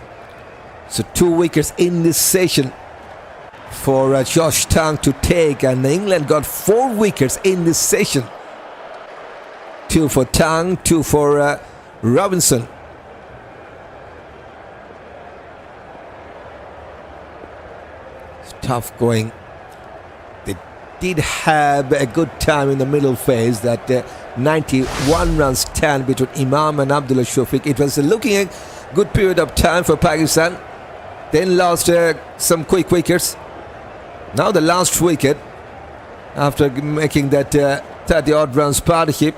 So 2 wickets in this session for Josh Tang to take, and England got 4 wickets in this session. 2 for Tang, 2 for Robinson. It's tough going. Did have a good time in the middle phase. That 91 runs stand between Imam and Abdullah Shafique. It was looking a good period of time for Pakistan. Then lost some quick wickets. Now the last wicket, after making that 30-odd runs partnership,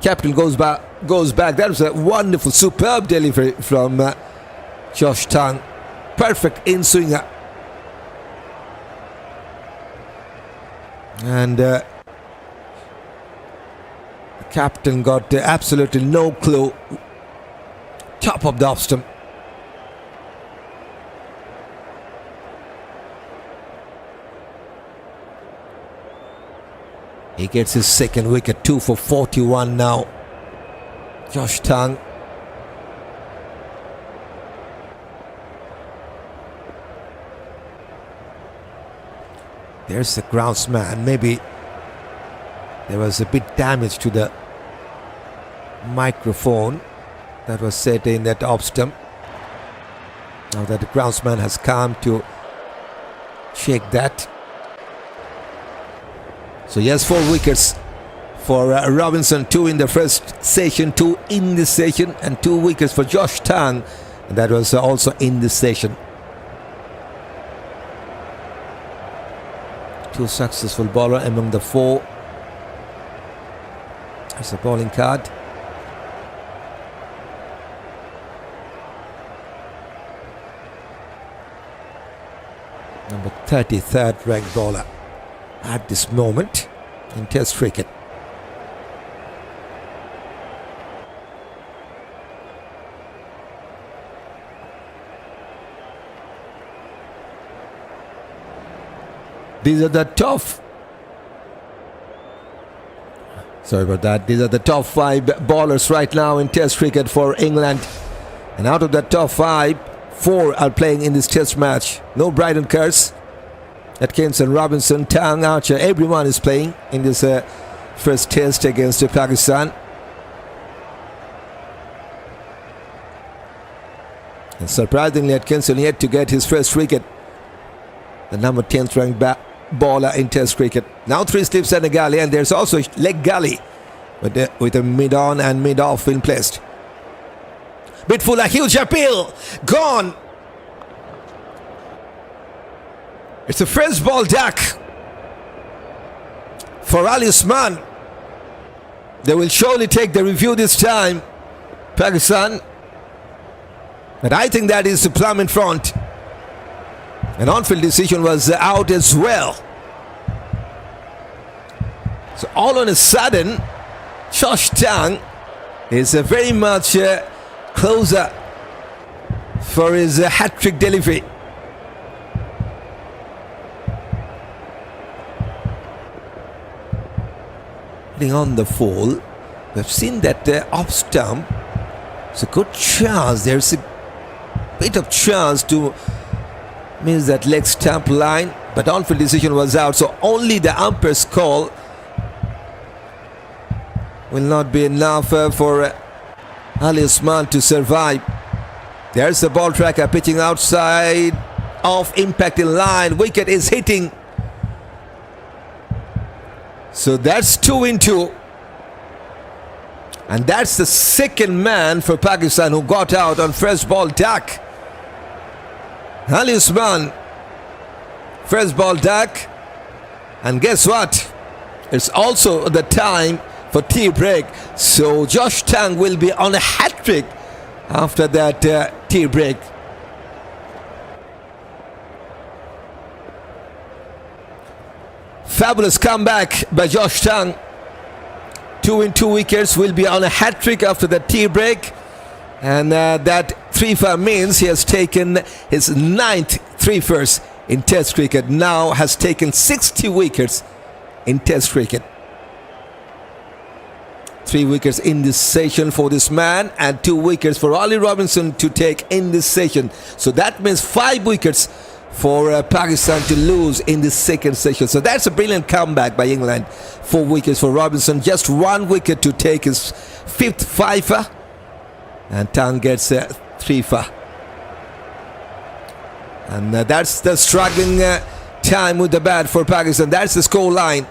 captain goes back. That was a wonderful, superb delivery from Josh Tang. Perfect in-swinger. And the captain got absolutely no clue. Top of the off stump. He gets his 2nd wicket. 2 for 41 now. Josh Tang. There's the groundsman. Maybe there was a bit damage to the microphone that was set in that off stump. Now that the groundsman has come to check that. So yes, 4 wickets for Robinson. 2 in the first session, 2 in this session, and 2 wickets for Josh Tang. And that was also in this session. 2 successful bowler among the 4. There's a bowling card. Number 33rd ranked bowler at this moment in Test cricket. These are the top. Sorry about that. These are the top 5 bowlers right now in Test cricket for England. And out of the top 5, 4 are playing in this Test match. No Bryden Curse. Atkinson, Robinson, Tang, Archer. Everyone is playing in this first Test against Pakistan. And surprisingly, Atkinson yet to get his first wicket. The number 10th ranked bowler in Test cricket. Now 3 slips and a gully, and there's also leg gully with a mid-on and mid-off in placed. Bit full, a huge appeal. Gone. It's a fresh ball duck for Usman. They will surely take the review this time, Pakistan. But I think that is the plum in front. An on-field decision was out as well. So all on a sudden, Tang is very much closer for his hat-trick delivery. On the fall, we've seen that off stump. It's a good chance. There's a bit of chance to miss that leg stump line, but on-field decision was out, so only the umpire's call will not be enough for Usman to survive. There's the ball tracker pitching outside of impacting line. Wicket is hitting. So that's 2 in 2. And that's the second man for Pakistan who got out on first ball duck. Usman, first ball duck. And guess what? It's also the time for tea break. So Tang will be on a hat-trick after that tea break. Fabulous comeback by Tang. 2 in 2 wickets, will be on a hat-trick after the tea break. And that 3-4 means he has taken his 9th 3-4s in Test cricket. Now has taken 60 wickets in Test cricket. 3 wickets in this session for this man, and 2 wickets for Ollie Robinson to take in this session. So that means 5 wickets for Pakistan to lose in this second session. So that's a brilliant comeback by England. 4 wickets for Robinson, just 1 wicket to take his 5th 5-er, and Tang gets 3-for. And that's the struggling time with the bat for Pakistan. That's the score line.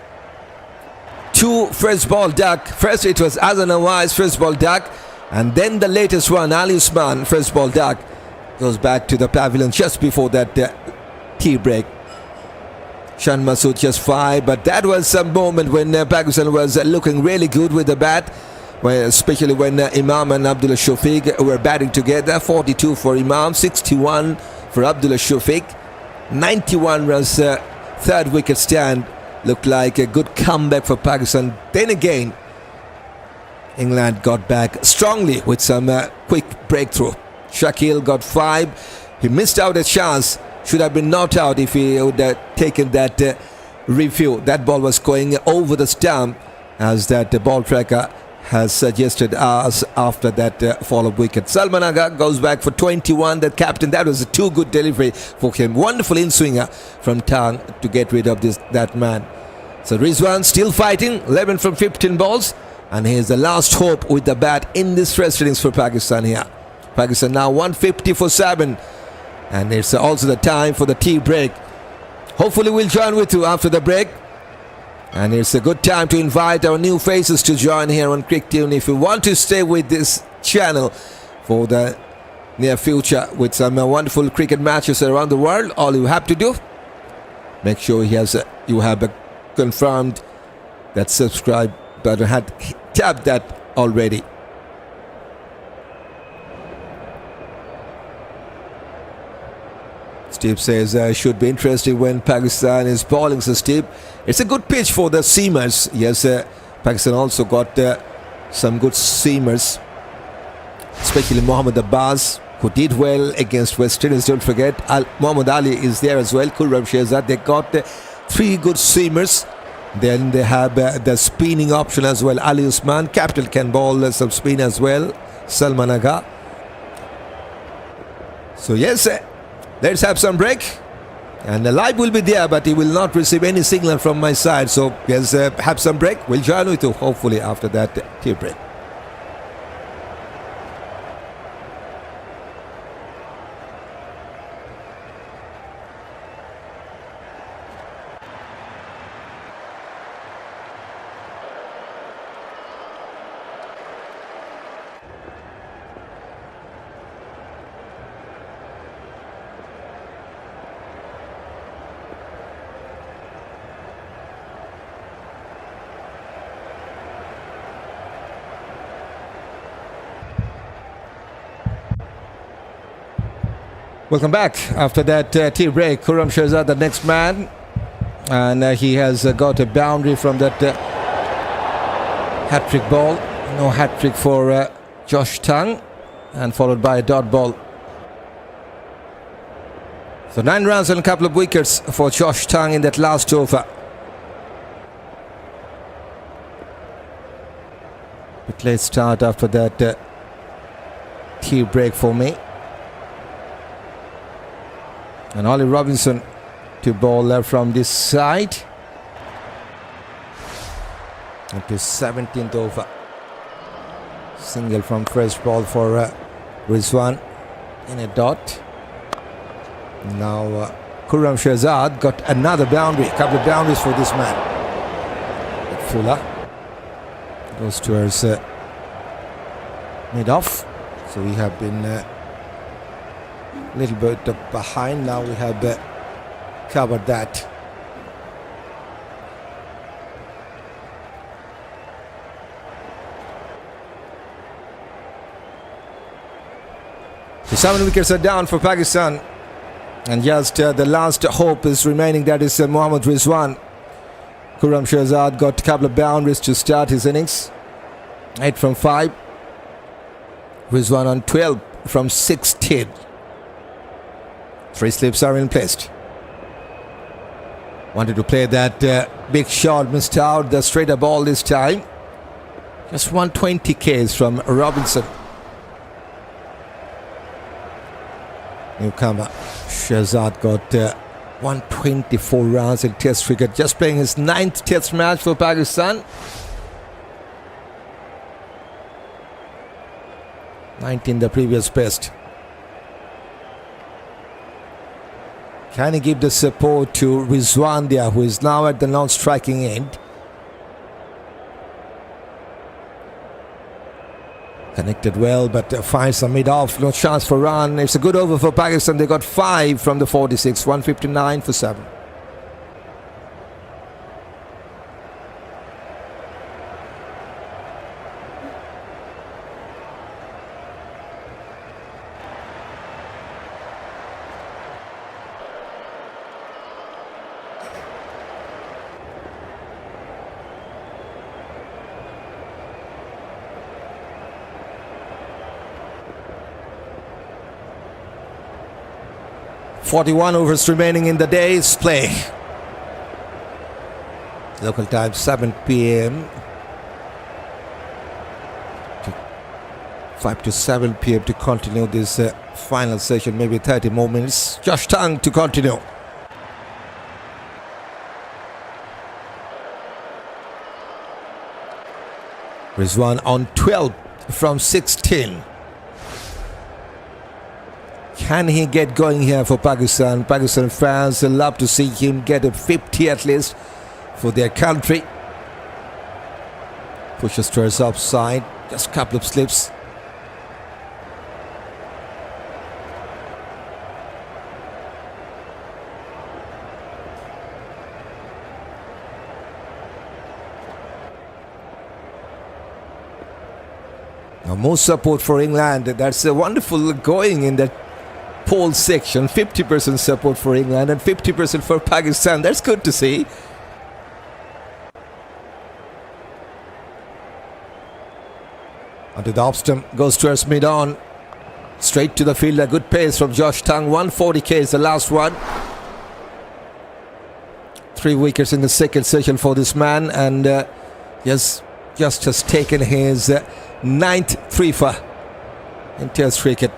2 first ball duck. First it was Azan Awais first ball duck, and then the latest one, Usman first ball duck, goes back to the pavilion just before that tea break. Shan Masood just 5, but that was some moment when Pakistan was looking really good with the bat, especially when Imam and Abdullah Shafique were batting together. 42 for Imam, 61 for Abdullah Shafique. 91 runs, 3rd wicket stand. Looked like a good comeback for Pakistan. Then again, England got back strongly with some quick breakthrough. Shakeel got 5. He missed out a chance. Should have been not out if he would have taken that review. That ball was going over the stump, as that ball tracker has suggested us after that fall-up wicket. Salman Agha goes back for 21. That captain, that was a too good delivery for him. Wonderful in-swinger from Tang to get rid of that man. So Rizwan still fighting, 11 from 15 balls, and here's the last hope with the bat in this first innings for Pakistan here. Pakistan now 150 for 7, and it's also the time for the tea break. Hopefully we'll join with you after the break, and it's a good time to invite our new faces to join here on CricTune. If you want to stay with this channel for the near future with some wonderful cricket matches around the world, all you have to do, make sure you have confirmed that subscribe button, had tapped that already. Steve says should be interesting when Pakistan is bowling. So Steve, it's a good pitch for the seamers. Yes, Pakistan also got some good seamers, especially Mohammad Abbas, who did well against West Indies. Don't forget, Mohammad Ali is there as well. Khurram, Shahzad. They got 3 good seamers. Then they have the spinning option as well. Usman, captain, can bowl some spin as well. Salman Agha. So yes, let's have some break. And the live will be there, but he will not receive any signal from my side. So yes, have some break. We'll join with you hopefully after that tea break. Welcome back after that tea break. Khurram Shahzad, the next man, and he has got a boundary from that hat-trick ball. No hat-trick for Josh Tongue, and followed by a dot ball. So 9 runs and a couple of wickets for Josh Tongue in that last over. Bit late start after that tea break for me. And Ollie Robinson to bowl from this side. It is 17th over. Single from first ball for Rizwan in a dot. Now Khurram Shahzad got another boundary. A couple of boundaries for this man. Fuller goes towards mid-off. So we have been little bit behind. Now we have covered that. So 7 wickets are down for Pakistan, and just the last hope is remaining, that is Mohammad Rizwan. Khurram Shahzad got a couple of boundaries to start his innings. 8 from 5. Rizwan on 12 from 16. 3 slips are in place. Wanted to play that big shot, missed out the straighter ball this time. Just 120 Ks from Robinson. Newcomer Shahzad got 124 runs in Test cricket, just playing his 9th Test match for Pakistan. 19 the previous best. Can he give the support to Rizwan there, who is now at the non-striking end? Connected well, but finds a mid-off, no chance for run. It's a good over for Pakistan. They got 5 from the 46, 159 for 7. .41 overs remaining in the day's play. Local time 7 p.m. 5 to 7 p.m. to continue this final session. Maybe 30 more minutes. Josh Tongue to continue. Rizwan on 12 from 16. Can he get going here for Pakistan? Pakistan fans love to see him get a 50 at least for their country. Pushes towards offside. Just a couple of slips. Now more support for England. That's a wonderful going in that poll section. 50% support for England and 50% for Pakistan. That's good to see. Onto the off stump, goes towards mid-on. Straight to the field, a good pace from Josh Tongue. 140 is the last one. 3 wickets in the second session for this man, and yes, just has taken his 9th threefer in Test cricket.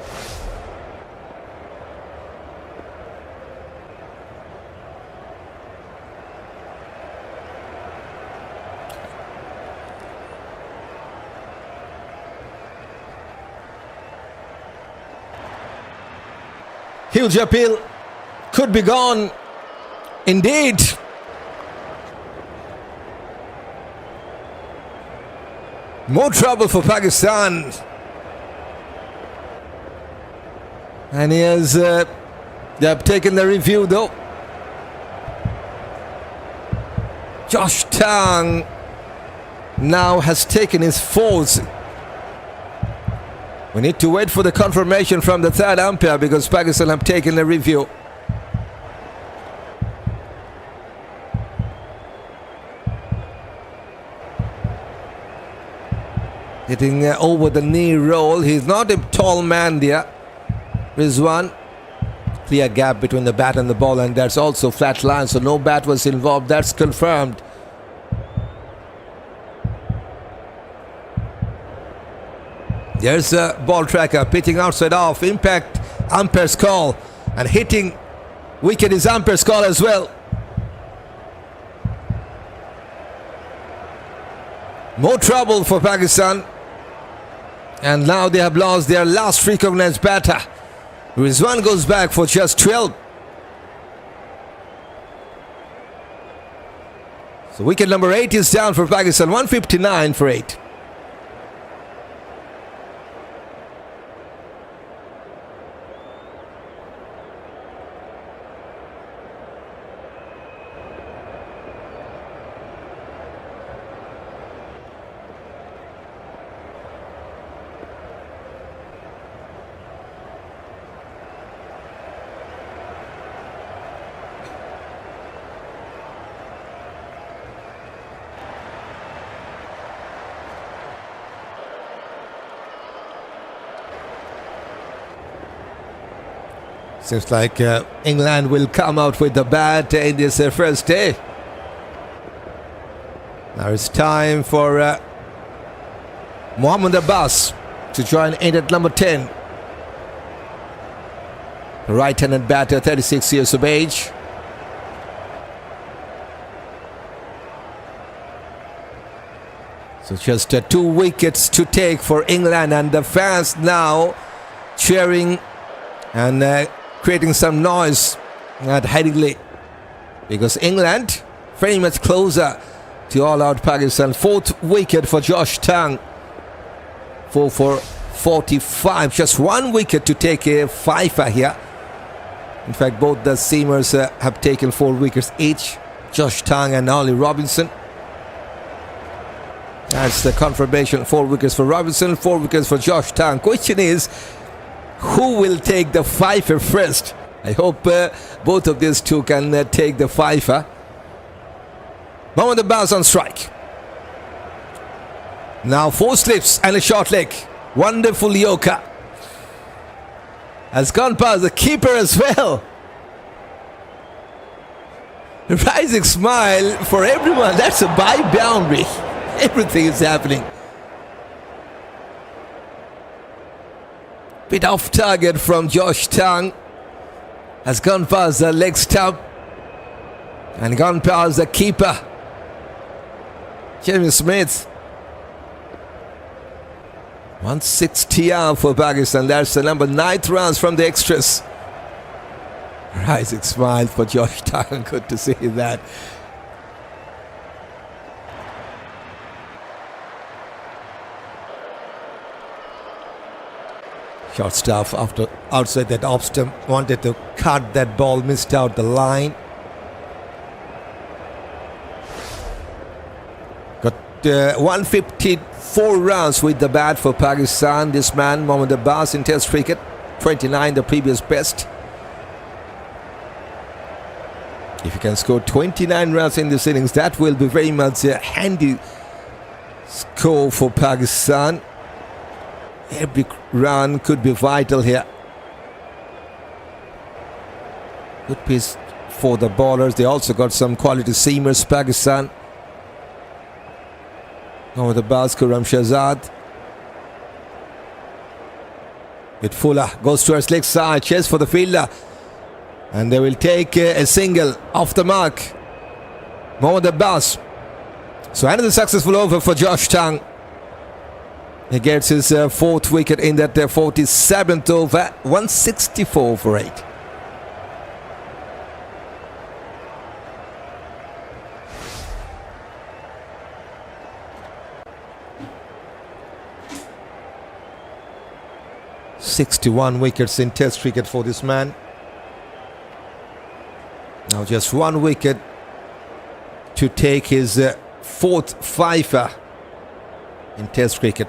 Huge appeal, could be gone. Indeed. More trouble for Pakistan. And he has they have taken the review though. Josh Tongue now has taken his 4th. We need to wait for the confirmation from the third umpire because Pakistan have taken a review. Hitting over the knee roll. He's not a tall man there. Rizwan. Clear gap between the bat and the ball, and that's also flat line, so no bat was involved. That's confirmed. There's a ball tracker pitching outside off. Impact, umpire's call, and hitting wicket is umpire's call as well. More trouble for Pakistan, and now they have lost their last recognized batter. Rizwan goes back for just 12. So wicket number 8 is down for Pakistan. 159 for 8. Seems like England will come out with the bat in this first day. Now it's time for Mohammad Abbas to join in at number 10. Right-handed batter, 36 years of age. So just 2 wickets to take for England, and the fans now cheering and creating some noise at Headingley because England very much closer to all-out Pakistan. 4th wicket for Josh Tang. 4 for 45. Just 1 wicket to take a fifer here. In fact, both the seamers have taken 4 wickets each. Josh Tang and Ollie Robinson. That's the confirmation. 4 wickets for Robinson, 4 wickets for Josh Tang. Question is, who will take the fifer first? I hope both of these two can take the fifer. Mohammad Abbas on strike. Now 4 slips and a short leg. Wonderful Yoka. Has gone past the keeper as well. Rising smile for everyone. That's a by boundary. Everything is happening. Bit off target from Josh Tang. Has gone past the leg stump and gone past the keeper, James Smith. 160 out for Pakistan. That's the number 9th runs from the extras. Rising smile for Josh Tang. Good to see that. Short stuff after outside that off stump. Wanted to cut that ball, missed out the line. Got 154 runs with the bat for Pakistan. This man, Mohammad Abbas, in Test cricket. 29, the previous best. If you can score 29 runs in this innings, that will be very much a handy score for Pakistan. Every run could be vital here. Good piece for the bowlers. They also got some quality seamers, Pakistan. Now the Abbas, Khurram, Shahzad. With Fuller, goes towards leg side, chase for the fielder. And they will take a single off the mark. Mohammad Abbas. So another successful over for Josh Tang. He gets his 4th wicket in that 47th over. 164 for 8. "61 wickets in Test cricket for this man. Now just 1 wicket to take his 4th fifer in Test cricket.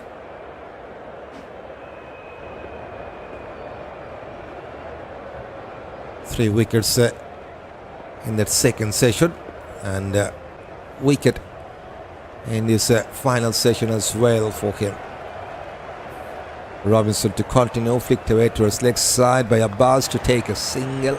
3 wickets in that second session, and wicket in this final session as well for him. Robinson to continue, flicked away to his leg side by Abbas to take a single.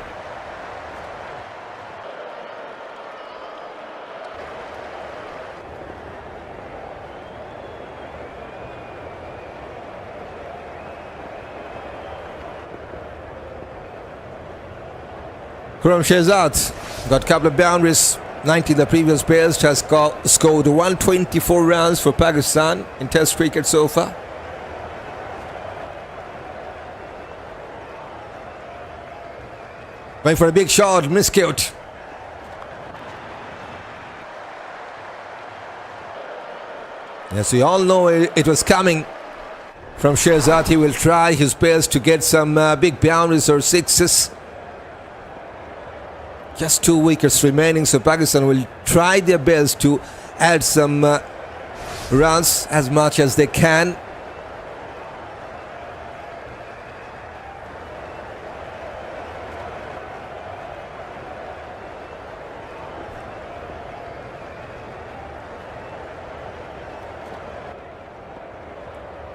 Khurram Shahzad got a couple of boundaries. 90 the previous best, has scored 124 runs for Pakistan in Test cricket so far. Going for a big shot, miscued. Yes, we all know it was coming from Shahzad. He will try his best to get some big boundaries or sixes. Just 2 wickets remaining, so Pakistan will try their best to add some runs as much as they can.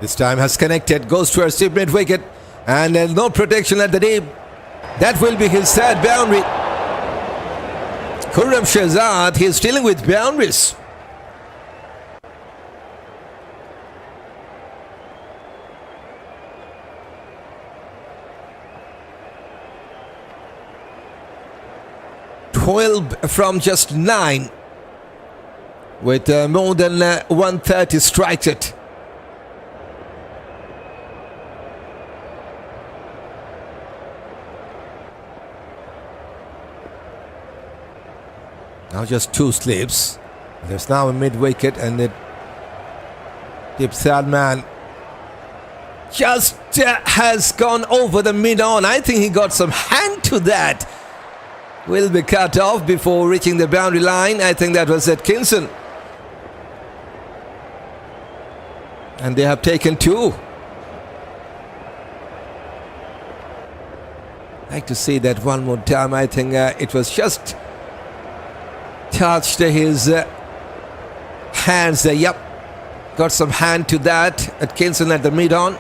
This time has connected, goes towards the mid wicket, and no protection at the deep. That will be his third boundary. Khurram Shahzad, he is dealing with boundaries. "12 from just 9 with more than 130 strikes it. Now just 2 slips. There's now a mid-wicket, and the deep Salman just has gone over the mid-on. I think he got some hand to that. Will be cut off before reaching the boundary line. I think that was Atkinson. And they have taken 2. I'd like to see that one more time. I think it was just touched his hands there. Yep, got some hand to that. Atkinson at the mid-on.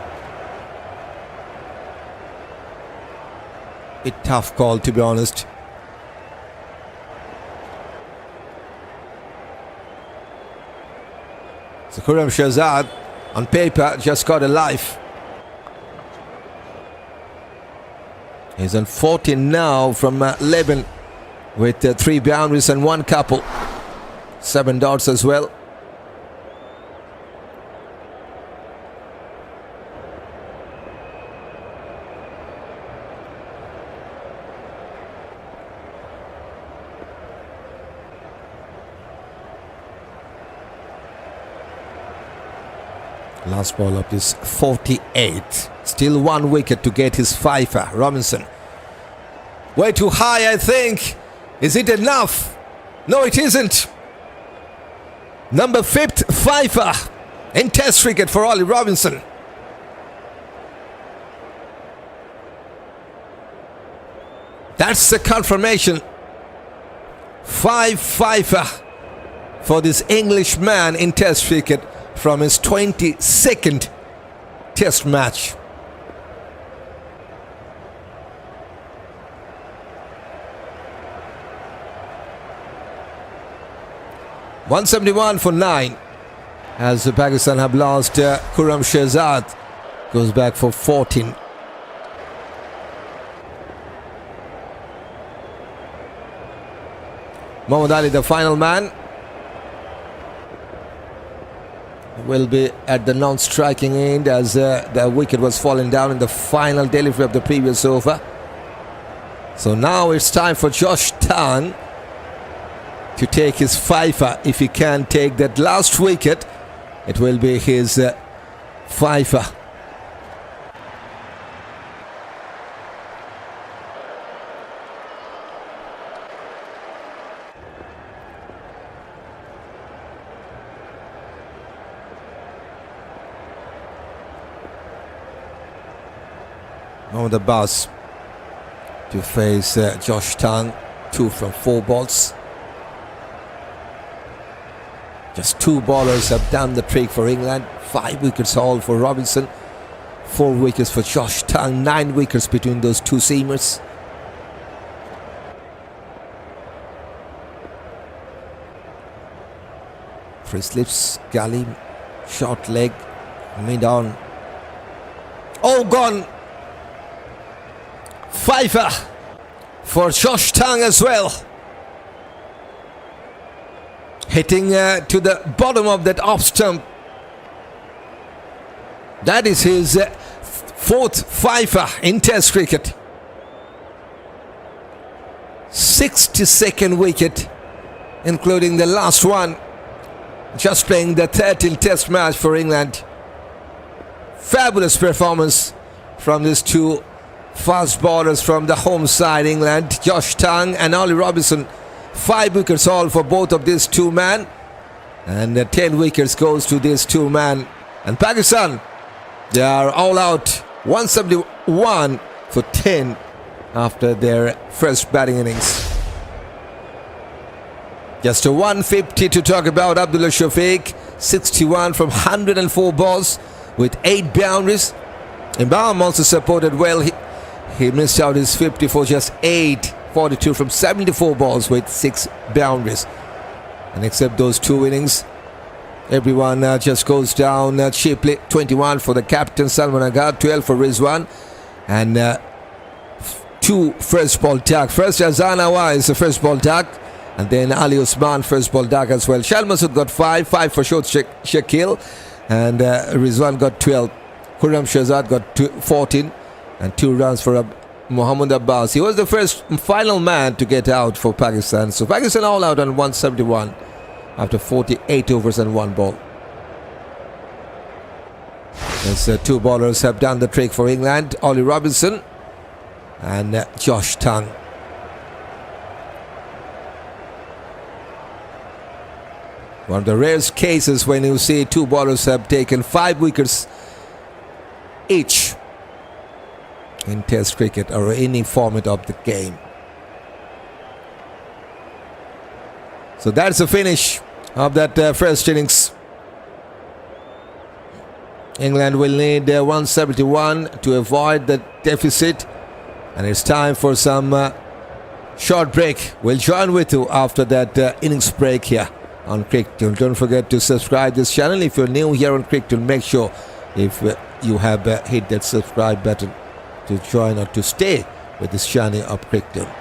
A tough call, to be honest. So Khurram Shahzad on paper just got a life. He's on 14 now from 11 with 3 boundaries and 1 couple. 7 dots as well. Last ball up is 48. Still 1 wicket to get his fifer. Robinson. Way too high, I think. Is it enough? No, it isn't. Number 5th fifer in Test cricket for Ollie Robinson. That's the confirmation. 5 fifer for this Englishman in Test cricket from his 22nd Test match. "171 for 9 as Pakistan have lost. Khurram Shahzad goes back for 14. Mohammad Ali, the final man, will be at the non-striking end as the wicket was falling down in the final delivery of the previous over. So now it's time for Josh Tan to take his fifer. If he can take that last wicket, it will be his fifer. Mohammad Abbas to face Josh Tang. 2 from 4 balls. Just 2 bowlers have done the trick for England. 5 wickets all for Robinson. 4 wickets for Josh Tang. 9 wickets between those 2 seamers. Free slips, gully, short leg, mid-on. Oh, gone! Fifer for Josh Tang as well. Hitting to the bottom of that off stump. That is his 4th fifer in Test cricket. 62nd wicket, including the last one. Just playing the 13th Test match for England. Fabulous performance from these 2 fast bowlers from the home side, England. Josh Tang and Ollie Robinson. 5 wickets all for both of these 2 men. And 10 wickets goes to these 2 men. And Pakistan, they are all out. 171 for 10 after their first batting innings. Just a 150 to talk about Abdullah Shafique. 61 from 104 balls with 8 boundaries. Imam also supported well. He missed out his 50 for just 8. 42 from 74 balls with 6 boundaries. And except those 2 innings, everyone just goes down cheaply. 21 for the captain Salman Agha, 12 for Rizwan, and 2 first ball duck. First Azan Awais, the first ball duck, and then Ali Usman first ball duck as well. Shan Masood got 5 for short Shakeel, and Rizwan got 12. Khurram Shahzad got 14 and 2 runs for Mohammad Abbas. He was the first final man to get out for Pakistan. So Pakistan all out on 171 after 48 overs and 1 ball. As 2 bowlers have done the trick for England. Ollie Robinson and Josh Tang. One of the rarest cases when you see 2 bowlers have taken 5 wickets each in Test cricket or any format of the game. So that's the finish of that first innings. England will need 171 to avoid the deficit, and it's time for some short break. We'll join with you after that innings break here on CricTune. Don't forget to subscribe this channel. If you're new here on CricTune, make sure if you have hit that subscribe button to join or to stay with this channel of CricTune.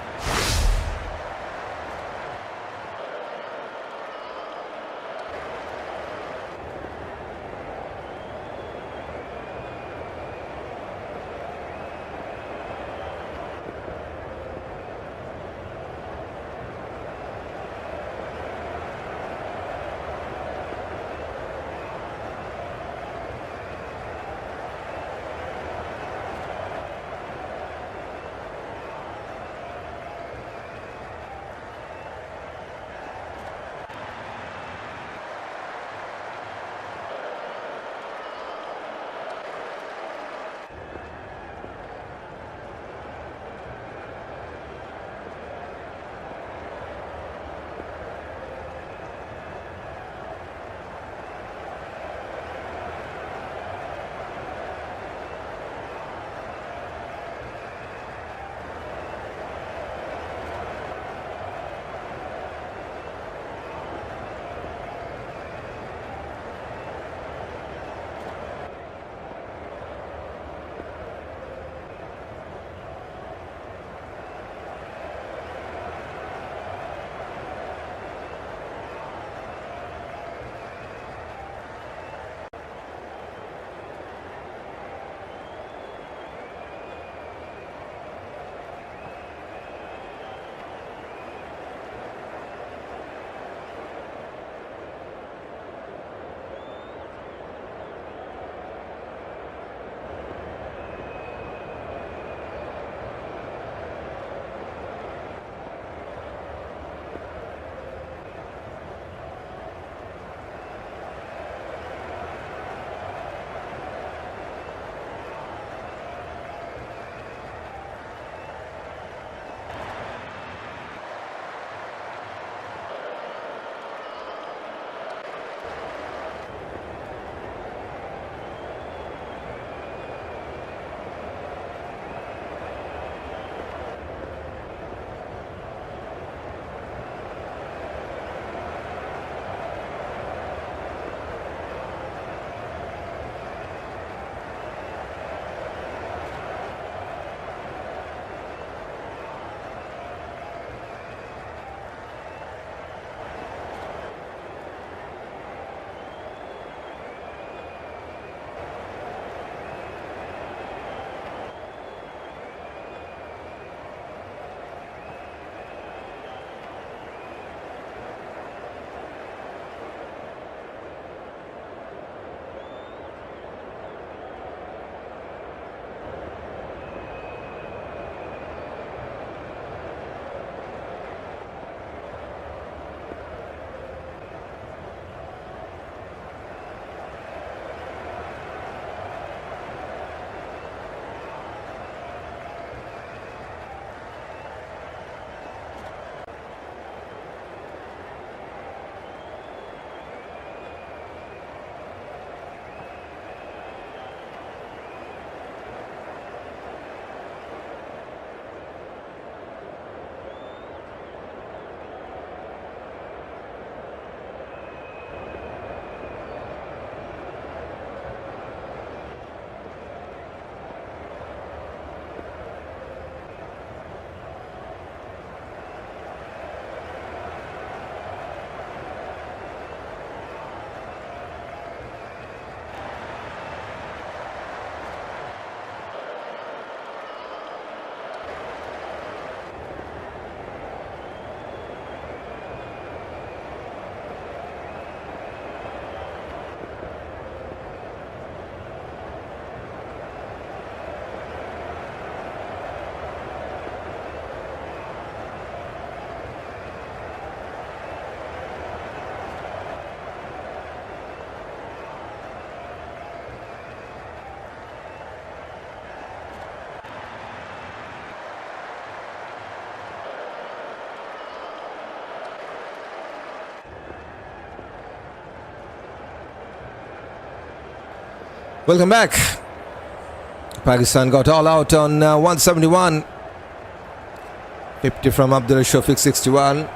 Welcome back. Pakistan got all out on 171. 50 from Abdullah, Shafique 61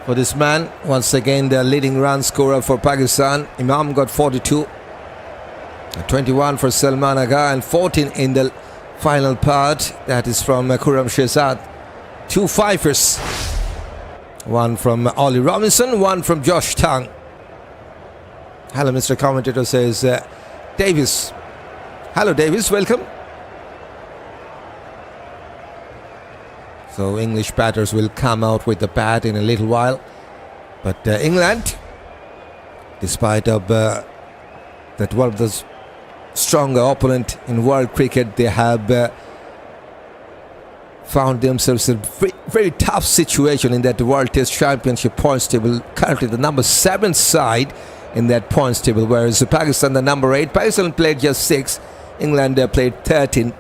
for this man. Once again the leading run scorer for Pakistan. Imam got 42. 21 for Salman, Agha, and 14 in the final part. That is from Khurram, Shahzad. 2 fifers. One from Ollie Robinson, one from Josh Tang. Hello, Mr. Commentator, says Davis. Hello, Davis, welcome. So English batters will come out with the bat in a little while. But England, despite of that one of the stronger opponent in world cricket, they have found themselves in a very, very tough situation in that World Test Championship points table. Currently the number 7 side in that points table, whereas Pakistan the number 8. Pakistan played just 6. England played 13.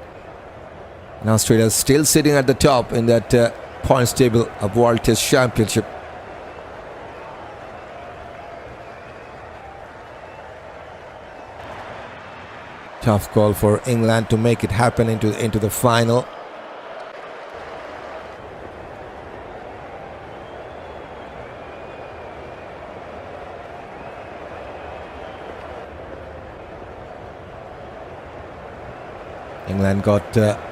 And Australia still sitting at the top in that points table of World Test Championship. Tough call for England to make it happen into the final. England got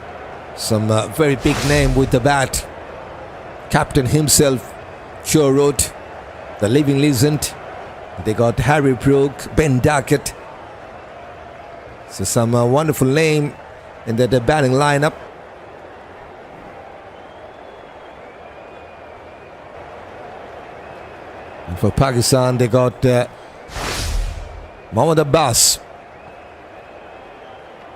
some very big name with the bat. Captain himself, Joe Root, the living legend. They got Harry Brook, Ben Duckett. So some wonderful name in the batting lineup. And for Pakistan, they got Mohammad Abbas.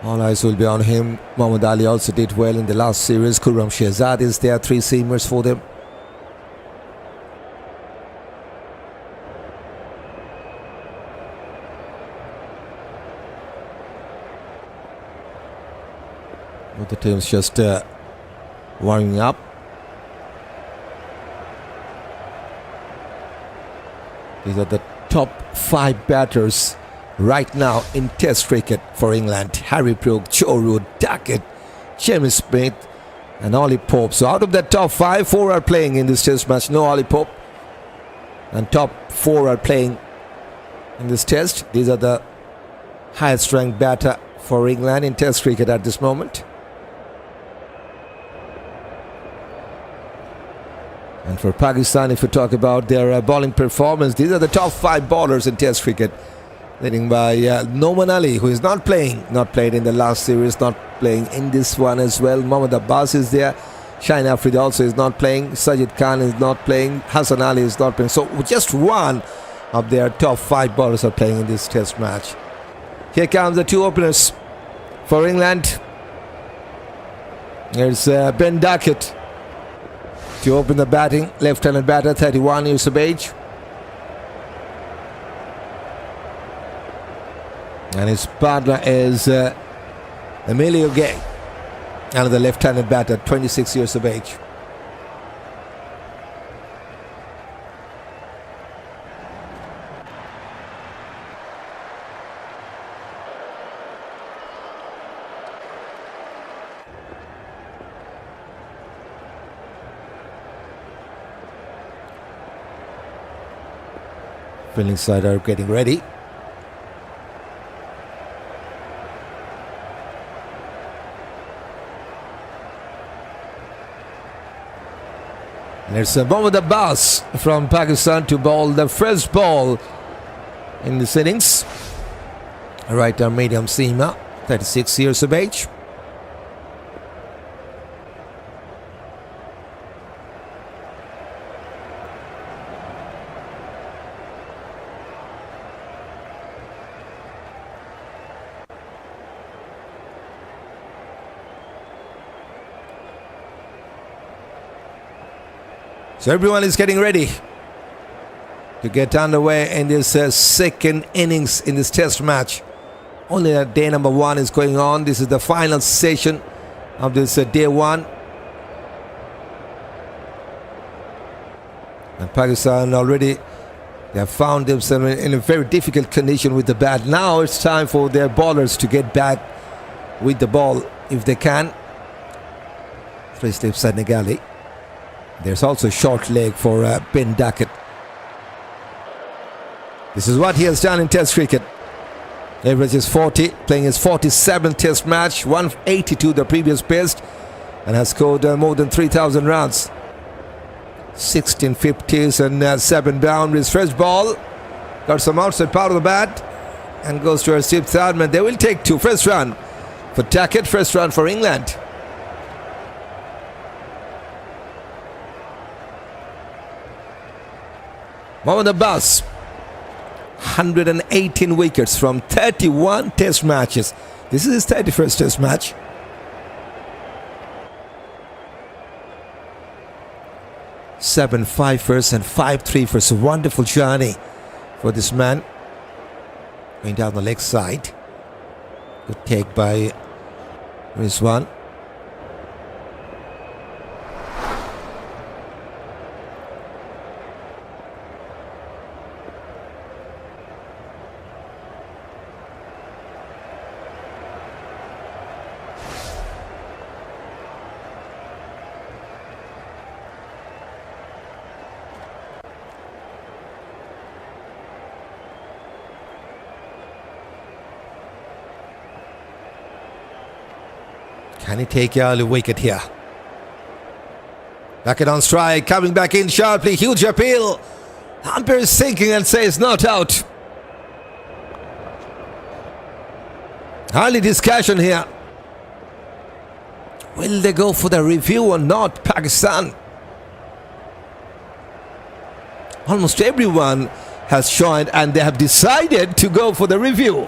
All eyes will be on him. Mohammad Ali also did well in the last series. Khurram, Shahzad is there. 3 seamers for them. Both the teams just warming up. These are the top 5 batters right now in Test cricket for England. Harry Brook, Joe Root, Duckett, James Smith and Ollie Pope. So out of the top 5, 4 are playing in this Test match. No Ollie Pope. And top 4 are playing in this Test. These are the highest ranked batter for England in Test cricket at this moment. And for Pakistan, if you talk about their bowling performance, these are the top 5 bowlers in Test cricket. Leading by Noman Ali, who is not playing, not played in the last series, not playing in this one as well. Mohammad Abbas is there. Shine Afridi also is not playing. Sajid Khan is not playing. Hassan Ali is not playing. So just one of their top 5 bowlers are playing in this Test match. Here comes the 2 openers for England. There's Ben Duckett to open the batting. Left-handed batter, 31 years of age. And his partner is Emilio, another left-handed batter, 26 years of age. Fielding side are getting ready. There's Mohammad Abbas from Pakistan to bowl the first ball in this innings. Right arm medium seamer, 36 years of age. So everyone is getting ready to get underway in this second innings in this Test match. Only day number 1 is going on. This is the final session of this day 1. And Pakistan already They have found themselves in a very difficult condition with the bat. Now it's time for their bowlers to get back with the ball if they can. Three slip Senegali. There's also a short leg for Ben Duckett. This is what he has done in Test cricket. Average is 40, playing his 47th Test match, 182 the previous best, and has scored more than 3,000 runs. 16 50s and 7 boundaries. First ball, got some outside part of the bat and goes to Salman. They will take 2. First run for Duckett, first run for England. Mohammad Abbas, 118 wickets from 31 Test matches. This is his 31st Test match. Seven fifers and 5 3-fers. A wonderful journey for this man. Going down the leg side. Good take by Rizwan. Can he take an early wicket here? Duckett on strike, coming back in sharply. Huge appeal. Umpire is thinking and says not out. Hardly discussion here. Will they go for the review or not, Pakistan? Almost everyone has joined and they have decided to go for the review.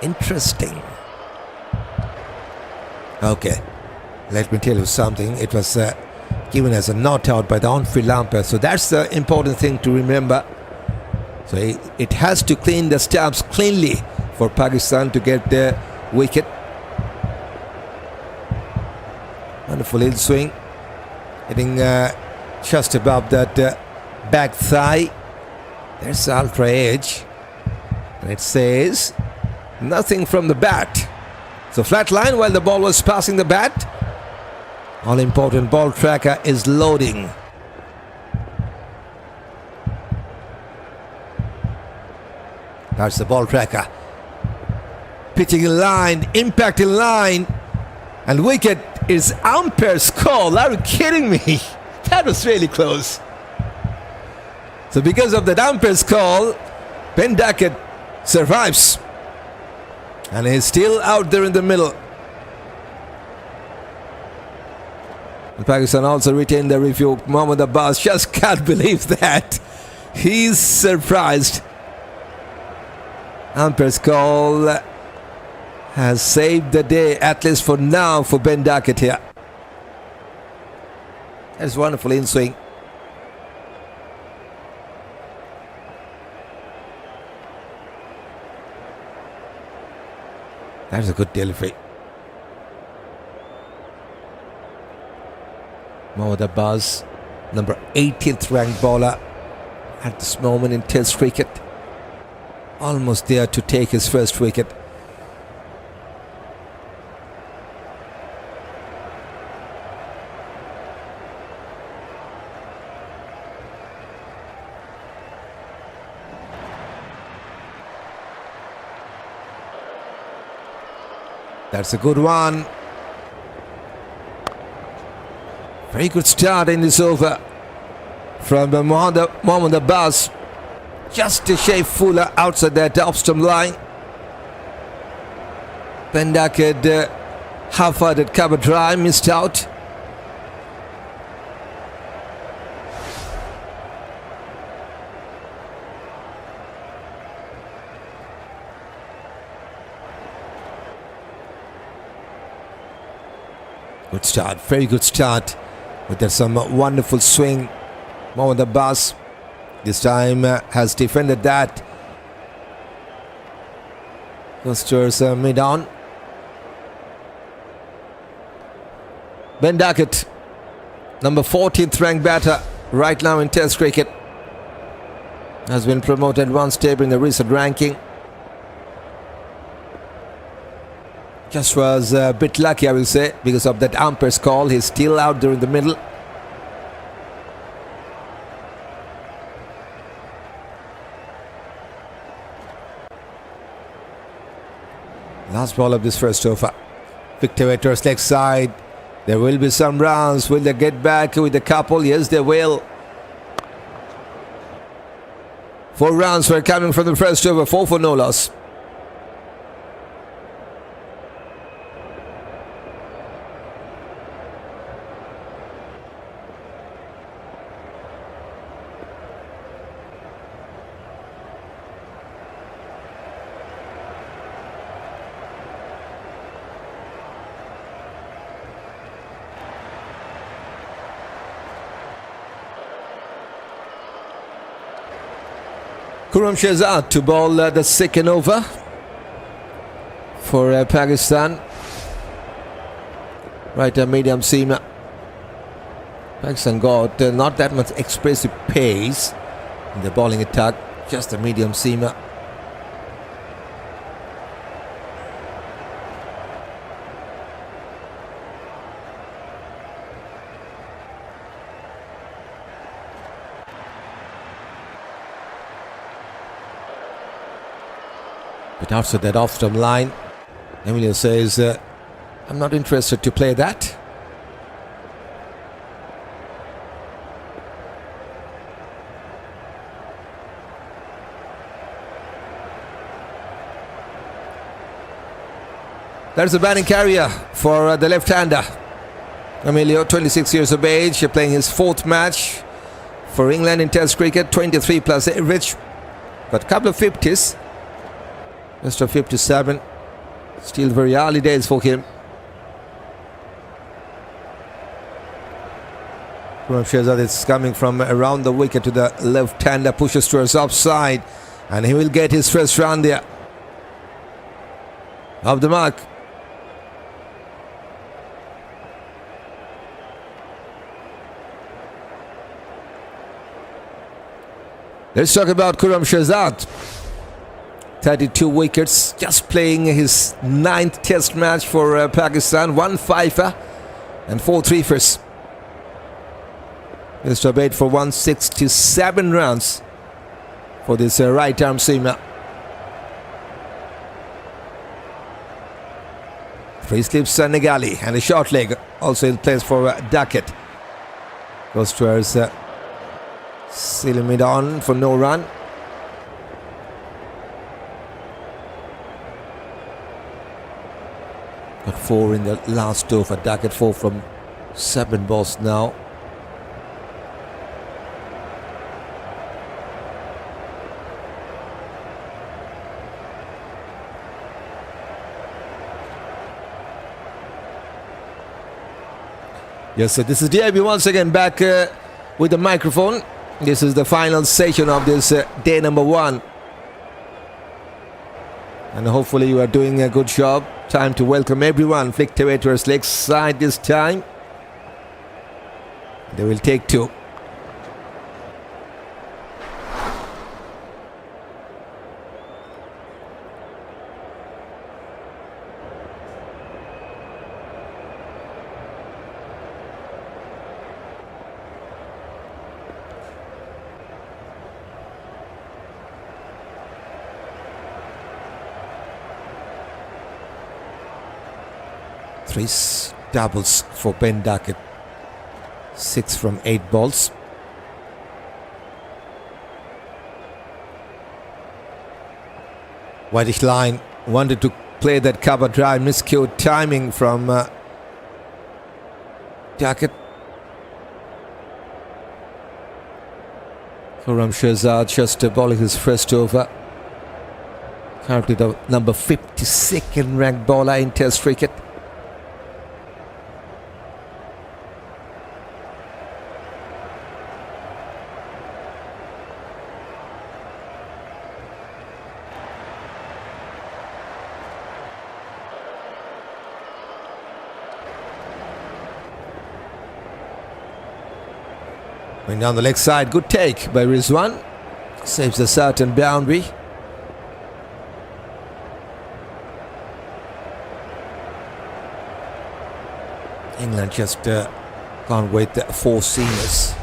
Interesting. Okay, let me tell you something. It was given as a not out by the on-field umpire, so that's the important thing to remember. So it has to clean the stumps cleanly for Pakistan to get their wicket. Wonderful in swing, hitting just above that back thigh. There's the ultra edge, and it says nothing from the bat. So flat line while the ball was passing the bat. All important ball tracker is loading. That's the ball tracker. Pitching in line, impact in line, and wicket is umpire's call. Are you kidding me? That was really close. So because of that umpire's call, Ben Duckett survives. And he's still out there in the middle. And Pakistan also retained the review. Mohammad Abbas just can't believe that. He's surprised. Umpire's call has saved the day, at least for now, for Ben Duckett here. That's wonderful in swing. That's a good delivery. Mohammad Abbas, number 18th ranked bowler at this moment in Test cricket. Almost there to take his first wicket. That's a good one. Very good start in this over from Mohammad Abbas. Just a shade fuller outside that off stump line. Ben Duckett half-hearted cover drive, missed out. Good start, very good start. But there's some wonderful swing. Mohammad Abbas this time has defended that. Goes towards number 14th ranked batter right now in Test cricket, has been promoted one step in the recent ranking. Just was a bit lucky, I will say, because of that umpire's call. He's still out there in the middle. Last ball of this first over. Victor Vetter's leg side. There will be some runs. Will they get back with a couple? Yes, they will. 4 runs were coming from the first over. 4 for no loss. Khurram Shahzad to bowl the second over for Pakistan. Right, a medium seamer. Pakistan got not that much expressive pace in the bowling attack, just a medium seamer. But after that off-stump line, Emilio says, I'm not interested to play that. There's a batting carrier for the left-hander. Emilio, 26 years of age, playing his 4th match for England in Test cricket, 23 plus average. Got a couple of 50s. Mr. 57. Still very early days for him. Khurram Shahzad is coming from around the wicket to the left-hander, pushes towards offside, and he will get his first run there. Off the mark. Let's talk about Khurram Shahzad. 32 wickets, just playing his 9th Test match for Pakistan. 1 fifer and 4 threefers. Mr. Bait for 167 runs for this right arm seamer. 3 slips Senegali and a short leg also in place for Duckett. Goes towards sealing it on for no run. Got 4 in the last over. Duckett 4 from 7 balls now. Yes, so this is DRB once again back with the microphone. This is the final session of this day number 1. And hopefully you are doing a good job. Time to welcome everyone. Flick Tawator's leg side this time. They will take 2. Three doubles for Ben Duckett. 6 from 8 balls. Whitish line wanted to play that cover drive. Miscued timing from Duckett. Khurram Shahzad just bowling his first over. Currently the number 52nd ranked bowler in Test cricket. Going down the leg side, good take by Rizwan. Saves a certain boundary. England just gone with 4 seamers.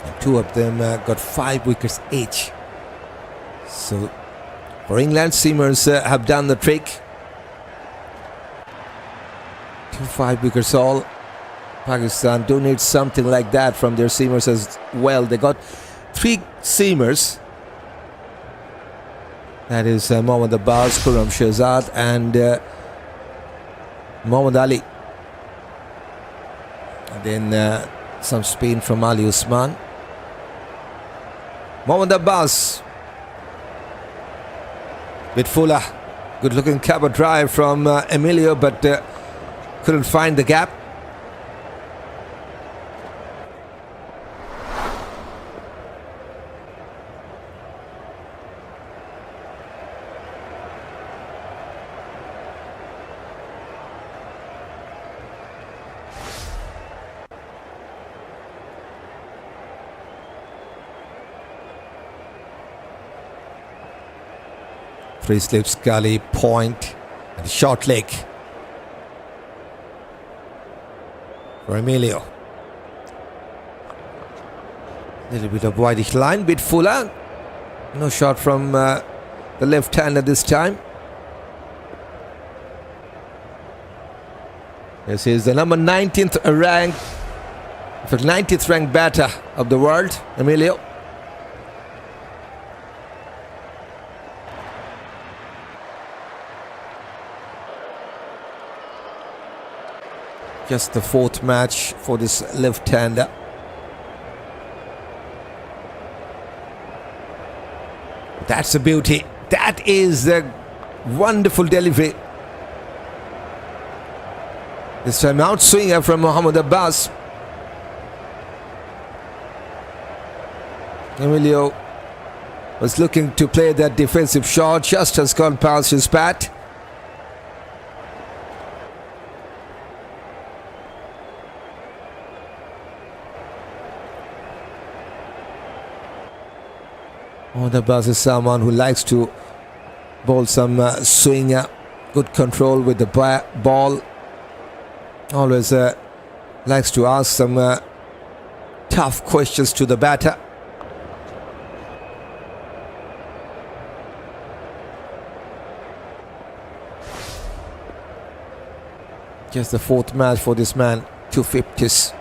And 2 of them got 5 wickets each. So for England, seamers have done the trick. 2 5 wickets all. Pakistan do need something like that from their seamers as well. They got 3 seamers. That is Mohammad Abbas, Khurram, Shahzad and Mohammad Ali. And then some spin from Ali Usman. Mohammad Abbas with fuller. Good looking cover drive from Emilio, but couldn't find the gap. Free slips, gully, point, and short leg for Emilio. Little bit of whitish line, bit fuller. No shot from the left hander this time. This is the number 19th rank, in fact 90th ranked batter of the world, Emilio. Just the 4th match for this left-hander. That's a beauty. That is a wonderful delivery. This time out swinger from Mohammad Abbas. Emilio was looking to play that defensive shot, just has gone past his bat. Abbas is someone who likes to bowl some swinger, good control with the ball. Always likes to ask some tough questions to the batter. Just the 4th match for this man, 250s.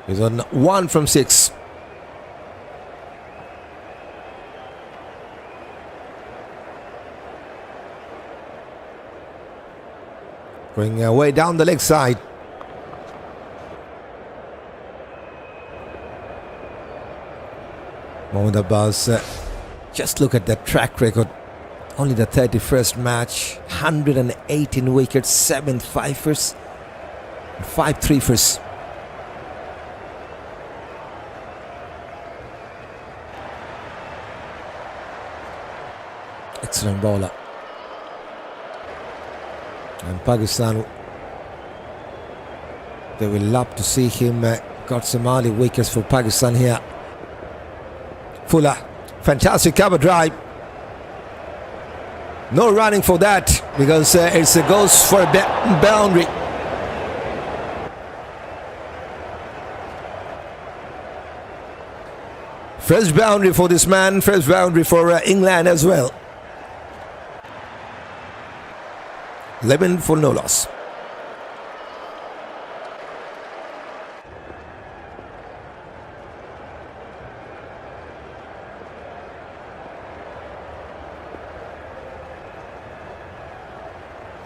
He's on 1 from 6. Going way down the leg side. Mohammad Abbas, just look at that track record. Only the 31st match, 118 wickets, 7 fifers, 5 threefers. Excellent bowler. And Pakistan, they will love to see him. Got some early wickets for Pakistan here. Fuller, fantastic cover drive. No running for that because it goes for a boundary. Fresh boundary for this man, fresh boundary for England as well. 11 for no loss.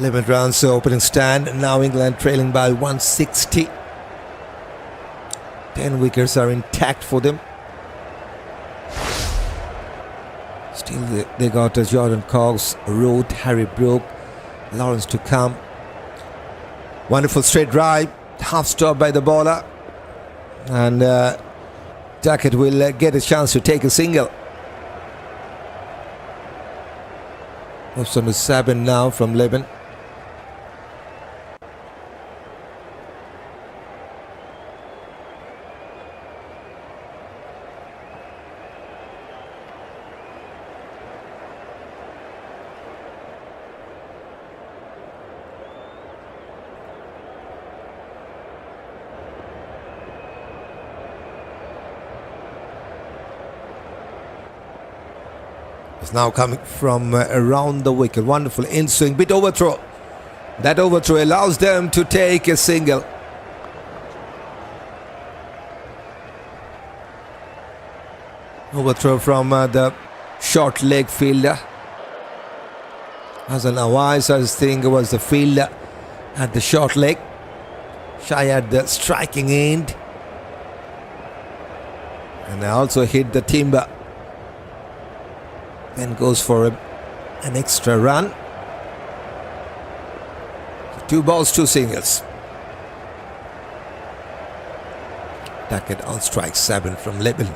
Limit runs opening stand. Now England trailing by 160. 10 wickets are intact for them. Still they got Jordan Cox, Root, Harry Brook, Lawrence to come. Wonderful straight drive, half stop by the bowler, and Duckett will get a chance to take a single. Moves on to 7 now from 11. It's now coming from around the wicket. Wonderful in-swing, bit overthrow. That overthrow allows them to take a single. Overthrow from the short leg fielder. Azan Awais, I think, was the fielder at the short leg. Shy at the striking end. And they also hit the timber. Then goes for an extra run. 2 balls, 2 singles. Duckett on strike 7 from Lebanon.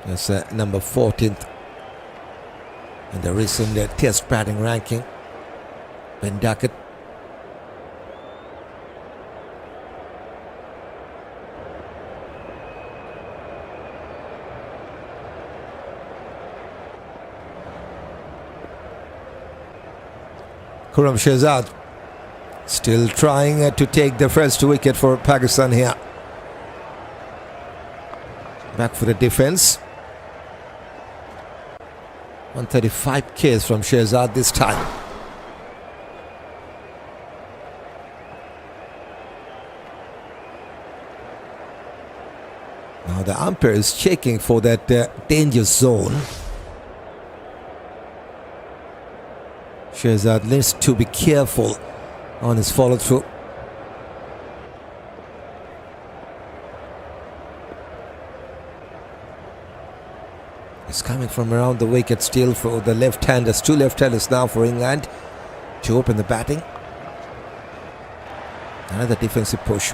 That's number 14th in the recent test batting ranking. Ben Duckett. Khurram Shahzad still trying to take the first wicket for Pakistan here. Back for the defense. 135 Ks from Shahzad this time. Now the umpire is checking for that danger zone. Shahzad needs to be careful on his follow through. It's coming from around the wicket still for the left-handers. 2 left-handers now for England to open the batting. Another defensive push.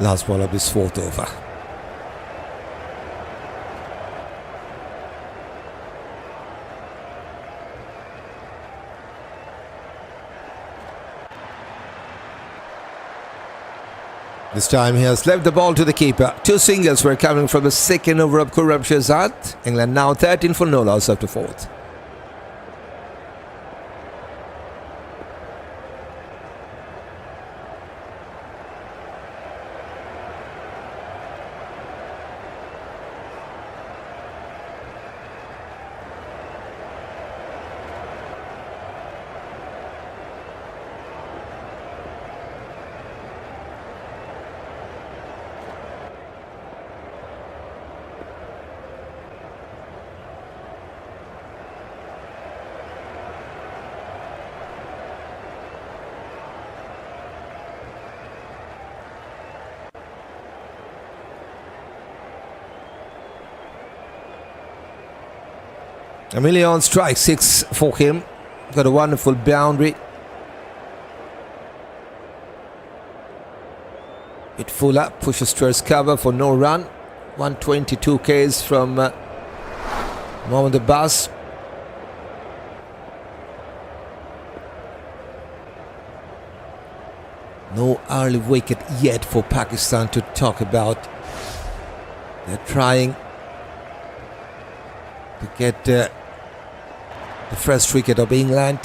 Last ball of this 4th over. This time he has left the ball to the keeper. 2 singles were coming from the 2nd over of Khurram Shahzad. England now 13 for no loss after 4th. Emilio on strike 6 for him. Got a wonderful boundary. It full up, pushes towards cover for no run. 122 Ks from Mohammad Abbas. No early wicket yet for Pakistan to talk about. They're trying to get the first wicket of England.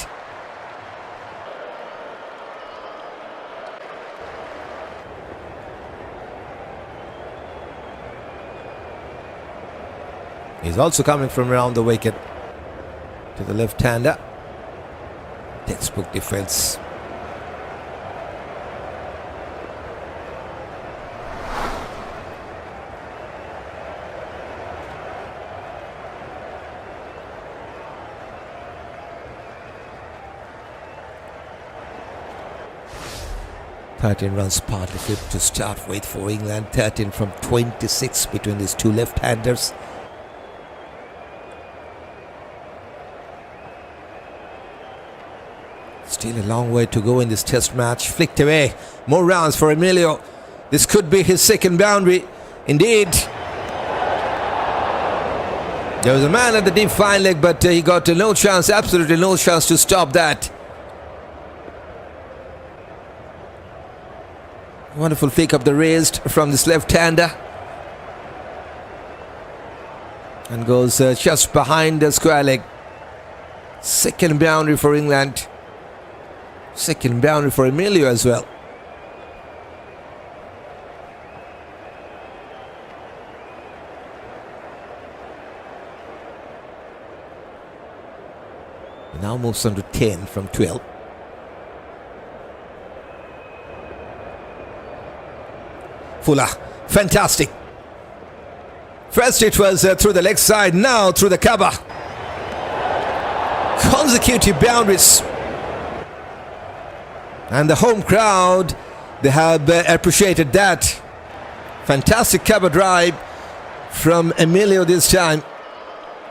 He's also coming from around the wicket to the left-hander. Textbook defense. 13 runs partnership to start with for England. 13 from 26 between these two left-handers. Still a long way to go in this test match. Flicked away. More rounds for Emilio. This could be his second boundary. Indeed. There was a man at the deep fine leg, but he got no chance, absolutely no chance to stop that. Wonderful flick up the wrist from this left-hander. And goes just behind the square leg. Second boundary for England. Second boundary for Emilio as well. He now moves on to 10 from 12. Fuller, fantastic. First it was through the leg side, now through the cover. Consecutive boundaries. And the home crowd, they have appreciated that. Fantastic cover drive from Emilio this time.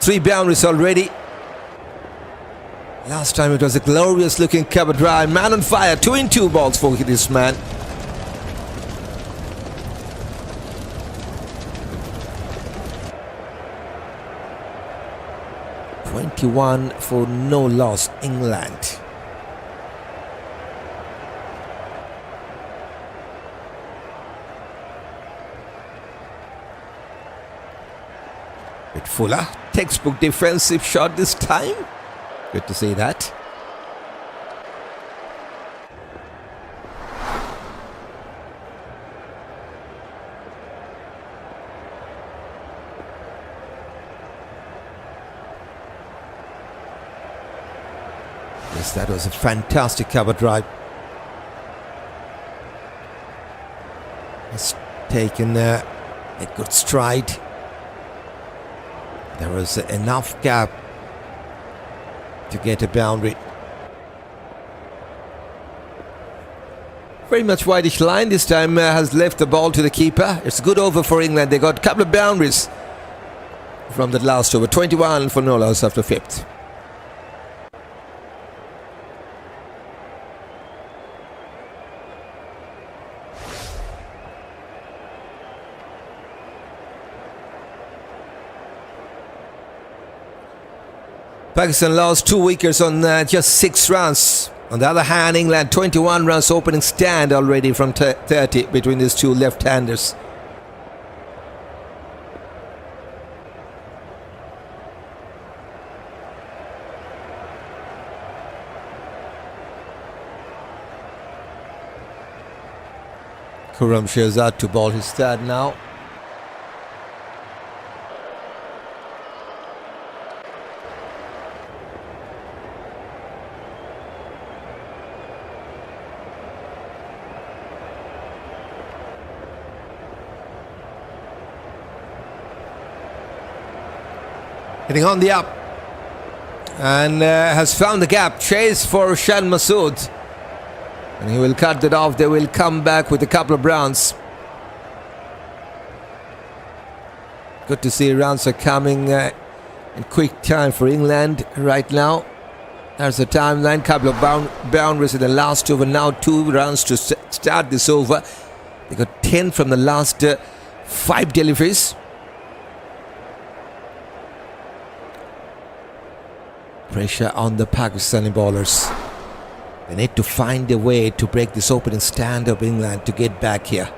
3 boundaries already. Last time it was a glorious looking cover drive. Man on fire, 2 in 2 balls for this man. .21 for no loss, England. With Fuller, textbook defensive shot this time. Good to see that. Yes, that was a fantastic cover drive. He's taken a good stride. There was enough gap to get a boundary. Very much wideish line this time, has left the ball to the keeper. It's a good over for England. They got a couple of boundaries from that last over. 21 for no loss after 5th. Pakistan lost 2 wickets on just 6 runs. On the other hand, England 21 runs opening stand already from 30 between these two left-handers. Khurram Shahzad to ball his third now. Hitting on the up and has found the gap. Chase for Shan Masood, and he will cut that off. They will come back with a couple of runs. Good to see runs are coming in quick time for England right now. There's a timeline, couple of boundaries in the last over. Now 2 runs to start this over. They got 10 from the last 5 deliveries. Pressure on the Pakistani bowlers. They need to find a way to break this opening stand of England to get back here.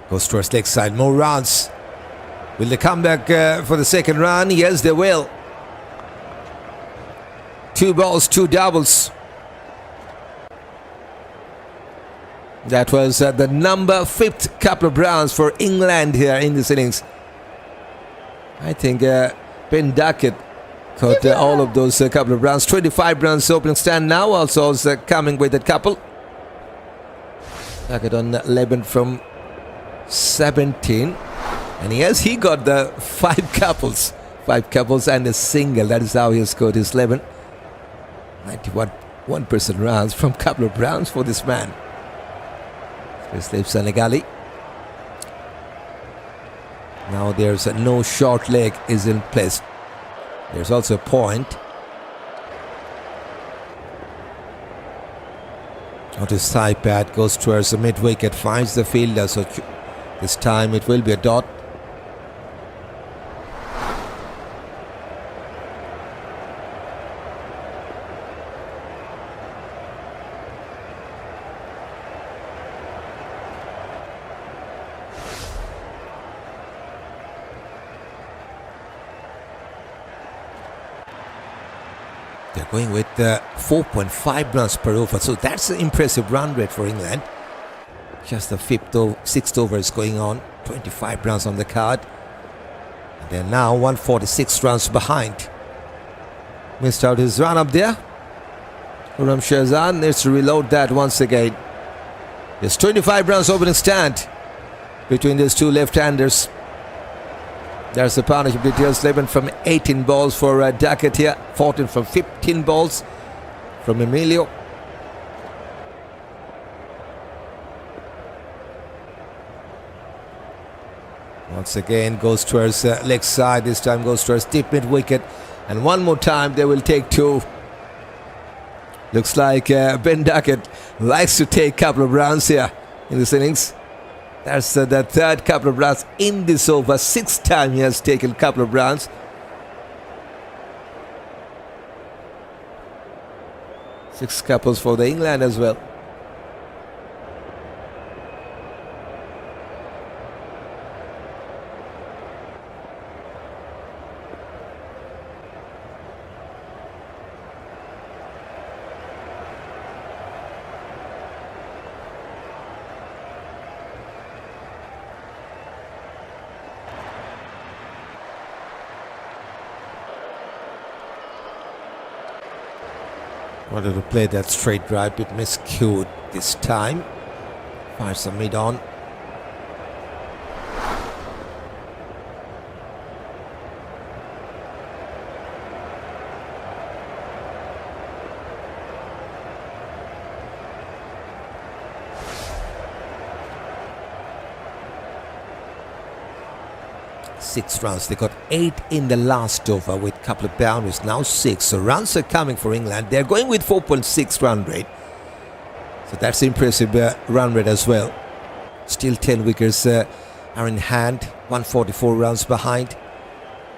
Goes towards leg side, more runs. Will they come back for the second run? Yes, they will. 2 balls, 2 doubles. That was the number 5th couple of runs for England here in this innings. I think Ben Duckett caught all of those couple of runs. 25 runs opening stand now, also is coming with a couple. Duckett on 11 from 17. And yes, he got the 5 couples 5 couples and a single. That is how he has scored his 11. 91% runs from couple of rounds for this man. Especially Senegali. Now there's no short leg is in place. There's also a point. Out his thigh pad, goes towards the mid wicket, finds the fielder. So this time it will be a dot. They're going with 4.5 runs per over, so that's an impressive run rate for England. Just the sixth over is going on, 25 runs on the card. And they're now 146 runs behind. Missed out his run up there. Khurram Shahzad needs to reload that once again. There's 25 runs opening stand between these two left-handers. There's the partnership details. 11 from 18 balls for Duckett here. 14 from 15 balls from Emilio. Once again goes towards leg side. This time goes towards deep mid wicket. And one more time they will take 2. Looks like Ben Duckett likes to take a couple of runs here in this innings. That's the third couple of runs in this over. 6th time he has taken a couple of runs. 6 couples for the England as well. Wanted to play that straight drive, bit miscued this time. Fires some mid on. Six runs. They got 8 in the last over with a couple of boundaries. Now 6. So runs are coming for England. They're going with 4.6 run rate. So that's impressive run rate as well. Still 10 wickets are in hand. 144 runs behind.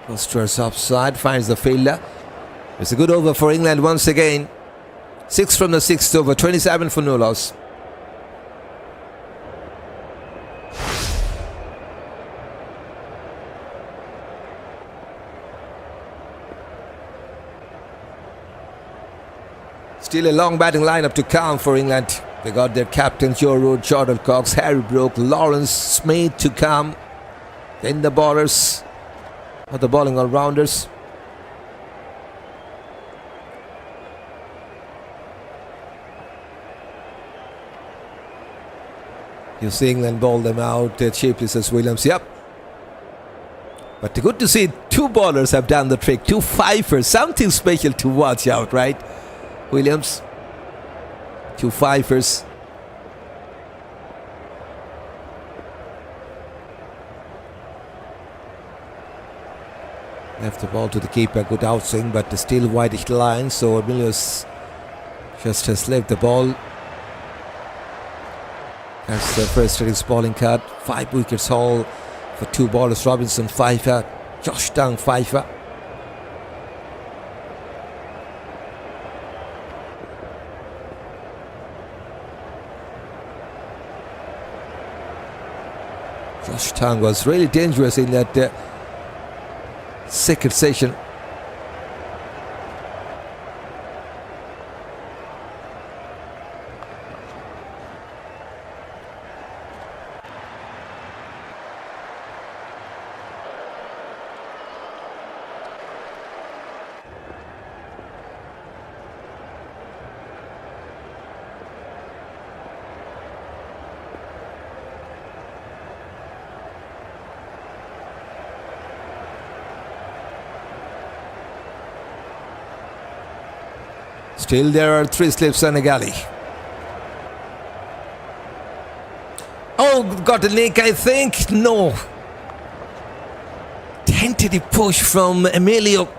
Goes towards offside. Finds the fielder. It's a good over for England once again. 6 from the 6th over. 27 for no loss. Still a long batting lineup to come for England. They got their captains Joe Root, Jordan Cox, Harry Brook, Lawrence Smith to come. Then the bowlers, or the bowling all-rounders. You see England bowl them out cheaply, says Williams. Yep. But good to see 2 bowlers have done the trick. 2 fifers, something special to watch out, right? Williams, 2 fifers. Left the ball to the keeper, good outswing, but still wide line. So Emilio's just has left the ball. That's the first innings bowling card. 5 wickets haul for 2 bowlers. Robinson fifer, Josh Dung fifer. Josh Tang was really dangerous in that second session. Still there are 3 slips and a galley. Oh, got a nick, I think. No. Tentative push from Emilio.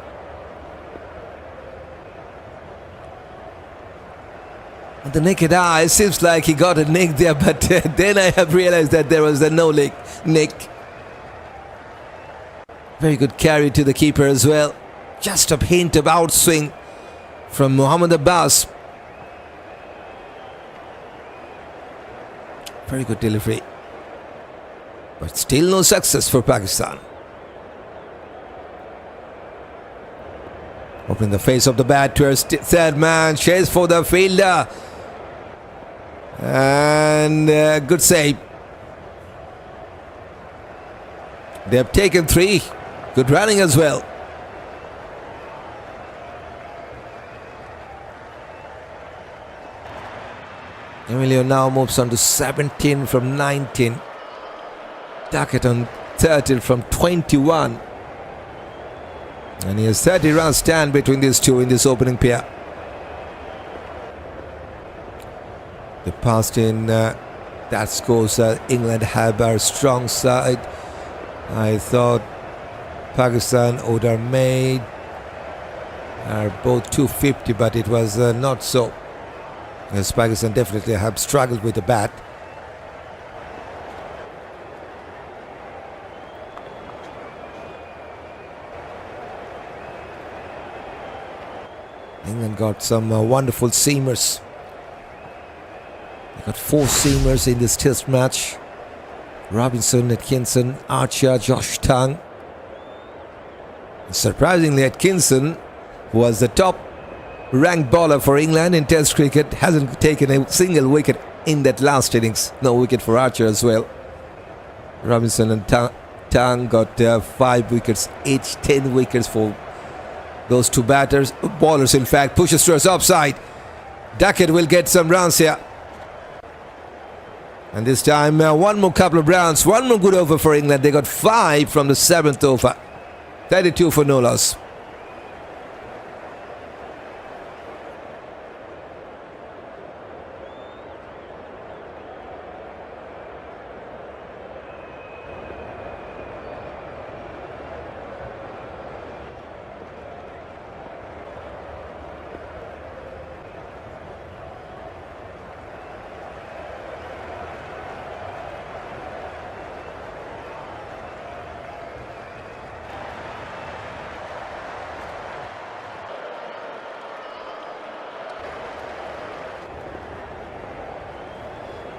The naked eye seems like he got a nick there, but then I have realized that there was a no nick. Very good carry to the keeper as well. Just a hint of outswing from Mohammad Abbas. Very good delivery. But still no success for Pakistan. Opening the face of the bat towards third man. Chase for the fielder. And good save. They have taken 3. Good running as well. Emilio now moves on to 17 from 19. Duckett on 13 from 21. And he has 30 runs stand between these two in this opening pair. The past in that scores England have our strong side. I thought Pakistan would have made both 250, but it was not so. As Pakistan definitely have struggled with the bat. England got some wonderful seamers. They got 4 seamers in this test match. Robinson, Atkinson, Archer, Josh Tongue. Surprisingly, Atkinson, who was the top ranked bowler for England in test cricket, hasn't taken a single wicket in that last innings. No wicket for Archer as well. Robinson and Tongue got 5 wickets each, 10 wickets for those 2 bowlers in fact. Pushes towards offside. Duckett will get some runs here. And this time one more couple of rounds, one more good over for England. They got 5 from the 7th over. 32 for no loss.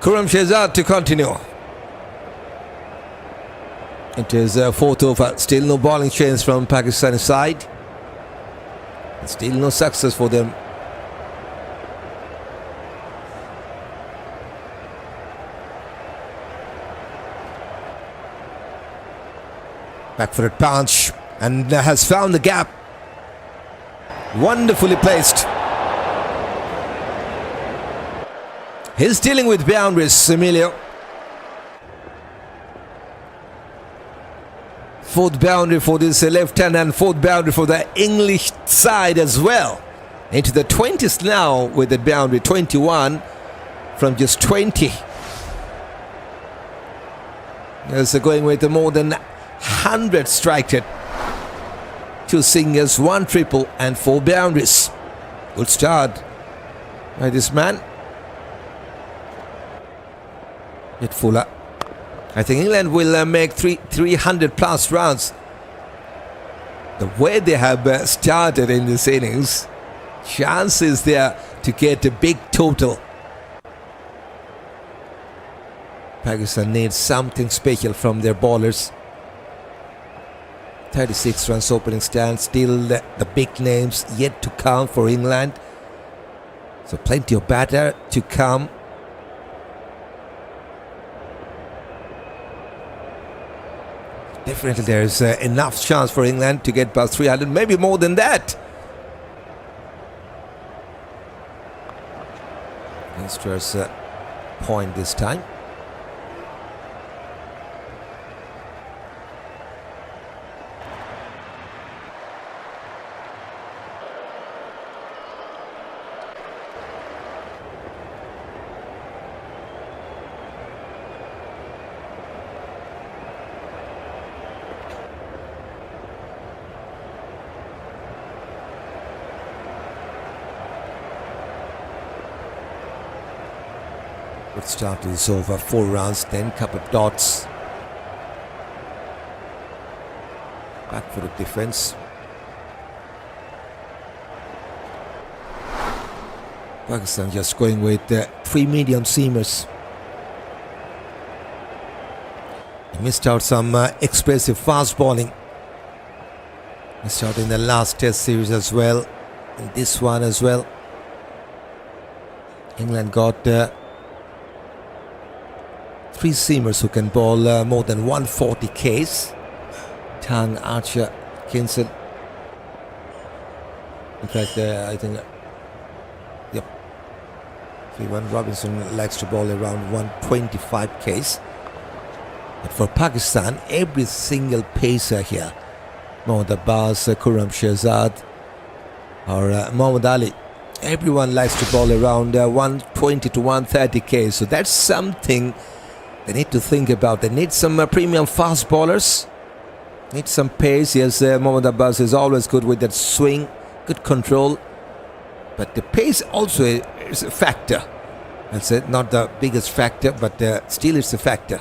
Khurram Shahzad to continue. It is 4th over. Still no bowling change from Pakistani side. Still no success for them. Back for a punch and has found the gap. Wonderfully placed. He's dealing with boundaries, Emilio. 4th boundary for this left hand and 4th boundary for the English side as well. Into the 20s now with the boundary, 21 from just 20. Yes, going with more than 100 strike rate. 2 singles, 1 triple and 4 boundaries. Good start by this man. Fuller. I think England will make 300 plus runs. The way they have started in this innings, chances there to get a big total. Pakistan needs something special from their bowlers. 36 runs opening stand. Still the big names yet to come for England. So plenty of batter to come. Definitely there is enough chance for England to get past 300, maybe more than that. Youngsters point this time. Good start to this over. 4 runs, then couple of dots. Back for the defence. Pakistan just going with 3 medium seamers. They missed out some expressive fast bowling. Missed out in the last test series as well. And this one as well. England got 3 seamers who can bowl more than 140 Ks. Tang, Archer, Atkinson. In fact, I think, yep. 3-1 Robinson likes to bowl around 125 Ks. But for Pakistan, every single pacer here, Mohammad Abbas, Khurram, Shahzad, or Muhammad Ali, everyone likes to bowl around 120 to 130 Ks. So that's something they need to think about. They need some premium fast bowlers. Need some pace. Yes, Mohammad Abbas is always good with that swing, good control. But the pace also is a factor. That's it, not the biggest factor, but still it's a factor.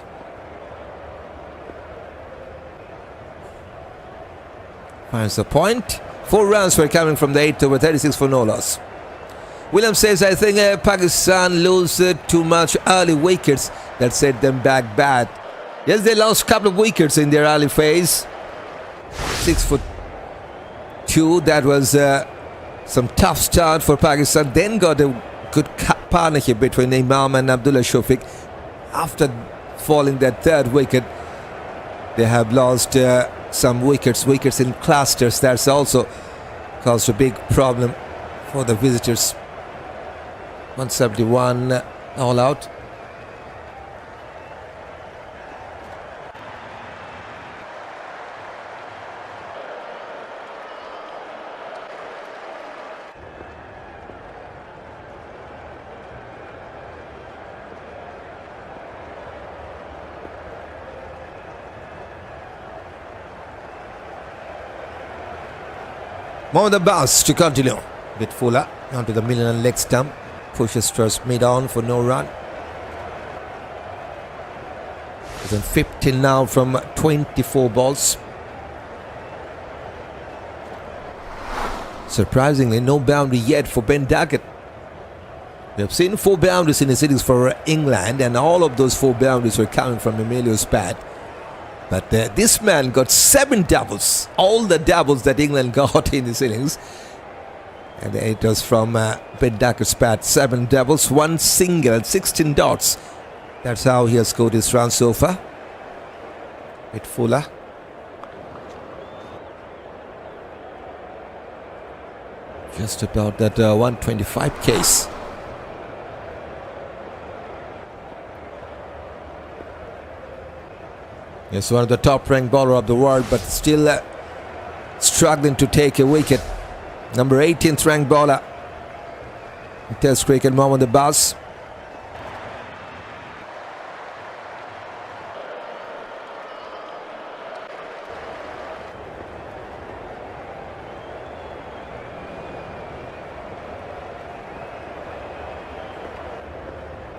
Finds the point. 4 runs were coming from the 8th over, 36 for no loss. Williams says, I think Pakistan lose too much early wickets that set them back bad. Yes, they lost a couple of wickets in their early phase. 6 for 2. That was some tough start for Pakistan. Then got a good partnership between Imam and Abdullah Shafique. After falling that 3rd wicket, they have lost some wickets in clusters. That's also caused a big problem for the visitors. 171 all out. Mohammad Abbas to continue. Bit fuller onto the middle and leg stump. Pushes towards mid-on for no run. He's on 15 now from 24 balls. Surprisingly, no boundary yet for Ben Duckett. We have seen 4 boundaries in the innings for England, and all of those 4 boundaries were coming from Emilio's bat. But this man got 7 doubles, all the doubles that England got in his innings. And it was from Ben Duckett's bat. 7 doubles, 1 single, and 16 dots. That's how he has scored his runs so far. Bit fuller. Just about that 125 case. He's one of the top-ranked bowler of the world, but still struggling to take a wicket. Number 18th ranked bowler in Test cricket, Mohammad Abbas.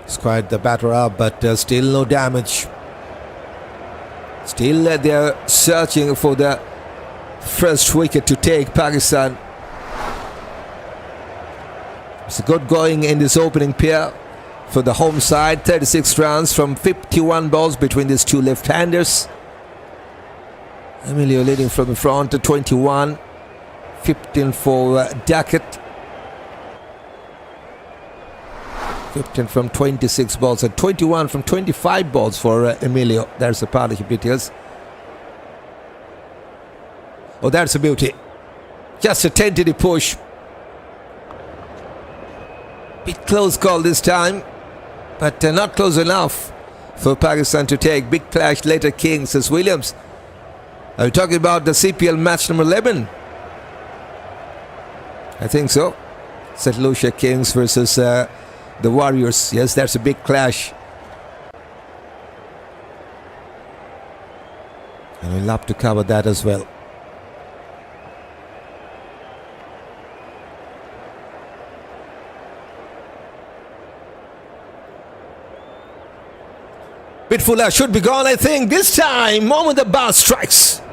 Squared the batter up, but still no damage. Still they are searching for the first wicket to take, Pakistan. It's a good going in this opening pair for the home side. 36 runs from 51 balls between these 2 left-handers. Emilio leading from the front to 21. 15 for Duckett. 15 from 26 balls and 21 from 25 balls for Emilio. There's a partnership details. Oh, that's a beauty. Just a tentative push. Bit close call this time, but not close enough for Pakistan to take. Big clash later, King, says Williams. Are you talking about the CPL match number 11? I think so. St. Lucia Kings versus the Warriors. Yes, that's a big clash. And we'll have to cover that as well. bit fuller, should be gone, I think. This time, Mohammad Abbas strikes.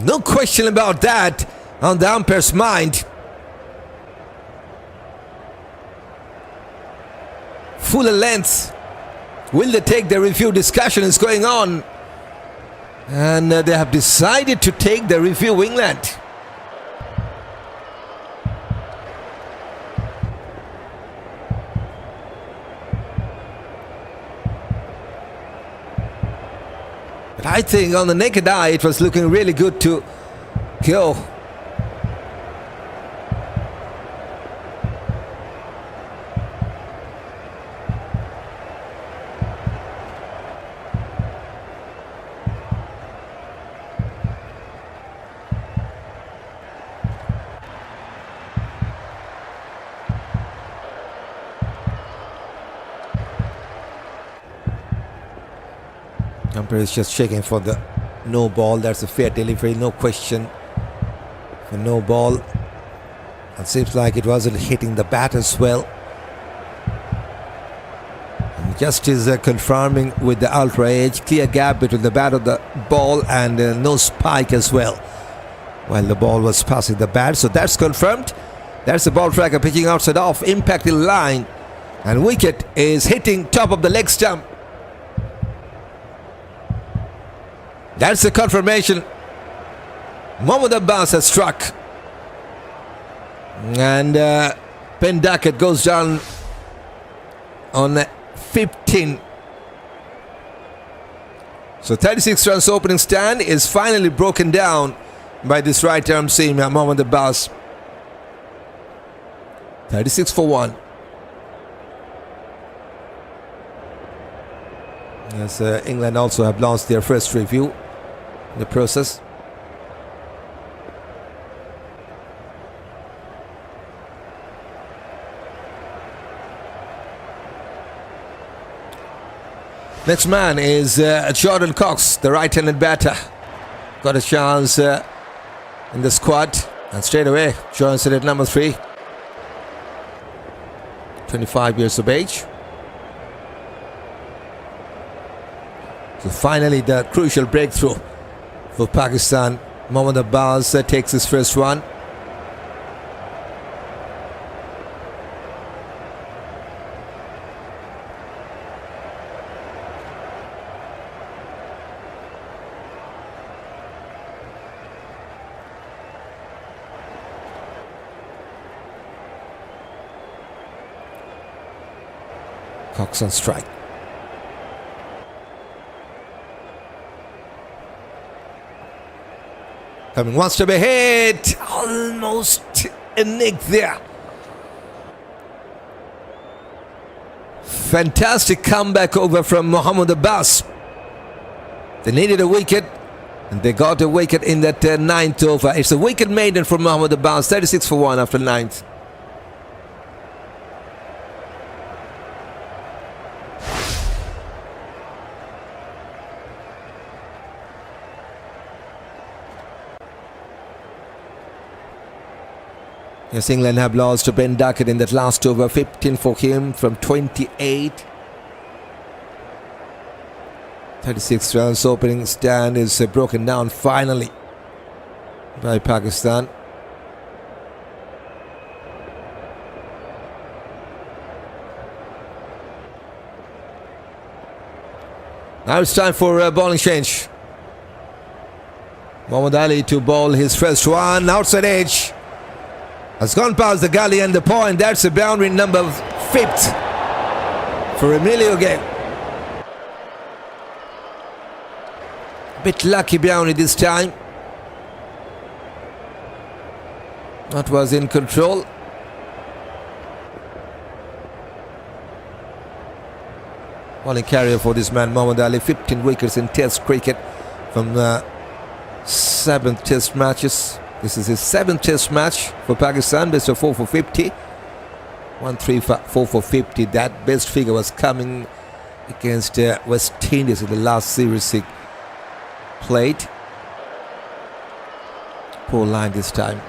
No question about that on the umpire's mind. Fuller length. Will they take the review? Discussion is going on. And they have decided to take the review, England. But I think on the naked eye it was looking really good to go. Umpire is just checking for the no ball. That's a fair delivery, no question. For no ball. It seems like it wasn't hitting the bat as well. And just is confirming with the ultra edge, clear gap between the bat of the ball and no spike as well, while the ball was passing the bat. So that's confirmed. That's the ball tracker pitching outside off, impacting line, and wicket is hitting top of the leg stump. That's the confirmation. Mohammad Abbas has struck. And Ben Duckett goes down on 15. So 36 runs opening stand is finally broken down by this right arm seam, Mohammad Abbas. 36 for 1. Yes, England also have lost their first review in the process. Next man is Jordan Cox, the right-handed batter. Got a chance in the squad, and straight away joins it at number 3. 25 years of age. So finally the crucial breakthrough for Pakistan. Mohammad Abbas takes his first one. Cox on strike. Coming wants to be hit. Almost a nick there. Fantastic comeback over from Mohammad Abbas. They needed a wicket, and they got a wicket in that 9th over. It's a wicket maiden from Mohammad Abbas. 36 for 1 after 9th. Yes, England have lost to Ben Duckett in that last over. 15 for him from 28. 36 runs opening stand is broken down finally by Pakistan. Now it's time for a bowling change. Mohammad Ali to bowl his first one. Outside edge. Has gone past the gully and the point. That's a boundary number 5th for Emilio again. Bit lucky boundary this time. That was in control. Bowling carrier for this man, Mohammad Ali. 15 wickets in Test cricket from 7 Test matches. This is his 7th Test match for Pakistan. Best of 4 for 50. 4 for 50. That best figure was coming against West Indies in the last series he played. Poor line this time.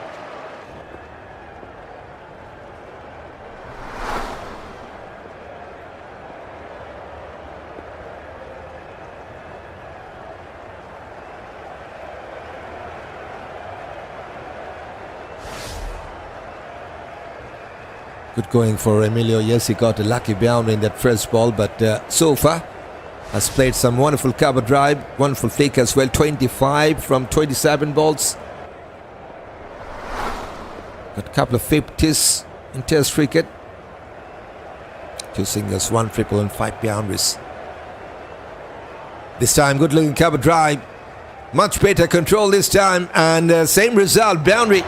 Good going for Emilio. Yes, he got a lucky boundary in that first ball, but so far has played some wonderful cover drive, wonderful flick as well. 25 from 27 balls. Got a couple of 50s in Test cricket. 2 singles, 1 triple and 5 boundaries. This time good looking cover drive. Much better control this time, and same result, boundary.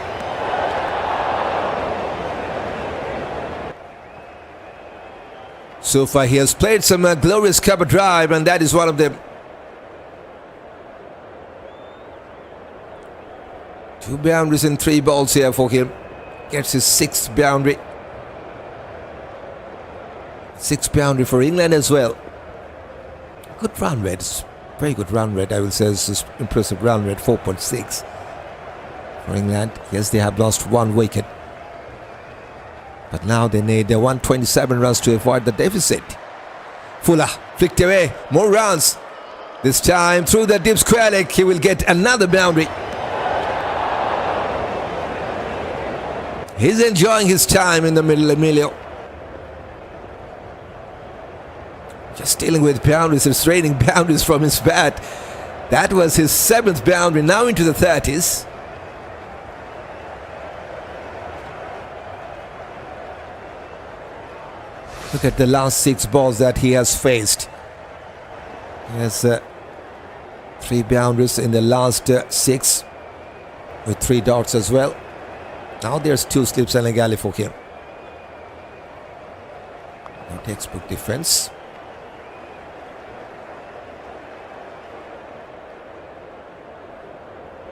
So far he has played some glorious cover drive, and that is one of them. 2 boundaries in 3 balls here for him. Gets his 6th boundary. 6th boundary for England as well. Good run rate. Very good run rate, I will say. It's impressive run rate, 4.6 for England. Yes, they have lost 1 wicket, but now they need 127 runs to avoid the deficit. Fuller flicked away, more runs. This time through the deep square leg, he will get another boundary. He's enjoying his time in the middle, Emilio. Just dealing with boundaries, restraining boundaries from his bat. That was his 7th boundary, now into the 30s. Look at the last 6 balls that he has faced. He has 3 boundaries in the last 6 with 3 dots as well. Now there's 2 slips and a galley for him. No textbook defense.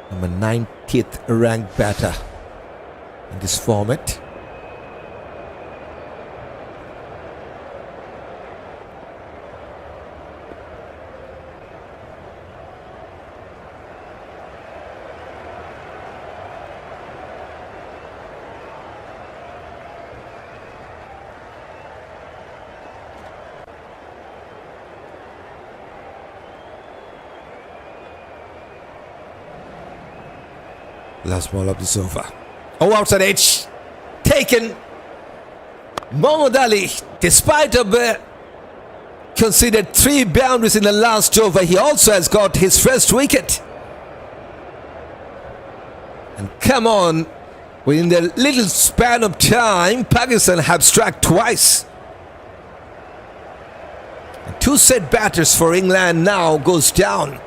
Number 90th ranked batter in this format. Last ball of the sofa. Oh, outside edge. Taken. Mohammad Ali, despite of considered 3 boundaries in the last over, he also has got his first wicket. And come on, within the little span of time, Pakistan have struck twice. And 2 set batters for England now goes down.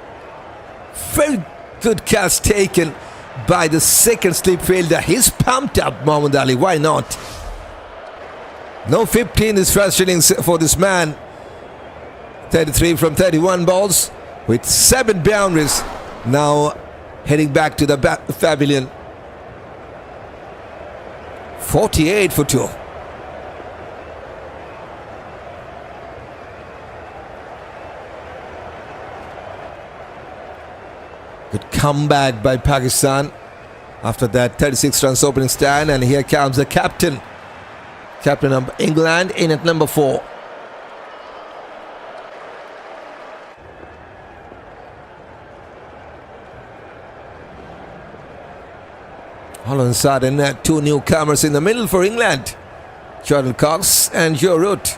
Very good cast taken by the second slip fielder. He's pumped up, Mohammad Ali. Why not? No 15 is frustrating for this man. 33 from 31 balls with 7 boundaries. Now heading back to the pavilion. 48 for 2. Good comeback by Pakistan after that 36 runs opening stand, and here comes the captain of England in at number 4. All of a sudden, 2 newcomers in the middle for England, Jordan Cox and Joe Root,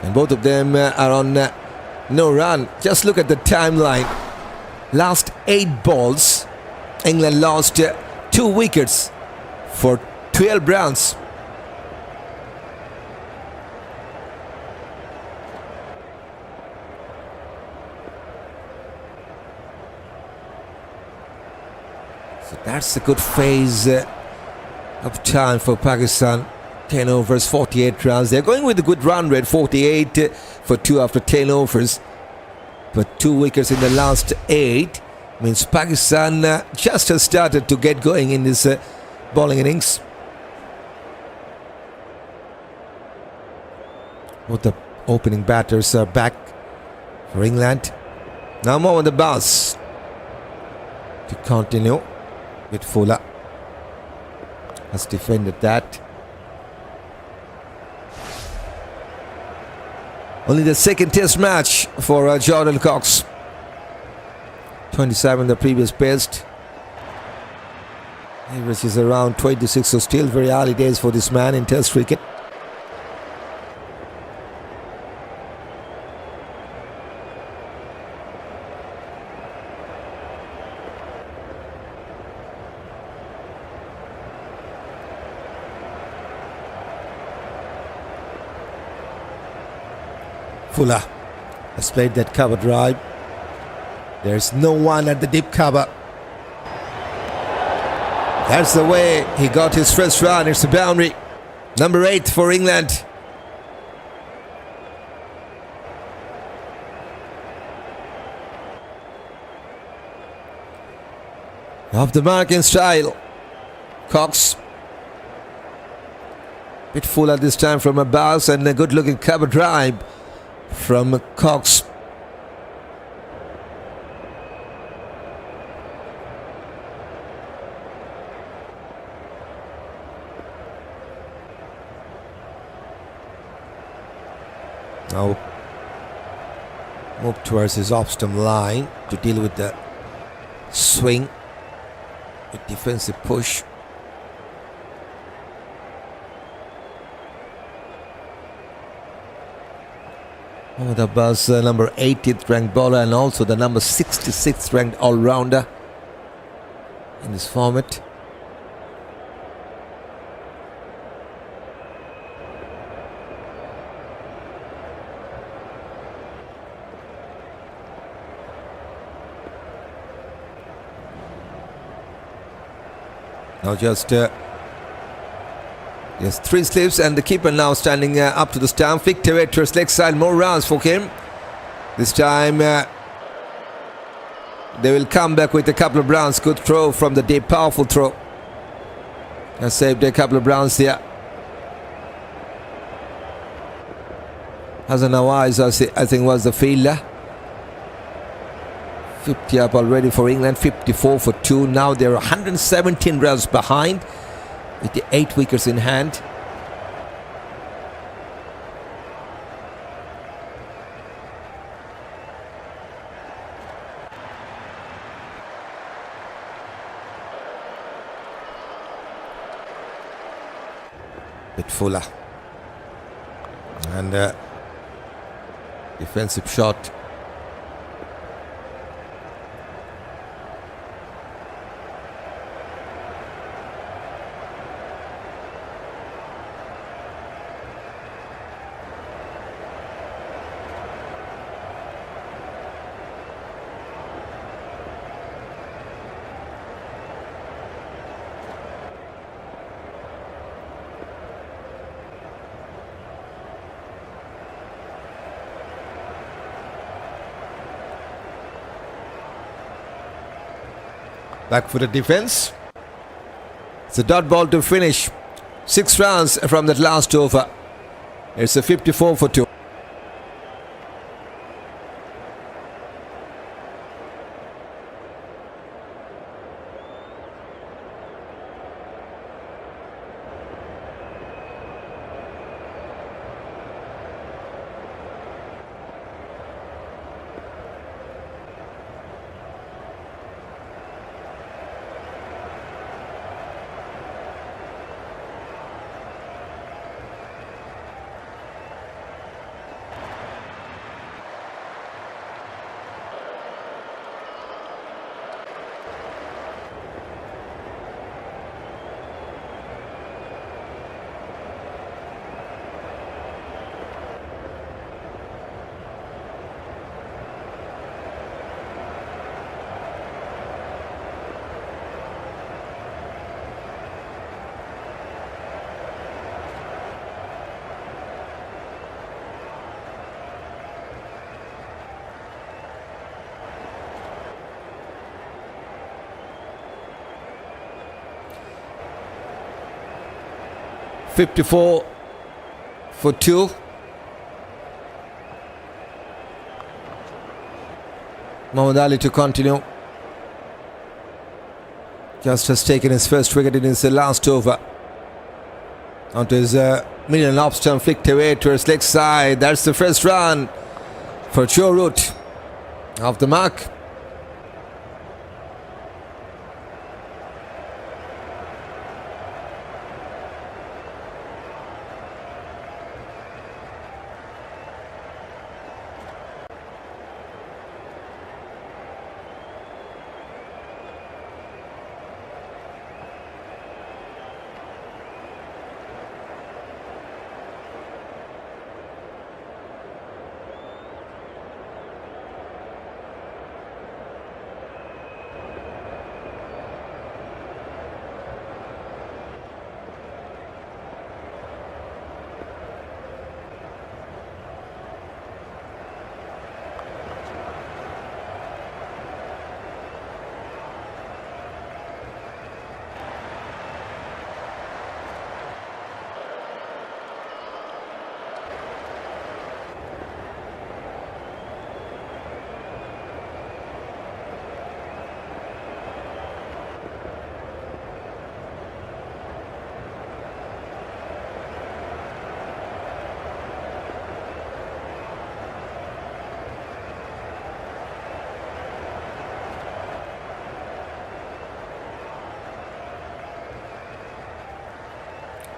and both of them are on no run. Just look at the timeline. Last 8 balls, England lost 2 wickets for 12 runs. So that's a good phase of time for Pakistan. 10 overs, 48 runs. They're going with a good run rate, 48 for 2 after 10 overs. But 2 wickets in the last 8 means Pakistan just has started to get going in this bowling innings. Both the opening batters are back for England. Now Mohammad Abbas to continue with Fuller. Has defended that. Only the second test match for Jordan Cox. 27 the previous best. Average is around 26, so still very early days for this man in test cricket. Fuller has played that cover drive. There's no one at the deep cover. That's the way he got his first run. It's a boundary. Number 8 for England. Off the mark in style. Cox. Bit full at this time from Abbas, and a good looking cover drive from Cox. Now move towards his off-stump line to deal with the swing with defensive push. Mohammad Abbas, number 80th ranked bowler and also the number 66th ranked all-rounder in this format. Now just 3 slips, and the keeper now standing up to the stump. Flicked away to his leg side, more runs for him. This time they will come back with a couple of runs. Good throw from the deep, powerful throw. Has saved a couple of runs there. Azan Awais, I think, was the fielder. 50 up already for England, 54 for 2. Now they're 117 runs behind with the 8 wickets in hand. Bit fuller. And defensive shot. Back for the defense. It's a dot ball to finish. 6 runs from that last over. It's a 54 for 2. $54 for 2. Mohammad Ali to continue. Just has taken his first wicket in his last over. Onto his million off-stump, flicked away to his leg side. That's the first run for Joe Root. Off the mark.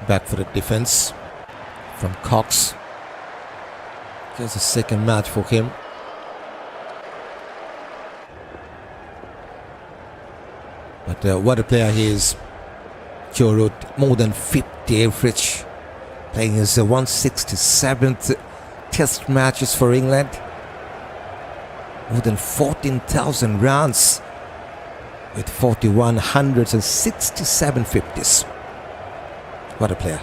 Back for the defense from Cox. Just a second match for him. But what a player he is. Joe Root, more than 50 average. Playing his 167th test matches for England. More than 14,000 runs with 41 hundreds and 67 50s. What a player.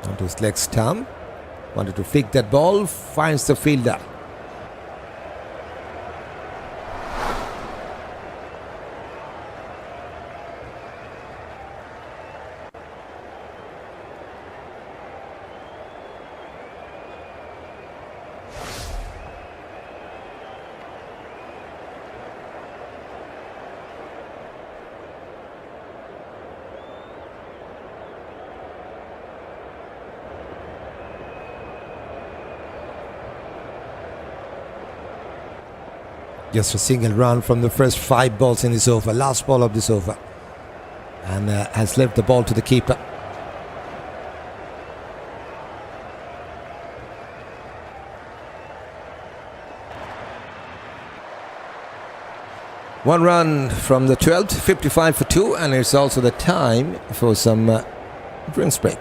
Onto his leg stump. Wanted to flick that ball. Finds the fielder. Just a single run from the first 5 balls in this over. Last ball of this over. And has left the ball to the keeper. One run from the 12th, 55 for 2. And it's also the time for some drinks break.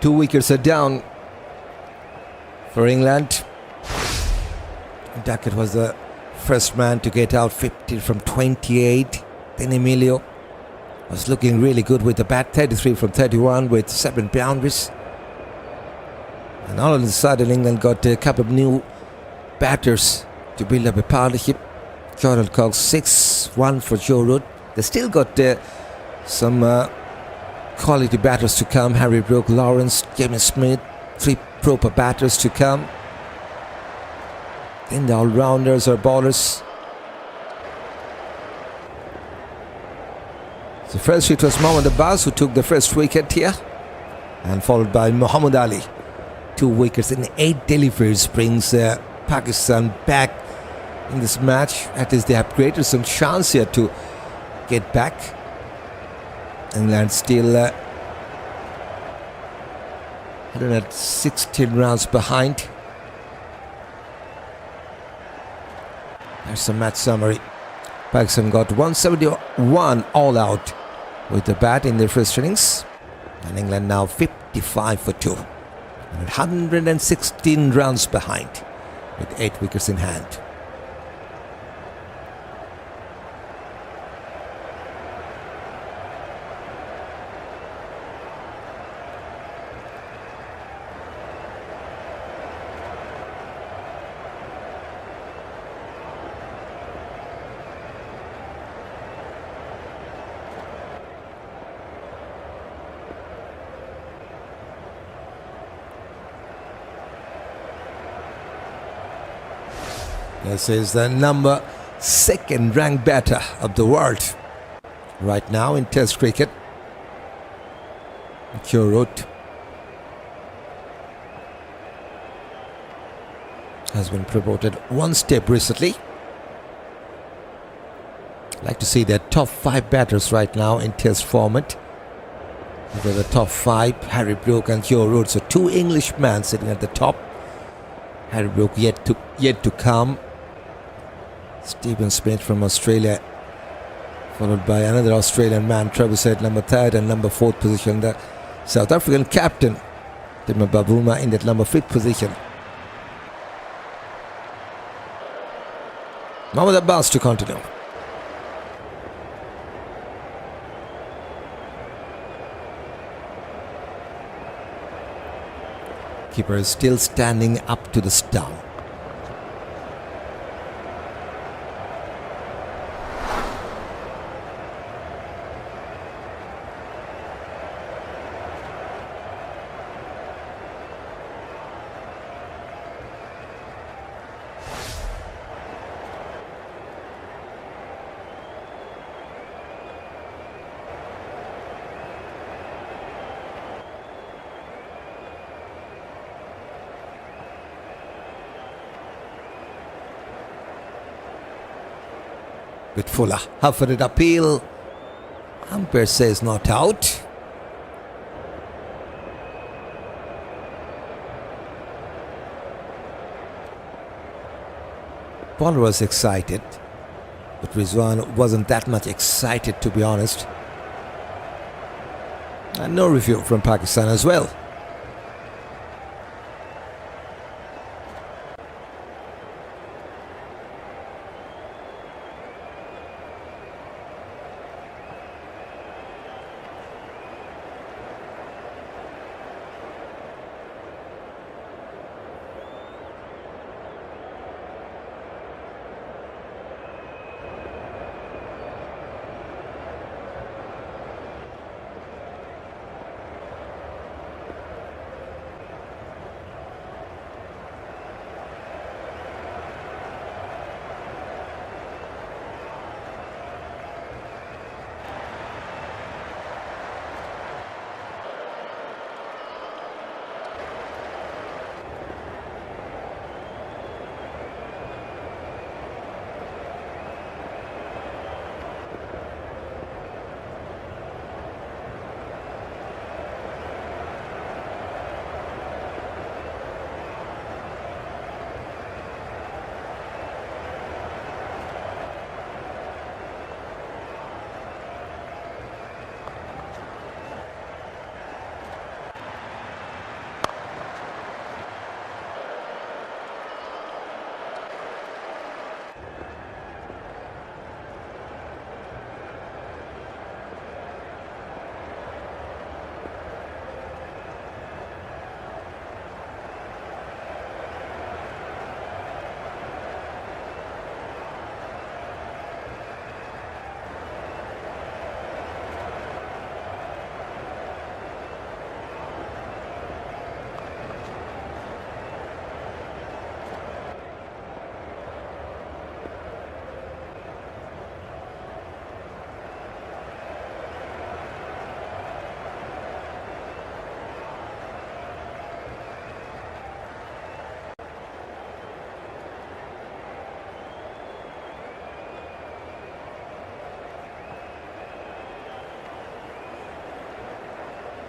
Two wickets are down for England. Duckett was the first man to get out, 50 from 28. Then Emilio was looking really good with the bat, 33 from 31 with 7 boundaries. And all of a sudden England got a couple of new batters to build up a partnership. Jordan Cox 6-1 for Joe Root. They still got some quality batters to come. Harry Brook, Lawrence, James Smith, 3 proper batters to come. Then the all-rounders or bowlers. So first it was Mohammad Abbas who took the first wicket here, and followed by Muhammad Ali. 2 wickets in 8 deliveries brings Pakistan back in this match. At least they have created some chance here to get back. England still 116 runs behind. There's some match summary. Pakistan got 171 all out with the bat in their first innings. And England now 55 for 2. And 116 runs behind with 8 wickets in hand. This is the number 2nd ranked batter of the world right now in Test cricket. Joe Root has been promoted 1 step recently. Like to see their top 5 batters right now in Test format. These are the top 5, Harry Brook and Joe Root. So 2 Englishmen sitting at the top. Harry Brook yet to come. Stephen Smith from Australia, followed by another Australian man, Travis Head, number 3rd and number 4th position. The South African captain, Timmy Babuma, in that number 5th position. Mohammad Abbas to continue. Keeper is still standing up to the stump. With Fuller, Hufford appeal. Umpire says not out. Bowler was excited, but Rizwan wasn't that much excited, to be honest. And no review from Pakistan as well.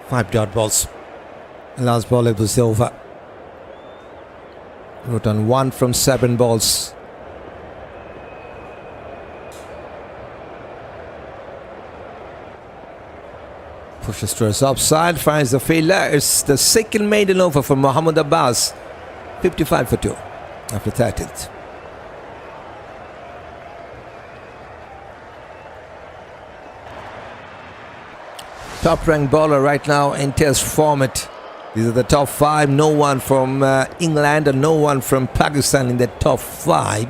Five dot balls. Last ball it was over. Wrote on 1 from 7 balls. Pushes towards upside, finds the fielder. It's the second maiden over for Mohammad Abbas. 55 for 2 after 30th. Top ranked bowler right now in Test format. These are the top 5. No one from England and no one from Pakistan in the top 5.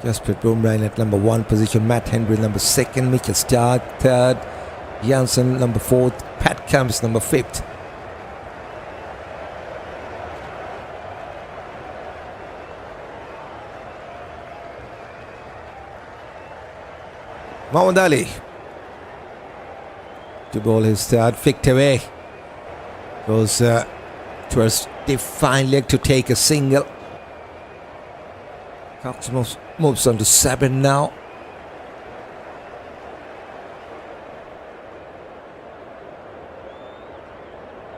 Jasprit Bumrah in at number 1 position. Matt Henry number 2nd. Mitchell Stark 3rd. Janssen number 4th. Pat Cummins number 5th. Mohammad Ali to bowl his third, flicked away. Goes towards the fine leg to take a single. Cox moves on to 7 now.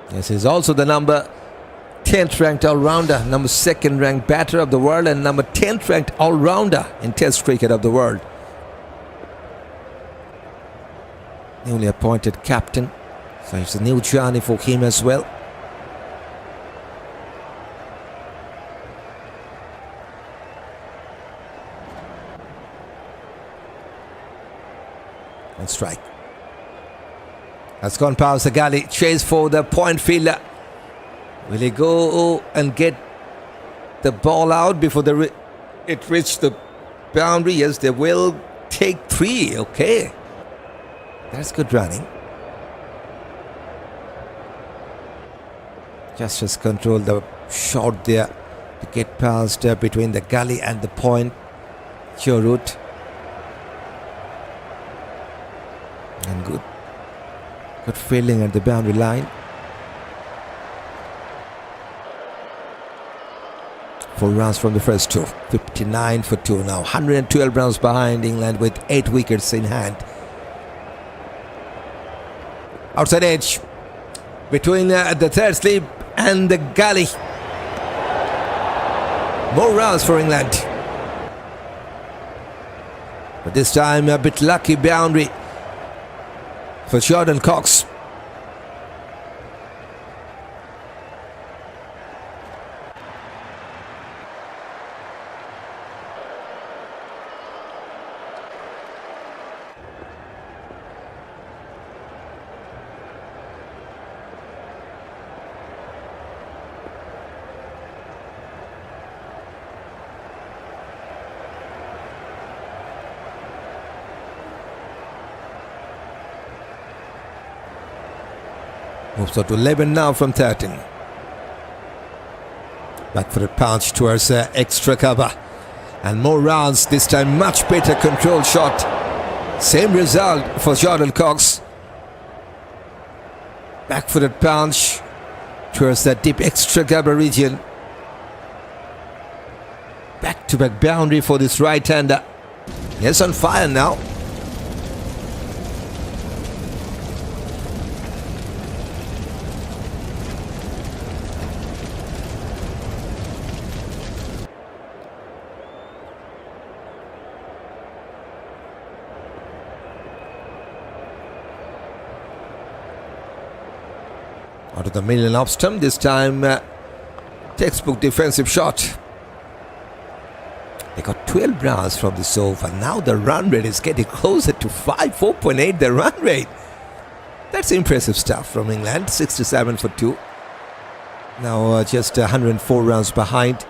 This is also the number 10th ranked all-rounder, number 2nd ranked batter of the world, and number 10th ranked all-rounder in Test cricket of the world. Newly appointed captain, so it's a new journey for him as well. And strike. Has gone past the gully. Chase for the point fielder. Will he go and get the ball out before it reaches the boundary? Yes, they will take 3. Okay. That's good running. Just control the shot there to get past between the gully and the point. Your route. And good fielding at the boundary line. 4 runs from the first 2. 59 for 2 now. 112 runs behind England with 8 wickets in hand. Outside edge. Between the third slip and the gully. More runs for England. But this time a bit lucky boundary for Jordan Cox. Moves on to 11 now from 13. Back for a punch towards extra cover. And more runs, this time much better control shot. Same result for Jordan Cox. Back for the punch towards that deep extra cover region. Back-to-back boundary for this right-hander. He's on fire now. Out of the middle and off stump, this time textbook defensive shot. They got 12 runs from this over. Now the run rate is getting closer to 4.8 the run rate. That's impressive stuff from England. 67 for 2. Now just 104 runs behind.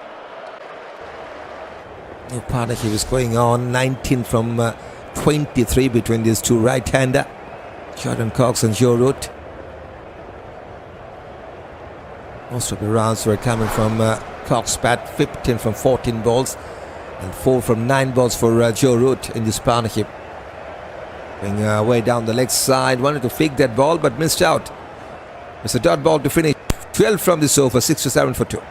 New partnership is going on. 19 from 23 between these two right-hander, Jordan Cox and Joe Root. Most of the runs were coming from Cox's bat, 15 from 14 balls and 4 from 9 balls for Joe Root in this partnership. Going way down the leg side, wanted to fake that ball but missed out. It's a dot ball to finish. 12 from this over, 67 for 2.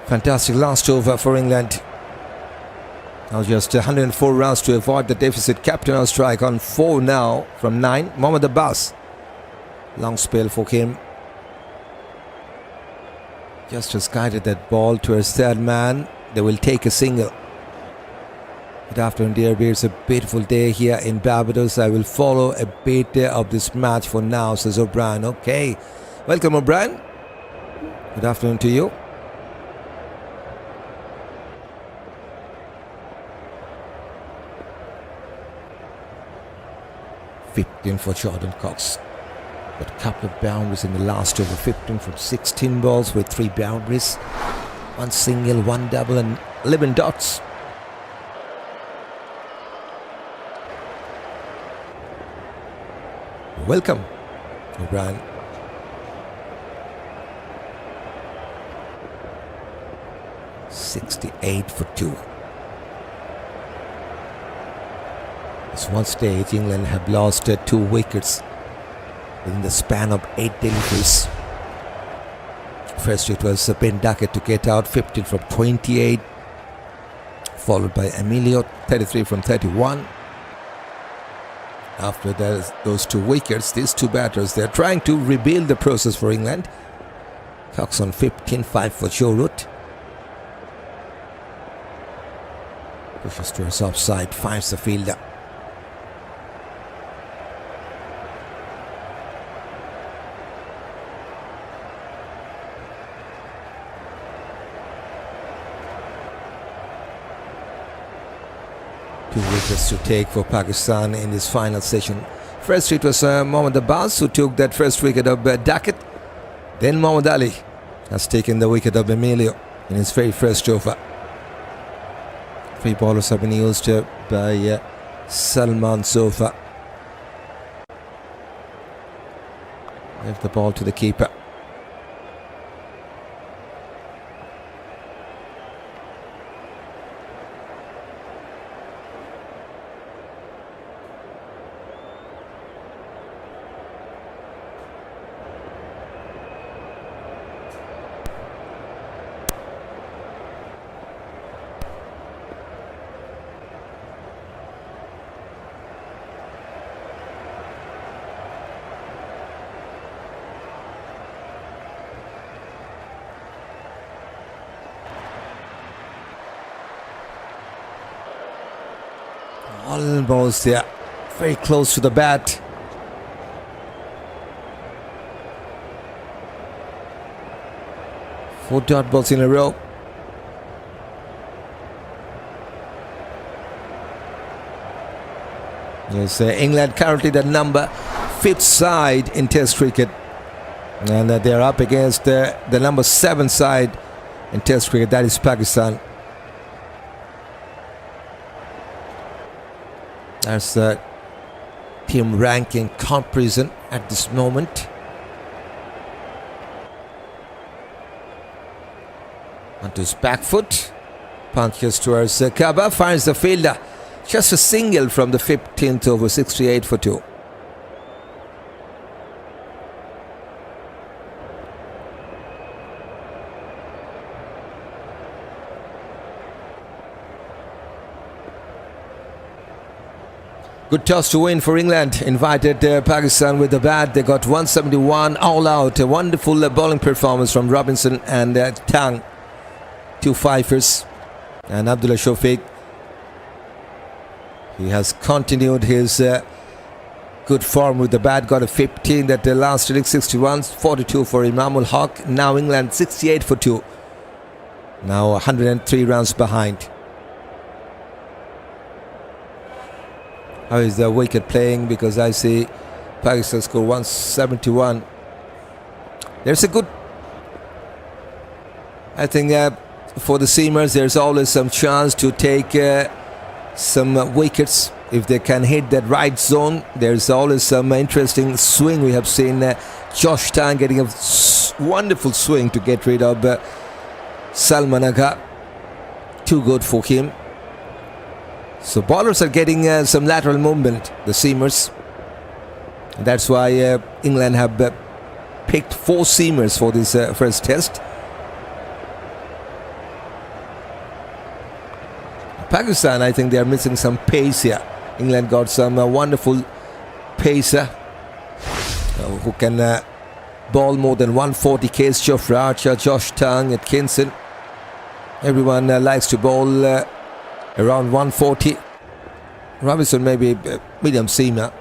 Fantastic last over for England. Now just 104 runs to avoid the deficit. Captain on strike on 4 now from 9. Mohammad Abbas. Long spell for him. Just has guided that ball to his third man. They will take a single. Good afternoon, DRB. It's a beautiful day here in Barbados. I will follow a bit of this match for now, says O'Brien. Okay. Welcome, O'Brien. Good afternoon to you. For Jordan Cox. Got a couple of boundaries in the last over 15 from 16 balls with 3 boundaries. 1 single, 1 double and 11 dots. Welcome, O'Brien. .68 for 2. At one stage, England have lost 2 wickets within the span of 8 deliveries. First it was Duckett to get out, 15 from 28, followed by Emilio, 33 from 31. After those 2 wickets, these 2 batters, they're trying to rebuild the process for England. Cox on 15, 5 for Joe Root. Pushes towards offside, finds the fielder. Two wickets to take for Pakistan in this final session. First it was Mohammad Abbas who took that first wicket of Duckett. Then Mohammad Ali has taken the wicket of Emilio in his very first over. 3 bowlers have been used by Salman so far. Left the ball to the keeper. Almost there, very close to the bat. Four dot balls in a row. Yes, England currently the number 5th side in Test cricket, and they're up against the number 7 side in Test cricket, that is Pakistan. That's the team ranking comparison at this moment. Onto his back foot. Punches towards Agha, finds the fielder. Just a single from the 15th over, 68 for 2. Good toss to win for England. Invited Pakistan with the bat. They got 171 all out. A wonderful bowling performance from Robinson and Tang. 2 fifers. And Abdullah Shafique. He has continued his good form with the bat. Got a 15 that the last inning, 61, 42 for Imam-ul-Haq. Now England 68 for 2. Now 103 runs behind. How is the wicket playing? Because I see Pakistan score 171. There's a good, I think for the seamers there's always some chance to take some wickets if they can hit that right zone. There's always some interesting swing. We have seen Josh Tan getting a wonderful swing to get rid of Salman Agha. Too good for him. So bowlers are getting some lateral movement, the seamers. That's why England have picked 4 seamers for this first test. Pakistan, I think they are missing some pace here. England got some wonderful pacer who can bowl more than 140 k's. Jofra, Archer, Josh Tang, Atkinson. Everyone likes to bowl around 140. Robinson maybe medium seamer.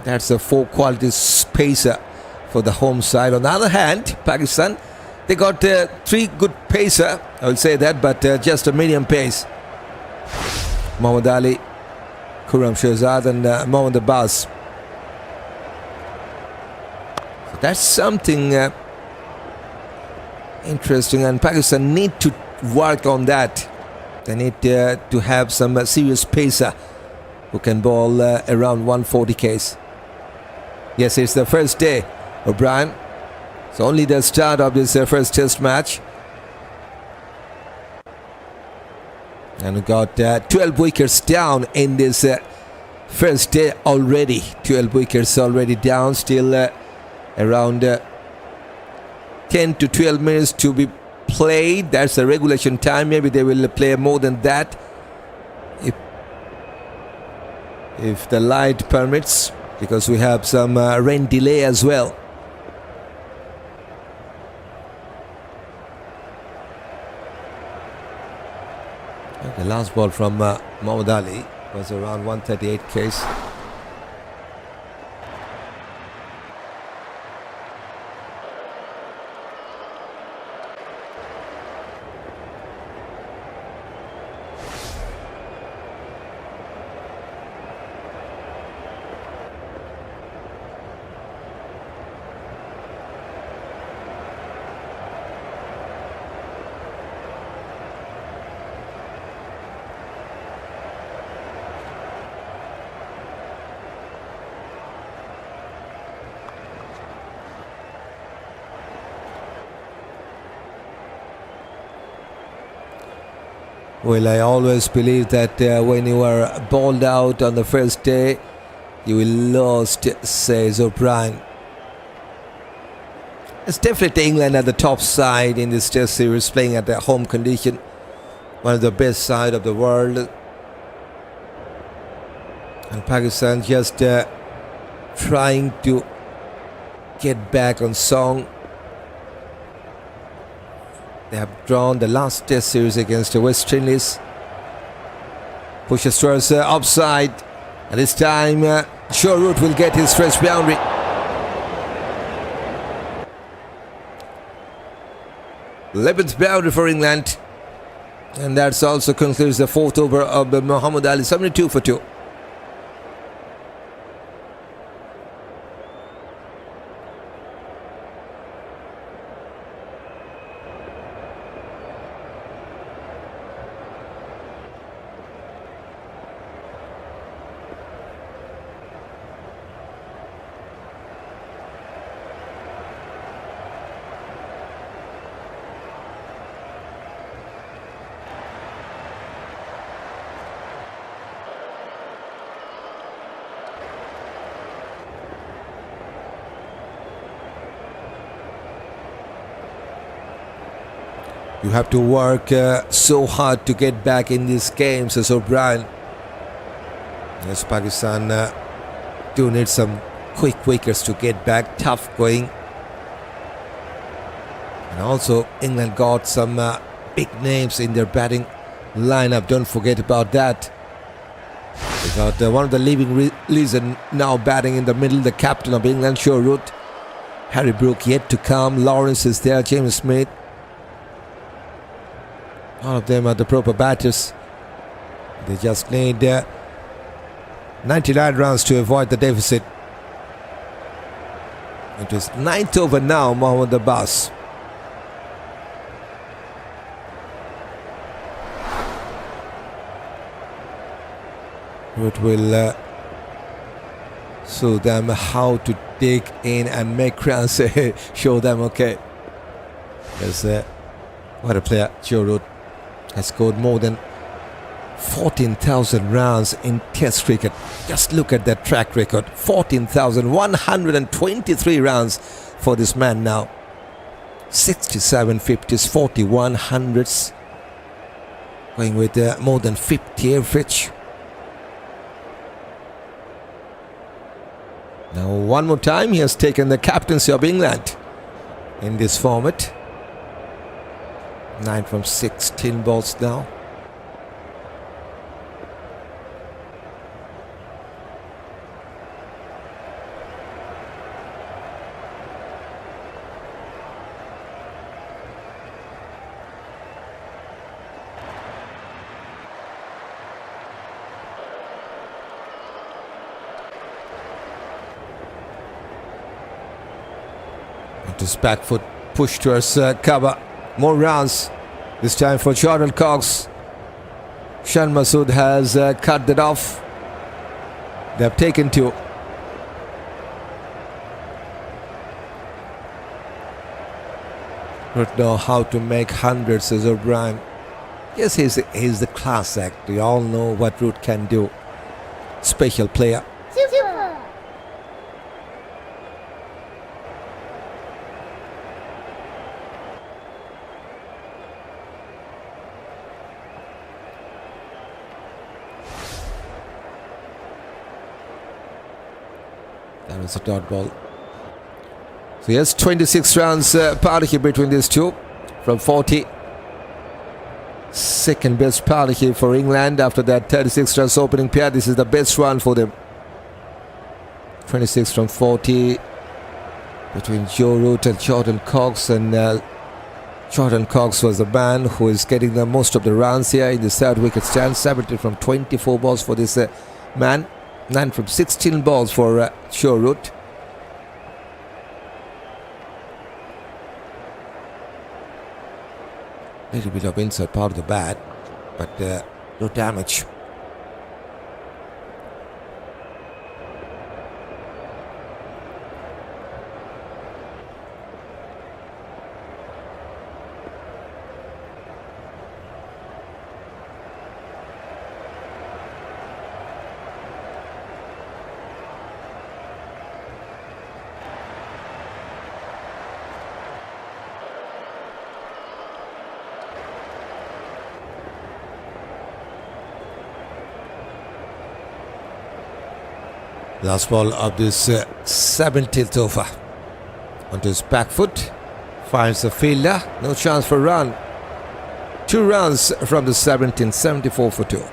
That's a 4 quality pacer for the home side. On the other hand, Pakistan, they got 3 good pacer, I will say that, but just a medium pace. Mohammad Ali, Khurram, Shahzad and Mohammad Abbas. So that's something interesting, and Pakistan need to work on that. They need to have some serious pacer who can bowl around 140 Ks. Yes, it's the first day, O'Brien. It's only the start of this first test match. And we got 12 wickets down in this first day already. 12 wickets already down. Still around 10 to 12 minutes to be played. That's the regulation time. Maybe they will play more than that if the light permits, because we have some rain delay as well. The last ball from Muhammad Ali was around 138 Ks. Well, I always believe that when you are bowled out on the first day, you will lost, says O'Brien. It's definitely England at the top side in this test series, playing at their home condition. One of the best side of the world. And Pakistan just trying to get back on song. They have drawn the last test series against the West Indies. Pushes towards offside. And this time, Shorut will get his first boundary. Eleventh boundary for England. And that also concludes the fourth over of Muhammad Ali. 72 for 2. You have to work so hard to get back in this game, says O'Brien. Yes, Pakistan do need some quick wickets to get back. Tough going. And also, England got some big names in their batting lineup. Don't forget about that. They got one of the leading reason now batting in the middle, the captain of England, Shorut. Harry Brook yet to come. Lawrence is there. James Smith. All of them are the proper batters. They just need 99 runs to avoid the deficit. It is 9th over now, Mohammad Abbas. It will show them how to dig in and make runs. Show them, okay. Because what a player, Shorut. Has scored more than 14,000 runs in Test cricket. Just look at that track record. 14,123 runs for this man now. 67 50s, 41 hundreds. Going with more than 50 average. Now one more time he has taken the captaincy of England in this format. 9 from 16 balls now. On his back foot, push towards cover. More runs. This time for Jordan Cox. Shan Masood has cut that off. They have taken two. Don't know how to make hundreds as O'Brien. Yes, he's the class act. We all know what Root can do. Special player. Super. That was a dot ball. So yes, 26 runs partnership between these two from 40. Second best partnership for England after that 36 runs opening pair. This is the best run for them. 26 from 40 between Joe Root and Jordan Cox, and Jordan Cox was the man who is getting the most of the runs here in the third wicket stand. 70 from 24 balls for this man, 9 from 16 balls for Joe Root. Little bit of inside part of the bat, but no damage. Last ball of this 17th over. Onto his back foot. Finds the fielder. No chance for a run. 2 runs from the 17th. 74 for 2.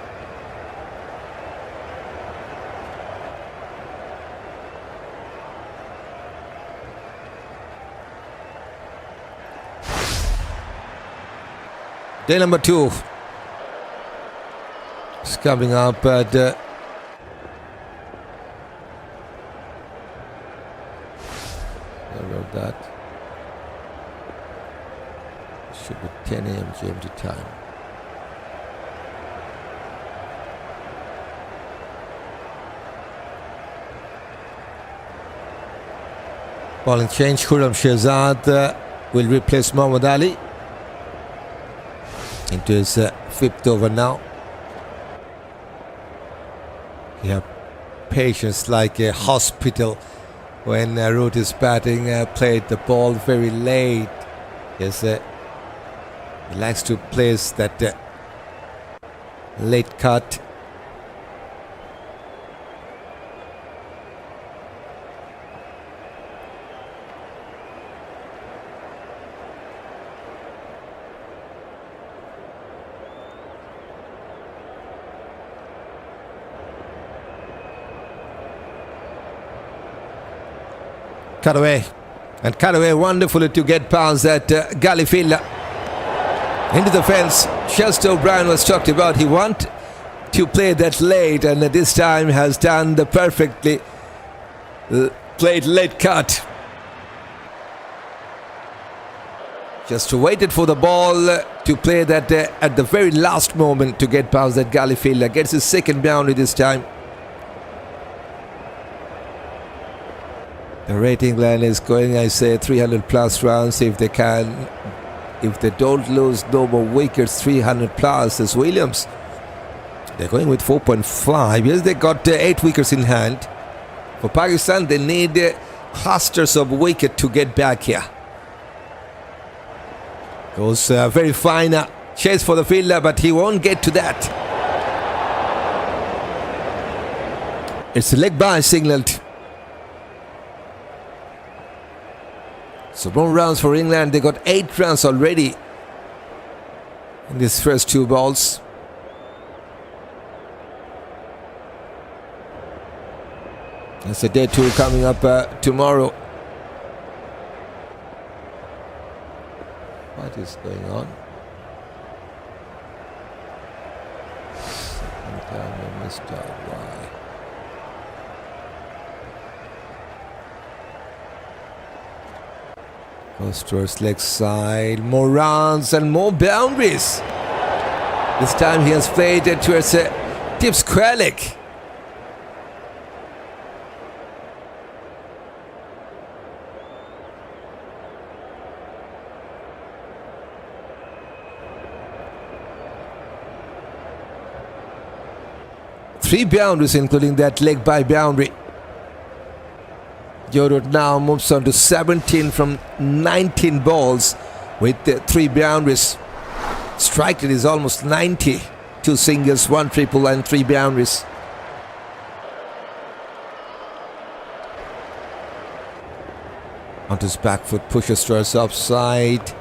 Day number 2. It's coming up at... that should be 10 a.m. GMT time. Bowling change. Khurram Shahzad will replace Muhammad Ali into his 5th over now. You have patience like a hospital. When Root is batting, played the ball very late. Yes, he likes to place that late cut. Cut away, and cut away wonderfully to get past that gully fielder into the fence. Chester O'Brien was talked about. He wanted to play that late, and this time has done the perfectly played late cut. Just waited for the ball to play that at the very last moment to get past that gully fielder. Gets his 2nd boundary this time. The rating line is going, I say, 300 plus runs if they can. If they don't lose no more wickets, 300 plus as Williams. They're going with 4.5. Yes, they got 8 wickets in hand. For Pakistan, they need clusters of wicket to get back here. Goes very fine chase for the fielder, but he won't get to that. It's a leg by signaled. So more runs for England. They got 8 runs already in these first 2 balls. That's a day 2 coming up tomorrow. What is going on? Second time I missed out. Why? Goes towards leg side. More runs and more boundaries. This time he has played it towards deep square leg. Three boundaries, including that leg by boundary. Jordan now moves on to 17 from 19 balls with 3 boundaries. Strike rate is almost 90. 2 singles, 1 triple and 3 boundaries. Onto his back foot, pushes towards offside.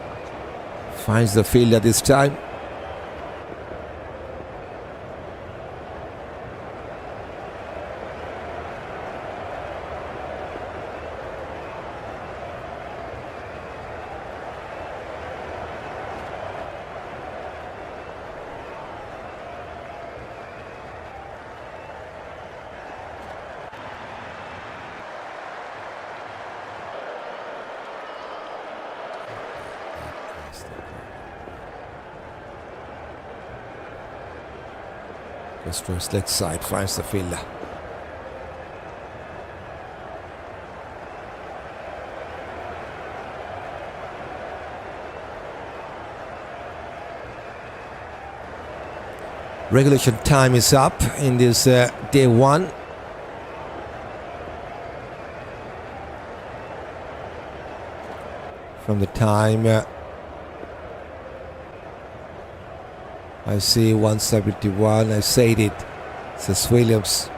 Finds the fielder this time. Goes towards leg side, finds the fielder. Regulation time is up in this day 1. From the time I see 171, I said it, says Williams.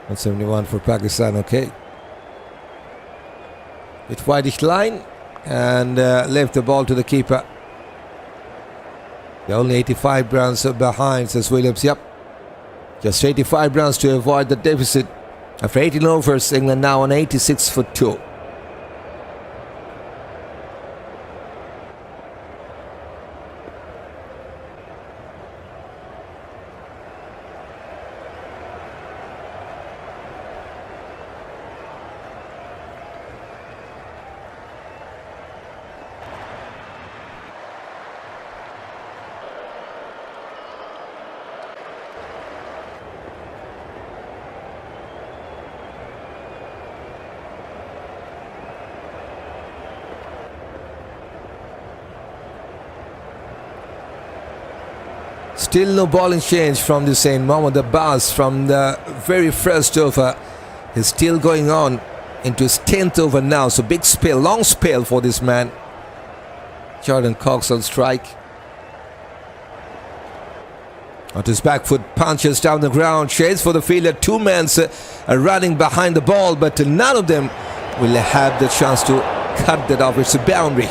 .171 for Pakistan, okay. With widest line and left the ball to the keeper. They're only 85 runs behind, says Williams. Yep, just 85 runs to avoid the deficit. After 18 overs, England now on 86 for 2. Still no bowling change from the Saint Mohammad Abbas from the very first over. He's still going on into his 10th over now. So big spell, long spell for this man. Jordan Cox on strike. Onto his back foot, punches down the ground, shades for the fielder. 2 men are running behind the ball, but none of them will have the chance to cut that off. It's a boundary.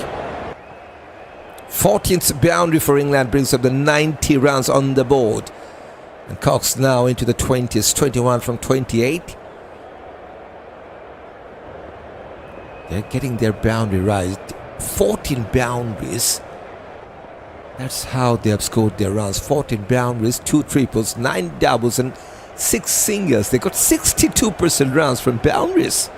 14th boundary for England brings up the 90 runs on the board. And Cox now into the 20s, 21 from 28. They're getting their boundary right. 14 boundaries. That's how they have scored their runs. 14 boundaries, 2 triples, 9 doubles and 6 singles. They got 62% runs from boundaries.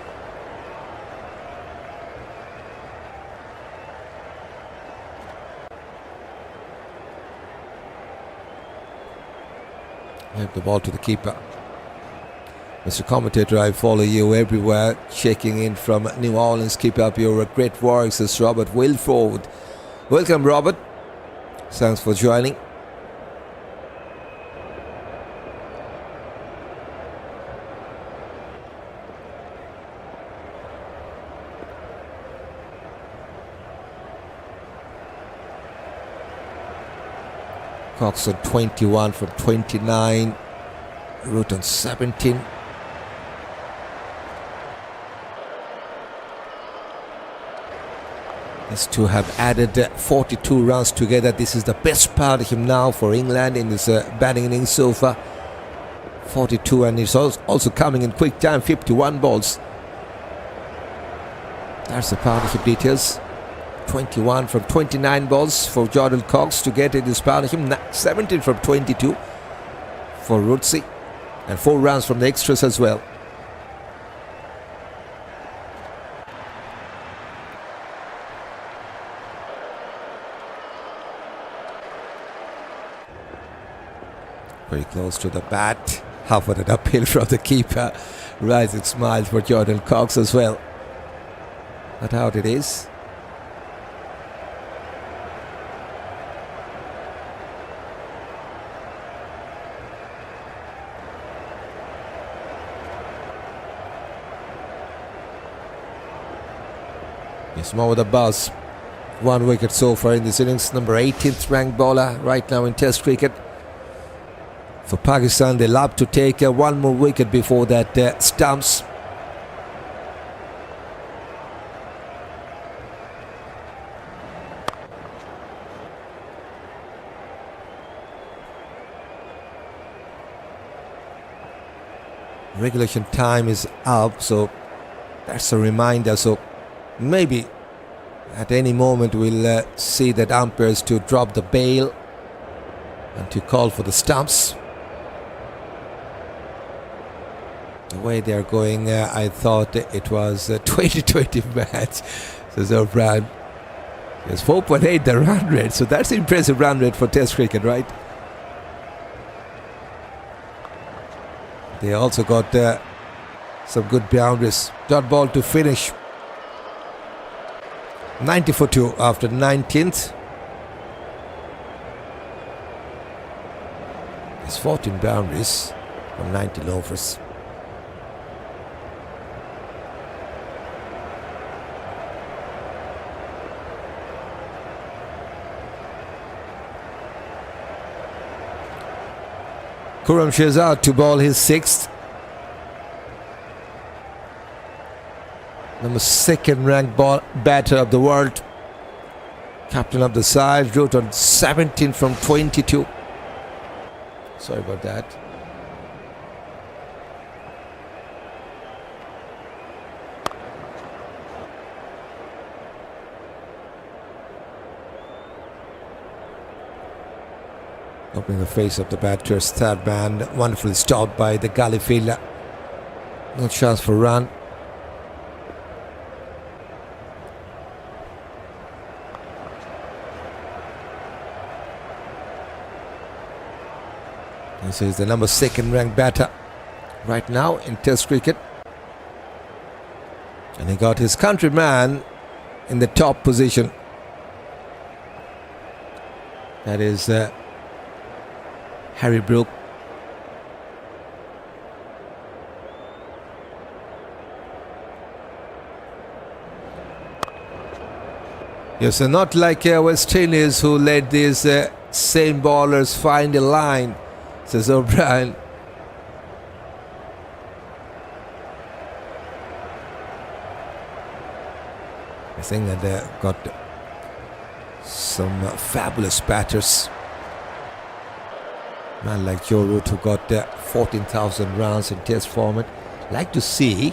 Have the ball to the keeper. Mr. Commentator, I follow you everywhere. Checking in from New Orleans. Keep up your great work, says Robert Wilford. Welcome, Robert. Thanks for joining. Cox on 21 from 29. Root on 17. These two have added 42 runs together. This is the best part of him now for England in this batting innings so far. 42, and he's also coming in quick time, 51 balls. That's the partnership details. 21 from 29 balls for Jordan Cox to get in this partnership. 17 from 22 for Rootsy. And 4 runs from the extras as well. very close to the bat. Half-footed uphill from the keeper. Rising smile for Jordan Cox as well. Not out it is. Yes, Mohammad Abbas, 1 wicket so far in this innings. Number 18th ranked bowler right now in Test cricket. For Pakistan, they'll have to take one more wicket before that stumps. Regulation time is up, so that's a reminder. So maybe at any moment we'll see that umpires to drop the bail and to call for the stumps. The way they are going, I thought it was a 2020 match. So Zofran is 4.8 the run rate, so that's impressive run rate for Test cricket, right? They also got some good boundaries. Dot ball to finish. 90 for 2 after 19th. There's 14 boundaries from 90 loafers. Khurram Shahzad to bowl his 6th. Number 2nd ranked batter of the world. Captain of the side, wrote on 17 from 22. Sorry about that. Opening the face of the batter's third man. Wonderfully stopped by the gully fielder. No chance for run. This is the number 2nd ranked batter right now in Test cricket. And he got his countryman in the top position. That is Harry Brook. Yes, and not like West Indies, who let these same bowlers find a line, says O'Brien. I think that they got some fabulous batters. Man like Joe Root, who got 14,000 runs in Test format. Like to see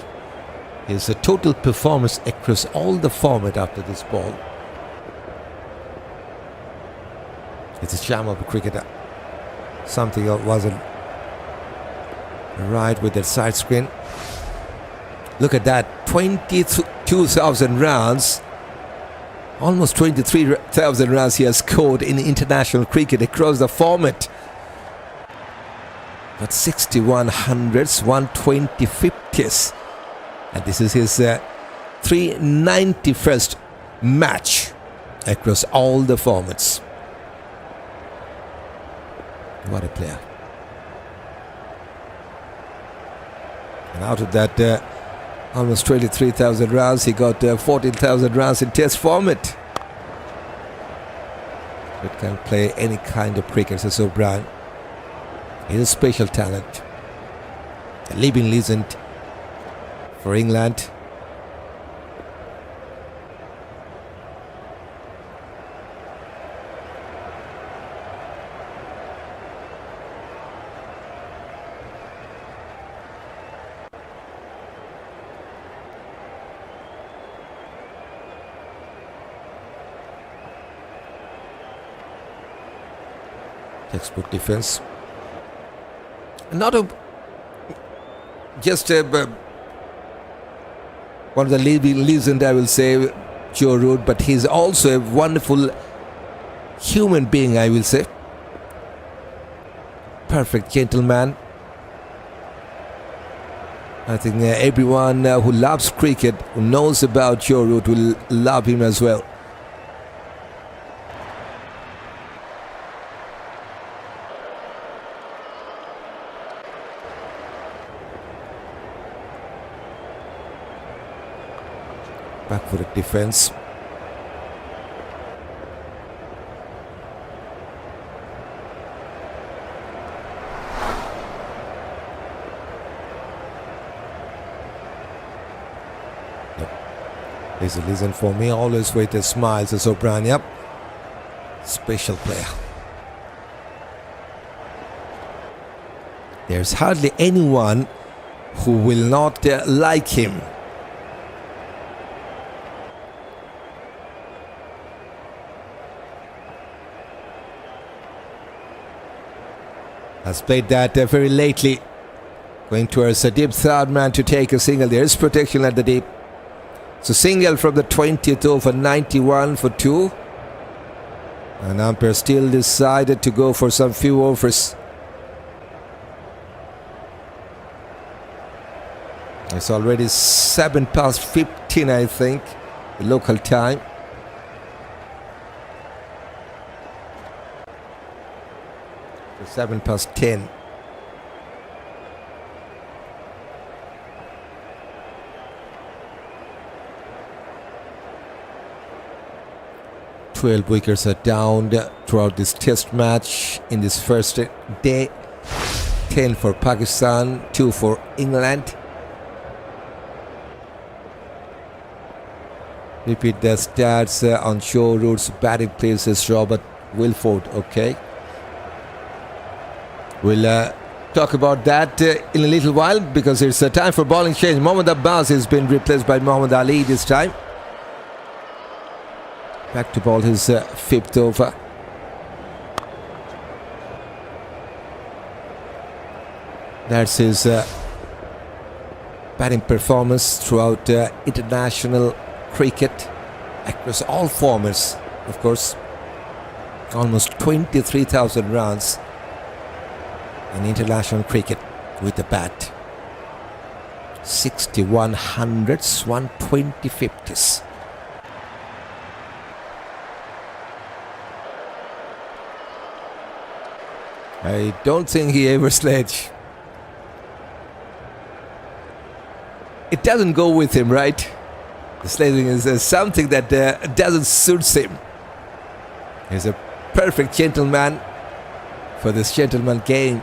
his total performance across all the format after this ball. It's a sham of a cricketer. Something wasn't right with that side screen. Look at that, 22,000 runs. Almost 23,000 runs he has scored in international cricket across the format. Got 61 hundreds, 120 50s. And this is his 391st match across all the formats. What a player. And out of that almost 23,000 runs, he got 14,000 runs in Test format. It can play any kind of cricket, says O'Brien. He's a special talent. A living legend for England. Textbook defense. Not a just one of the living legend, I will say, Joe Root, but he's also a wonderful human being, I will say. perfect gentleman. I think everyone who loves cricket, who knows about Joe Root, will love him as well. Back for the defense. There's a listen for me, always with a smile, says O'Brien. Yep, special player. There's hardly anyone who will not like him. Has played that very lately. Going towards a deep third man to take a single. There is protection at the deep. So single from the 20th over, 91 for 2. And umpire still decided to go for some few overs. It's already 15, I think, the local time. So 10. Twelve wickets are down throughout this test match in this first day. 10 for Pakistan, 2 for England. Repeat the stats on Joe Root's batting places. Robert Wilford. Okay, we'll talk about that in a little while, because it's a time for bowling change. Mohammad Abbas has been replaced by Muhammad Ali this time. Back to ball his 5th over. That's his batting performance throughout international cricket across all formats, of course. Almost 23,000 runs in international cricket with the bat. 61 hundreds, 120 50s. I don't think he ever sledged. It doesn't go with him, right? The sledging is something that doesn't suit him. He's a perfect gentleman for this gentleman game.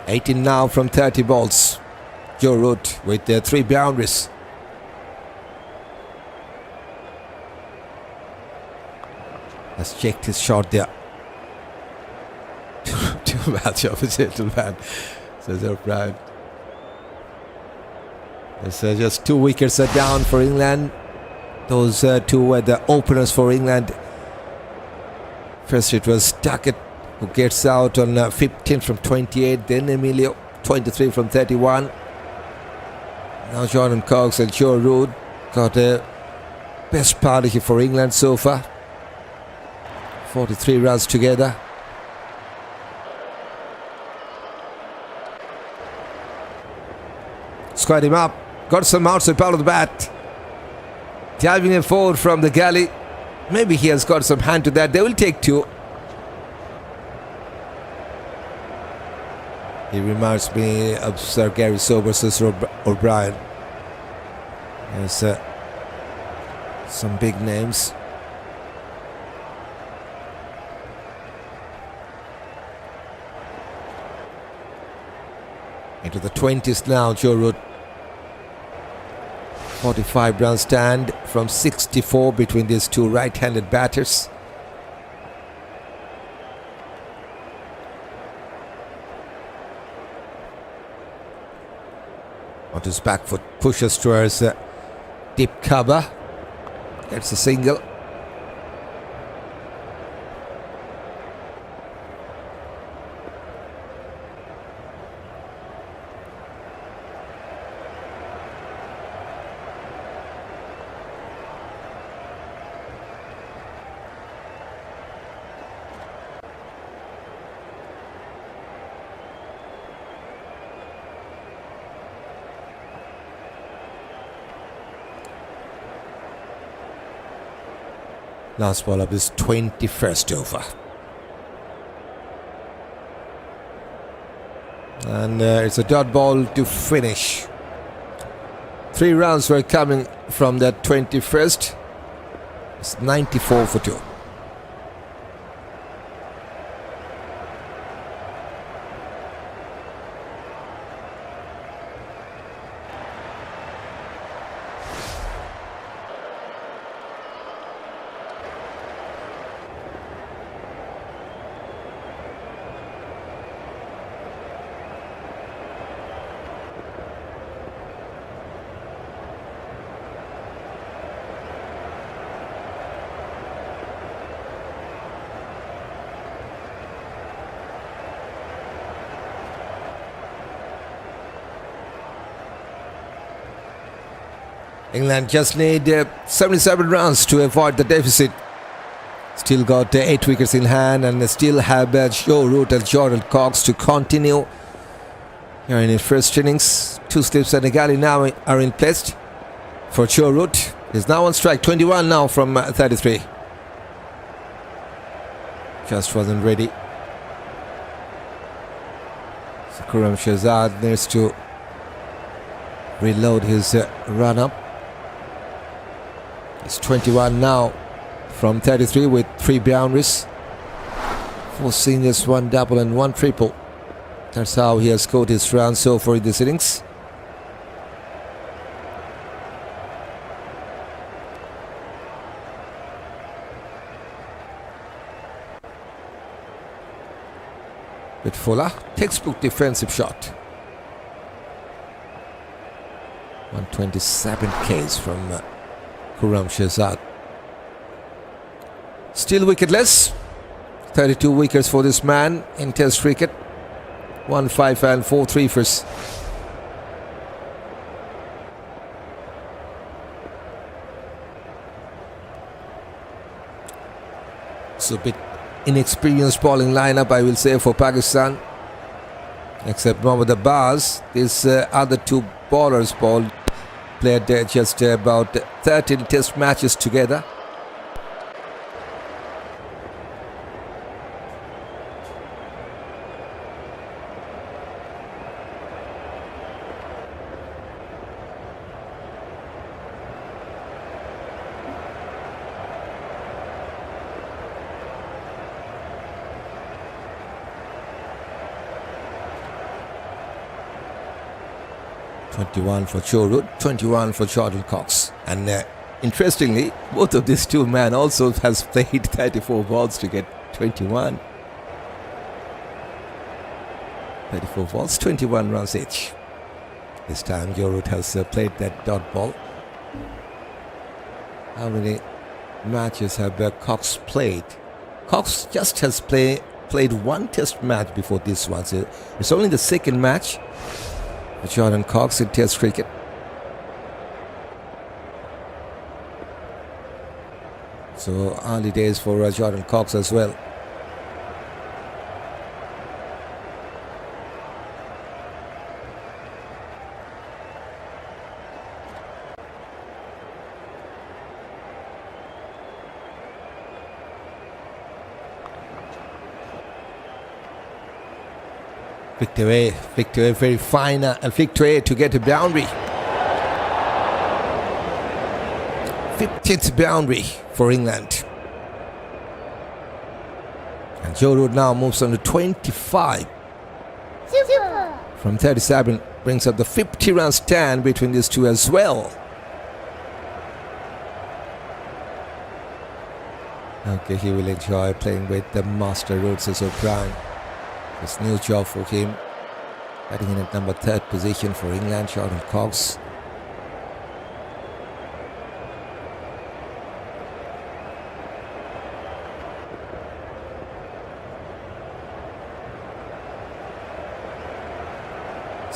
$18 now from 30 balls. Joe Root with 3 boundaries. Has checked his shot there. Too much of a gentleman, says O'Brien. There's just 2 wickets are down for England. Those 2 were the openers for England. First it was Duckett, who gets out on 15 from 28, then Emilio, 23 from 31. Now Jordan Cox and Joe Root got a best partnership for England so far. 43 runs together. Squared him up, got some outside part of the bat. Diving him forward from the galley. Maybe he has got some hand to that. They will take 2. He reminds me of Sir Gary Sobers, Sir O'Brien. There's some big names. Into the 20s now, Joe Root. 45 run stand from 64 between these 2 right-handed batters. On his back foot, pushes towards Deep cover. Gets a single. Last ball of his 21st over. And it's a dot ball to finish. 3 runs were coming from that 21st. It's 94 for 2. England just need 77 runs to avoid the deficit. Still got 8 wickets in hand and still have Joe Root and Jordan Cox to continue here in his first innings. 2 slips and a galley now are in place for Joe Root. He's now on strike, 21 now from 33. Just wasn't ready. So Khurram Shahzad needs to reload his run-up. It's 21 now from 33 with 3 boundaries. 4 singles, 1 double and 1 triple. That's how he has scored his runs so far in this innings. With Fuller, textbook defensive shot. 127 Ks from Khurram Shahzad. Still wicketless. 32 wickets for this man in Test cricket. 1-5 and 4 3-fers. It's a bit inexperienced bowling lineup, I will say, for Pakistan. Except Mohammad Abbas. These other 2 bowlers played just about 13 test matches together. .21 for Joe Root, 21 for Jordan Cox. And interestingly, both of these 2 men also has played 34 balls to get 21. 34 balls, 21 runs each. This time Joe Root has played that dot ball. How many matches have Cox played? Cox just has played 1 test match before this one. So it's only the 2nd match for Jordan Cox in Test cricket. So early days for Jordan Cox as well. Victory, very fine, and victory to get a boundary. 15th boundary for England. And Joe Root now moves on to 25. Super. From 37, brings up the 50 run stand between these 2 as well. Okay, he will enjoy playing with the master Roots as a prime. It's new job for him. Batting in at number 3rd position for England, Jordan Cox.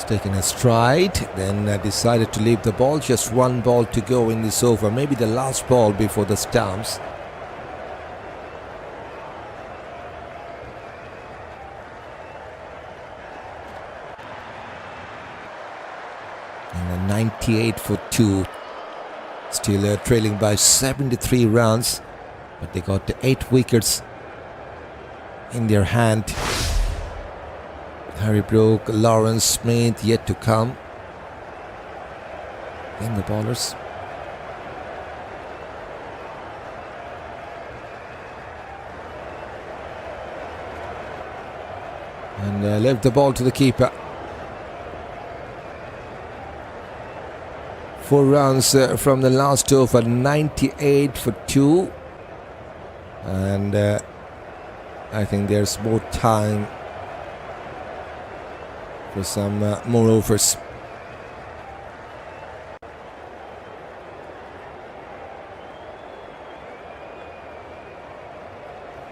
Taking a stride, then decided to leave the ball. Just one ball to go in this over, maybe the last ball before the stumps. And a 98 for 2, still trailing by 73 runs, but they got the 8 wickets in their hand. Harry Brook, Lawrence Smith yet to come. Then the bowlers. And left the ball to the keeper. 4 runs from the last over, 98 for 2. And I think there's more time for some more overs.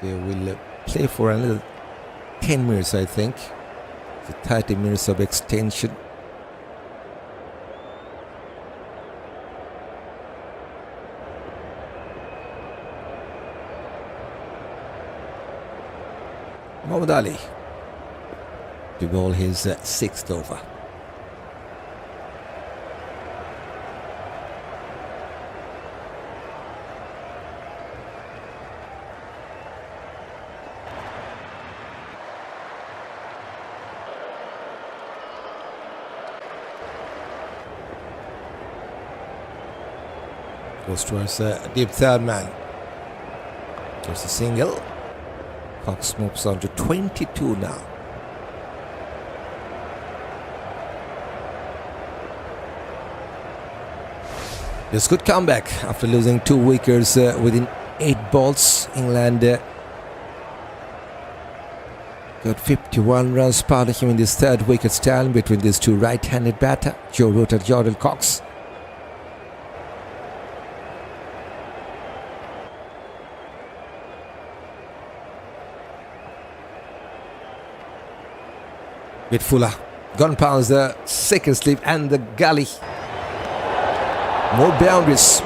They will play for another 10 minutes, I think. So 30 minutes of extension. Mohammad Ali to bowl his 6th over. Goes towards deep third man. Just a single. Cox moves on to 22 now. This good comeback after losing 2 wickets within 8 balls. England got 51 runs part of him in this 3rd wicket stand between these 2 right-handed batter, Joe Root and Jordan Cox. With Fuller, gone past the 2nd slip and the gully. More boundaries.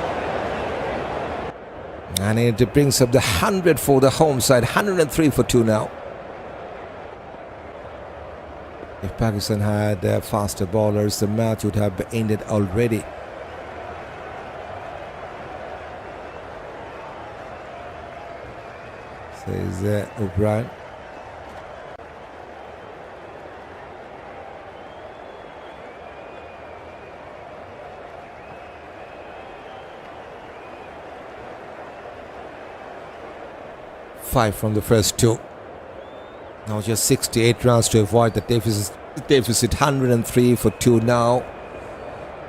And it brings up the 100 for the home side. 103 for 2 now. If Pakistan had faster bowlers, the match would have ended already. Says O'Brien. Five from the first 2. Now just 68 runs to avoid the deficit. Deficit 103 for 2 now.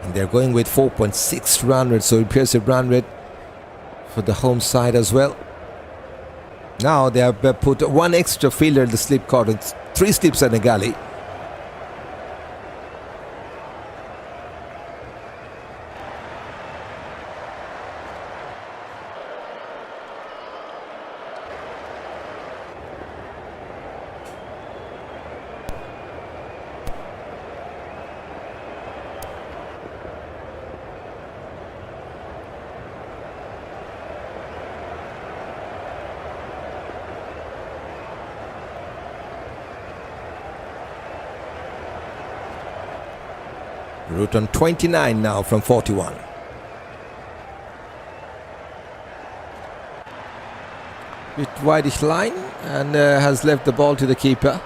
And they're going with 4.6 run rate, so impressive run rate for the home side as well. Now they have put 1 extra fielder in the slip cordon, 3 slips and a gully. Root on 29 now from 41. Bit wideish line and has left the ball to the keeper.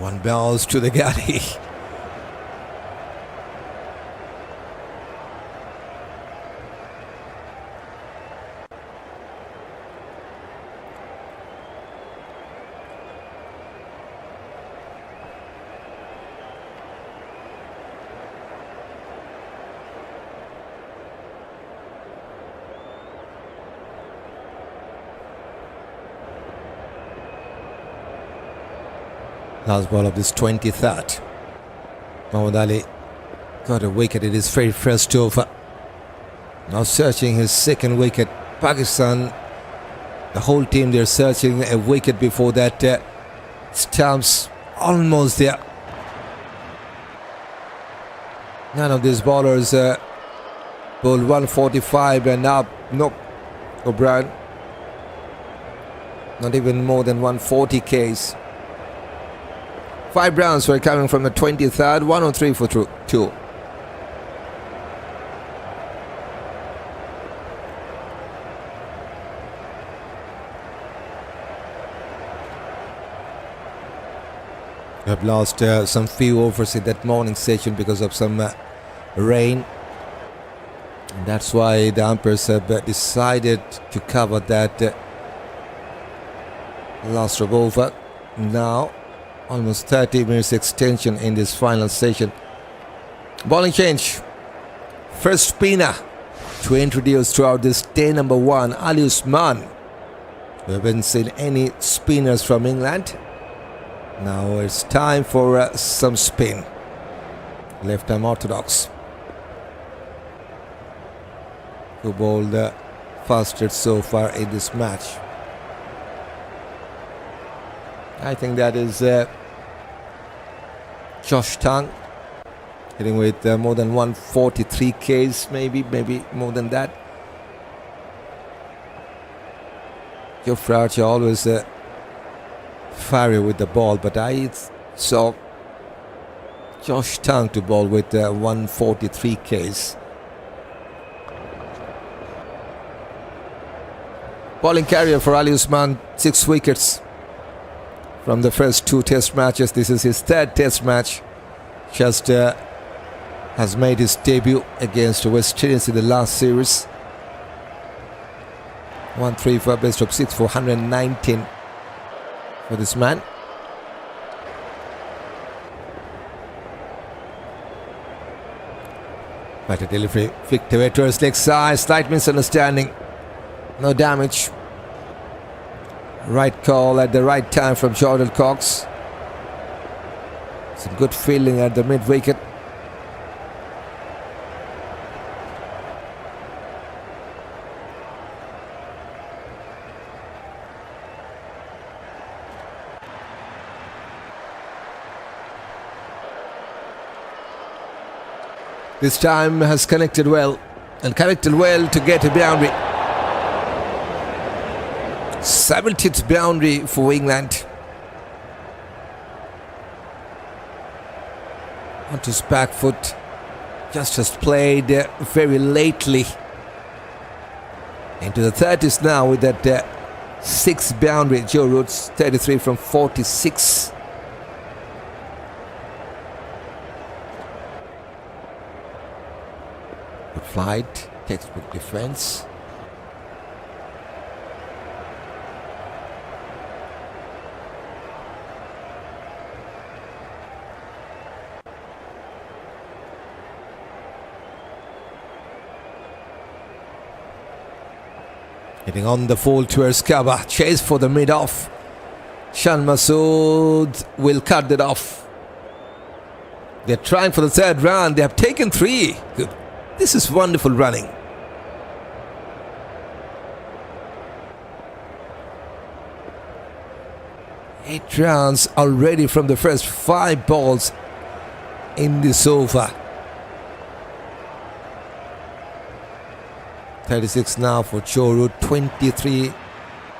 One bounce to the gully. Last ball of this 23rd. Mohammad Ali got a wicket in his very first over. Now searching his second wicket. Pakistan, the whole team, they're searching a wicket before that. Stumps almost there. None of these bowlers bowled 145 and up. Nope. O'Brien. Not even more than 140 Ks. 5 runs were coming from the 23rd. 103 for 2. We have lost some few overs in that morning session because of some rain. And that's why the umpires have decided to cover that last over. Now, almost 30 minutes extension in this final session. Bowling change. First spinner to introduce throughout this day number 1, Ali Usman. We haven't seen any spinners from England. Now it's time for some spin. Left arm orthodox. Who bowled fastest so far in this match. I think that is Josh Tang, hitting with more than 143 Ks, maybe more than that. Jofra always fiery with the ball, but I saw Josh Tang to bowl with 143 Ks. Bowling carrier for Ali Usman, 6 wickets. From the first 2 test matches. This is his 3rd test match. Just has made his debut against West Indies in the last series. 1-3 for best of 6 for 119 for this man. Better delivery. Victor Vetter's leg side. Slight misunderstanding. No damage. Right call at the right time from Jordan Cox. Some good fielding at the mid-wicket. This time has connected well, and connected well to get a boundary. 70th boundary for England. Onto his back foot. Just has played very lately. Into the 30s now with that 6th boundary. Joe Root's 33 from 46. Good flight. Textbook defense. Hitting on the full towards cover. Chase for the mid-off. Shan Masood will cut it off. They're trying for the 3rd run. They have taken 3. Good. This is wonderful running. Eight runs already from the first 5 balls in this over. 36 now for Joe Root, 23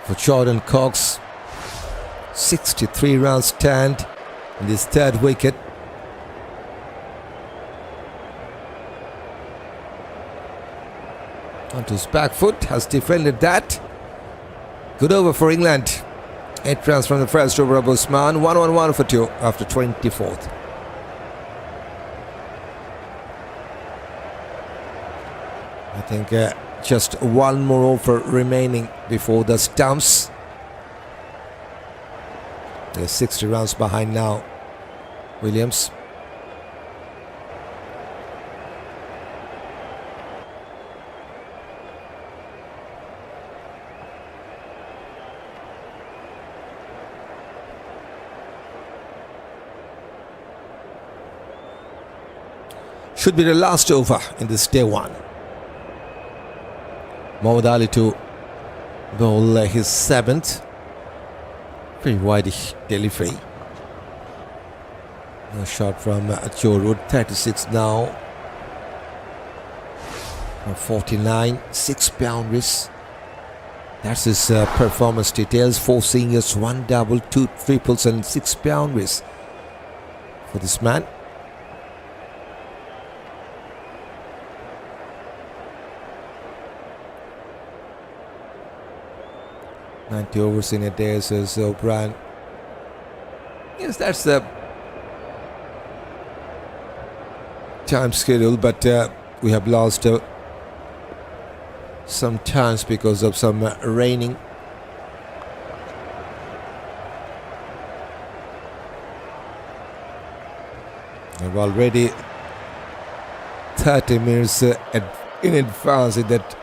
for Jordan Cox. 63 runs stand in this 3rd wicket. Onto his back foot, has defended that. Good over for England. 8 runs from the first over of Usman. 1-1-1 for 2 after 24th. I think just 1 more over remaining before the stumps. They're 60 runs behind now, Williams. Should be the last over in this day one. Mohammad Ali to bowl his 7th. Very wide-ish delivery. A shot from Joe Root, 36 now. 49, 6 boundaries. That's his performance details. 4 singles, 1 double, 2 triples and 6 boundaries for this man. "90 overs in a day," says O'Brien. Yes, that's the time schedule, but we have lost some chance because of some raining. And already 30 minutes in advance in that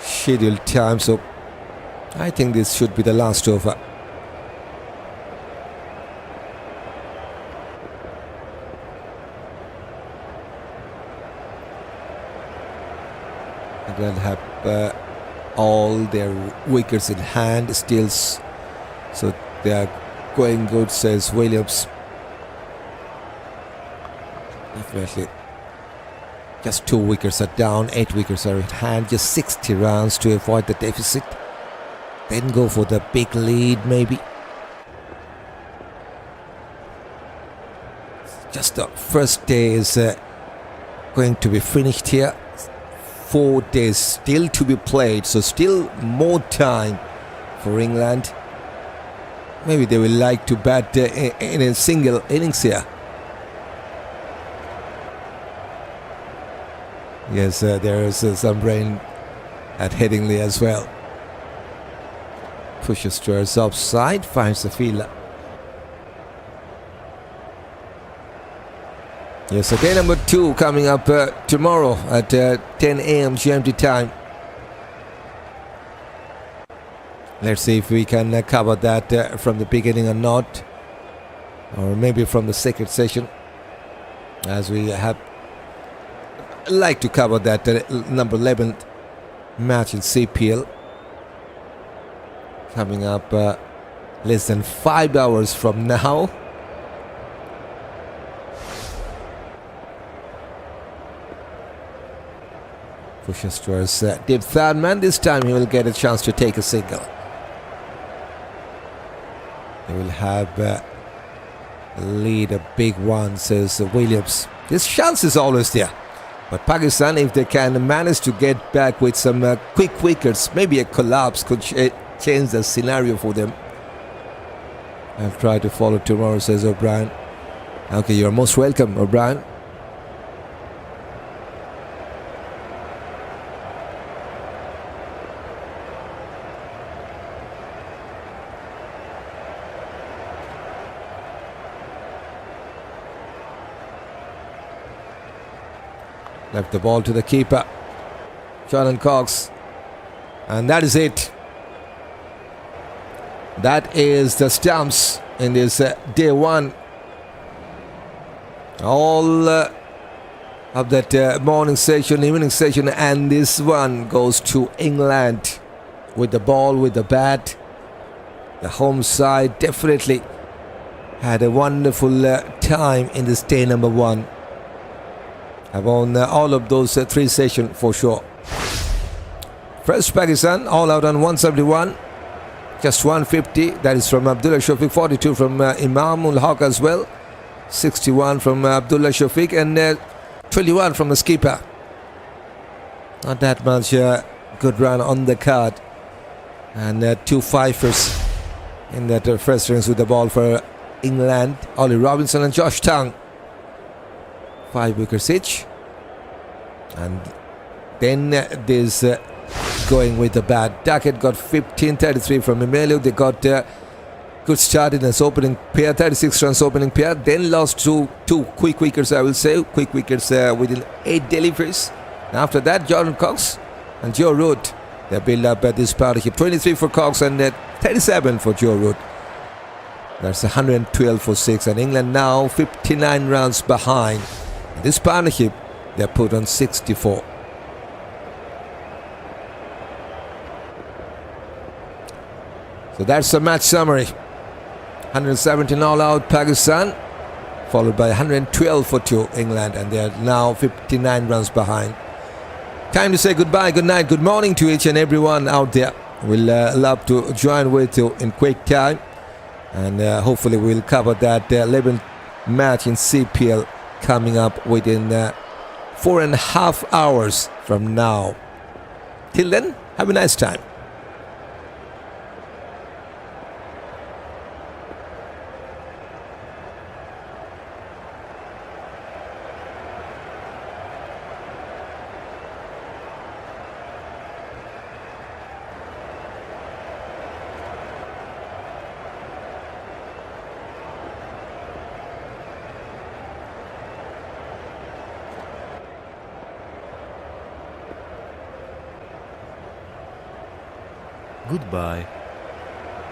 scheduled time, so I think this should be the last over. They'll have all their wickets in hand still, so they are going good, says Williams. Definitely. Just 2 wickets are down, 8 wickets are in hand, just 60 runs to avoid the deficit. Then go for the big lead, maybe. Just the first day is going to be finished here. 4 days still to be played, so still more time for England. Maybe they will like to bat in a single innings here. Yes, there is some rain at Headingley as well. Pushes towards offside, finds the fielder. Yes, so day number 2 coming up tomorrow at 10 a.m. GMT time. Let's see if we can cover that from the beginning or not, or maybe from the second session, as we have like to cover that number 11 match in CPL coming up less than 5 hours from now. Pushes towards deep third man. This time he will get a chance to take a single. He will have lead a big one, says Williams. His chance is always there. But Pakistan, if they can manage to get back with some quick wickets, maybe a collapse could change the scenario for them. I'll try to follow tomorrow, says O'Brien. Okay, you're most welcome, O'Brien. Left the ball to the keeper, Jordan Cox, and that is it. That is the stumps in this day 1. All of that morning session, evening session, and this one goes to England with the ball, with the bat. The home side definitely had a wonderful time in this day number 1. I've won all of those 3 sessions for sure. First Pakistan, all out on 171. Just 150. That is from Abdullah Shafique. 42 from Imam-ul-Haq as well. 61 from Abdullah Shafique. And 21 from the skipper. Not that much good run on the card. And 2 fifers in that first innings with the ball for England. Ollie Robinson and Josh Tongue. 5 wickets each. And then there's going with the bat. Duckett got 15, 33 from Emilio. They got good start in this opening pair, 36 runs opening pair. Then lost two quick wickets, I will say. Quick wickets within 8 deliveries. And after that, Jordan Cox and Joe Root. They build up at this partnership. 23 for Cox and 37 for Joe Root. That's 112 for 6. And England now 59 runs behind This partnership, they're put on 64. So that's the match summary. 117 all out Pakistan, followed by 112 for 2 England, and they are now 59 runs behind. Time to say goodbye, good night, good morning to each and everyone out there. We'll love to join with you in quick time, and hopefully we'll cover that 11th match in CPL coming up within 4.5 hours from now. Till then, have a nice time. Goodbye.